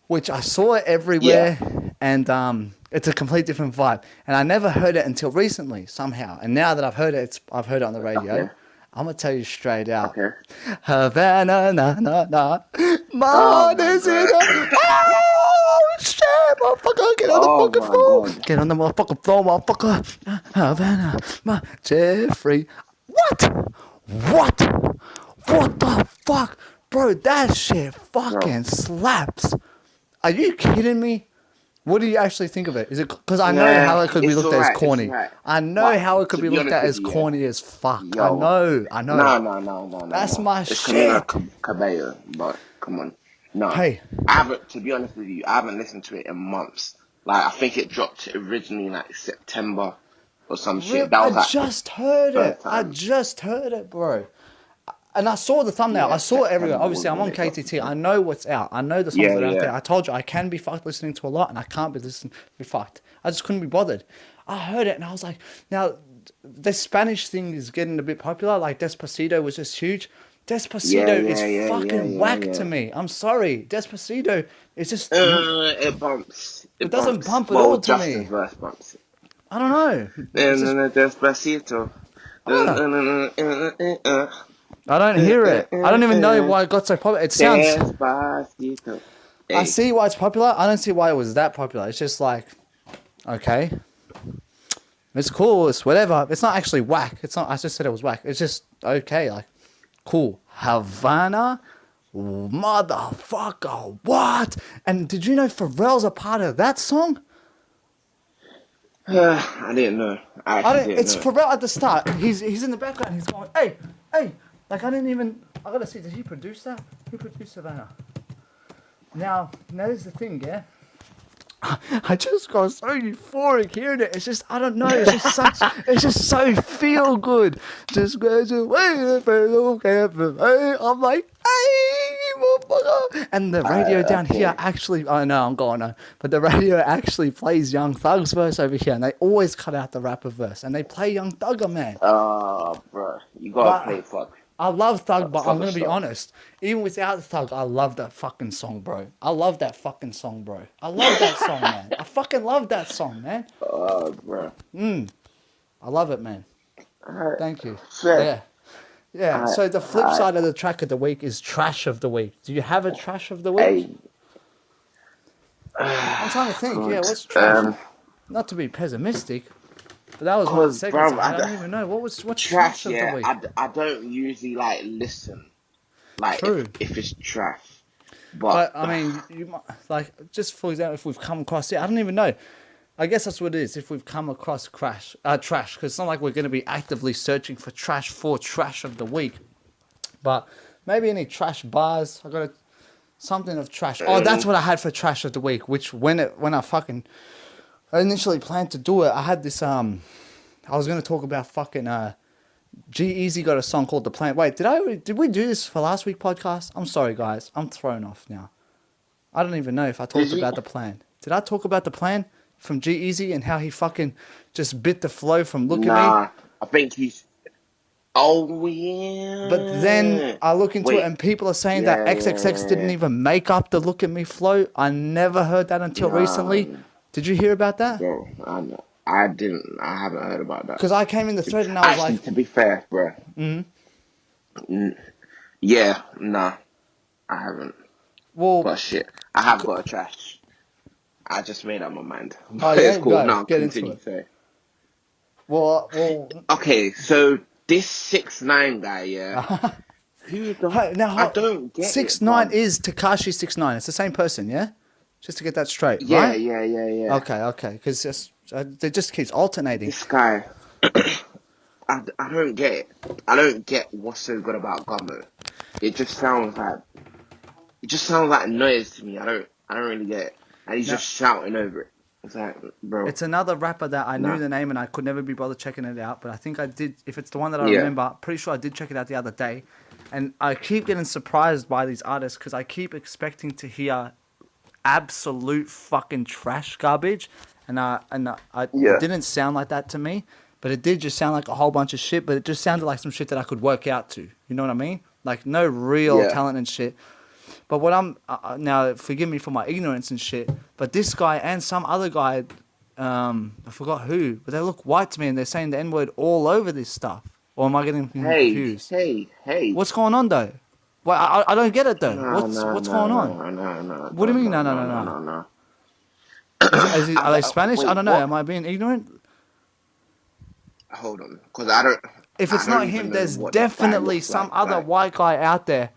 which I saw it everywhere, and it's a complete different vibe. And I never heard it until recently, somehow. And now that I've heard it, I've heard it on the radio. Okay. I'm gonna tell you straight out. Okay. Havana, na na na. My heart is in a... Oh shit, motherfucker! Get on the fucking floor. God. Get on the motherfucking floor, motherfucker. Havana, my Jeffrey. What? What the fuck, bro? That shit fucking slaps. Are you kidding me? What do you actually think of it? Is it because I know how it could be looked at as corny? I know how it could be looked at as corny as fuck. I know. No. That's my it's shit. Camila Cabello, but come on. No. Hey. I haven't, to be honest with you, I haven't listened to it in months. Like, I think it dropped originally like September or some shit. That was I just heard it. time. I just heard it, bro. And I saw the thumbnail. Yeah, I saw it everywhere. September Obviously, I'm on was when it KTT. I know what's out. I know the songs that are out Yeah. there. I told you I can be fucked listening to a lot, and I can't be fucked. I just couldn't be bothered. I heard it, and I was like, now, the Spanish thing is getting a bit popular. Like, Despacito was just huge. Despacito is fucking whack to me. I'm sorry. Despacito is just... it bumps. It doesn't bump at well, all to Justin's me. verse bumps it. I don't know. Despacito. I don't hear it. I don't even know why it got so popular. It sounds... Despacito. I see why it's popular. I don't see why it was that popular. It's just like, okay. It's cool. It's whatever. It's not actually whack. It's not... I just said it was whack. It's just okay. Like, cool. Havana... Motherfucker, what? And did you know Pharrell's a part of that song? I didn't know. It's Pharrell at the start. He's in the background. He's going, hey. Like, I didn't even... I gotta see, did he produce that? Who produced Savannah? Now here's the thing, yeah? I just got so euphoric hearing it. It's just, I don't know. It's just such, it's just so feel good. Just goes away. I'm like, hey, motherfucker. And the radio down here actually, I know I'm going on, but the radio actually plays Young Thug's verse over here, and they always cut out the rapper verse, and they play Young Thugger, man. Oh, bro, you gotta play Thug. I love Thug, but I'm gonna be honest. Even without Thug, I love that fucking song, bro. I love that fucking song, bro. I love that song, man. I fucking love that song, man. Oh, bro. I love it, man. Thank you. Fair. Yeah. So the flip side of the track of the week is trash of the week. Do you have a trash of the week? I'm trying to think. Yeah, what's trash? Not to be pessimistic. But that was one of the segments. I don't even know. What's trash of the week? I don't usually like listen. Like if it's trash. But I mean, you might, like, just for example, if we've come across it, I don't even know. I guess that's what it is. If we've come across trash, because it's not like we're going to be actively searching for trash of the week. But maybe any trash bars. I got something of trash. Oh, that's what I had for trash of the week. Which when I initially planned to do it, I had this, I was going to talk about fucking, G-Eazy got a song called The Plan. Wait, did we do this for last week's podcast? I'm sorry, guys. I'm thrown off now. I don't even know if I talked about The Plan. Did I talk about The Plan from G-Eazy and how he fucking just bit the flow from Look at Me? Nah, I think he's... Oh, yeah. But then I look into it and people are saying that XXX didn't even make up the Look at Me flow. I never heard that until recently. Did you hear about that? Bro, I didn't. I haven't heard about that. Because I came in the thread and I was like... To be fair, bro. Yeah, nah. I haven't. Well... But shit, I have got a trash. I just made up my mind. Oh, yeah? It's cool. Go, No, get continue. into it. Well... Okay, so this 6ix9ine guy, yeah? Who the... I don't get 6ix9ine is Tekashi 6ix9ine. It's the same person, yeah? Just to get that straight, yeah, right? Yeah. Okay. Because it just keeps alternating. This guy, I don't get it. I don't get what's so good about Gummo. It just sounds like noise to me. I don't really get it. And he's just shouting over it. It's like, bro. It's another rapper that I knew the name and I could never be bothered checking it out. But I think I did. If it's the one that I remember, pretty sure I did check it out the other day. And I keep getting surprised by these artists because I keep expecting to hear absolute fucking trash garbage, and it didn't sound like that to me, but it did just sound like a whole bunch of shit, but it just sounded like some shit that I could work out to, you know what I mean? Like no real talent and shit. But what I'm now, forgive me for my ignorance and shit, but this guy and some other guy, I forgot who, but they look white to me and they're saying the N-word all over this stuff. Or am I getting confused? Hey. What's going on though? Well, I don't get it though. What's going on? No. What do you mean? No. Are they Spanish? Wait, I don't know. what? Am I being ignorant? Hold on, because I don't. If it's not him, there's definitely some other white guy out there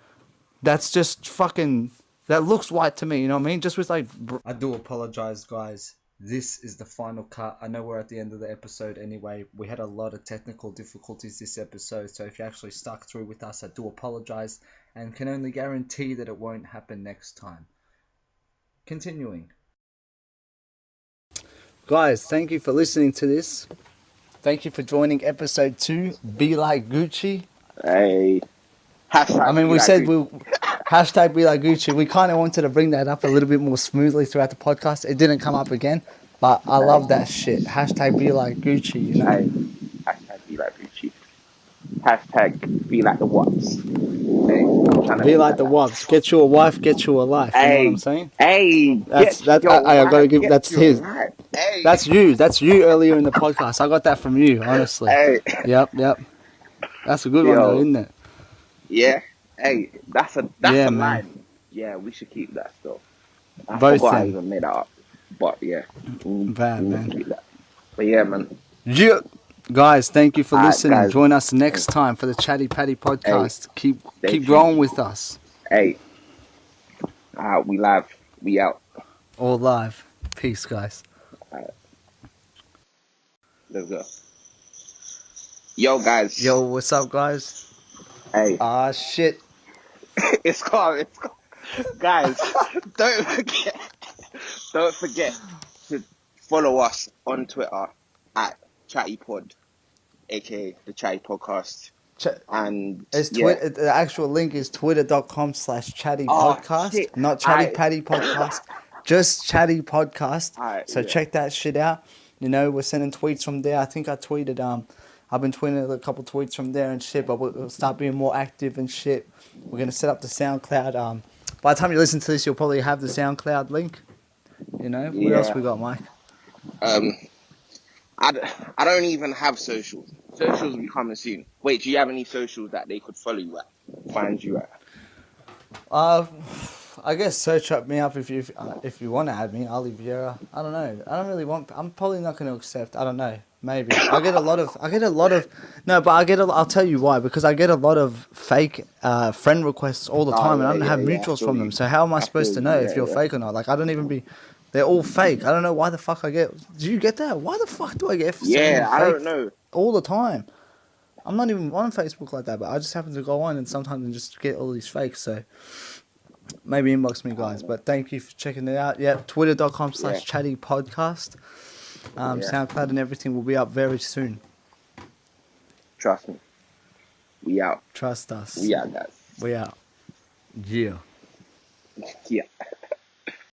that's just fucking, that looks white to me. You know what I mean? Just with like. I do apologize, guys. This is the final cut. I know we're at the end of the episode anyway. We had a lot of technical difficulties this episode, so if you actually stuck through with us, I do apologize and can only guarantee that it won't happen next time. Continuing. Guys, thank you for listening to this. Thank you for joining episode 2. Be like Gucci. Hey. I mean, we said we'll hashtag be like Gucci. We kind of wanted to bring that up a little bit more smoothly throughout the podcast. It didn't come up again, but I love that shit. Hashtag be like Gucci, you know? Hey. Hashtag be like Gucci. Hashtag be like the Watts. Hey, be like the Watts. Get you a wife, get you a life. You know what I'm saying? Hey. That's I gotta give, that's his. Hey. That's you earlier in the podcast. I got that from you, honestly. Hey. Yep. That's a good one though, Yo, isn't it? yeah. Hey, that's Yeah, a man. line. Yeah, we should keep that still. I Both forgot I them. even made that up. But yeah, Bad, we need man. to keep that. But yeah, man. Yeah. Guys, thank you for Alright, listening. guys. Join us next time for the Chatty Patty Hey, Podcast. stay Keep tuned. growing with us. Hey, we live. We out. All live. Peace, guys. Let's go. Yo, guys. Yo, what's up, guys? Hey, Ah, shit. it's calm. It's calm. Guys, don't forget. Don't forget to follow us on Twitter at Chatty Pod, aka the Chatty Podcast. And It's yeah. The actual link is twitter.com/Chatty Oh, Podcast, shit. not Chatty Aight. Patty Podcast, just Chatty Podcast. Aight, So yeah. check that shit out. You know, we're sending tweets from there. I think I tweeted I've been tweeting a couple tweets from there and shit, but we'll start being more active and shit. We're gonna set up the SoundCloud. By the time you listen to this, you'll probably have the SoundCloud link. You know, what else we got, Mike? I don't even have socials. Socials will be coming soon. Wait, do you have any socials that they could follow you at? Find you at? I guess search me up if you want to add me, Ali Vierra. I don't know. I don't really want. I'm probably not going to accept. I don't know. Maybe I get a lot of. No, but I'll tell you why. Because I get a lot of fake friend requests all the time, and I don't have mutuals from them. So how am I supposed to know if you're fake or not? Like I don't even be. They're all fake. I don't know why the fuck I get. Do you get that? Why the fuck do I get? Yeah, I fake don't know. all the time. I'm not even on Facebook like that, but I just happen to go on and sometimes and just get all these fakes. So maybe inbox me, guys. But thank you for checking it out. Yeah, twitter.com/Chatty Podcast. SoundCloud and everything will be up very soon. Trust me. We out. Trust us. We out, guys. We out. Yeah. Yeah.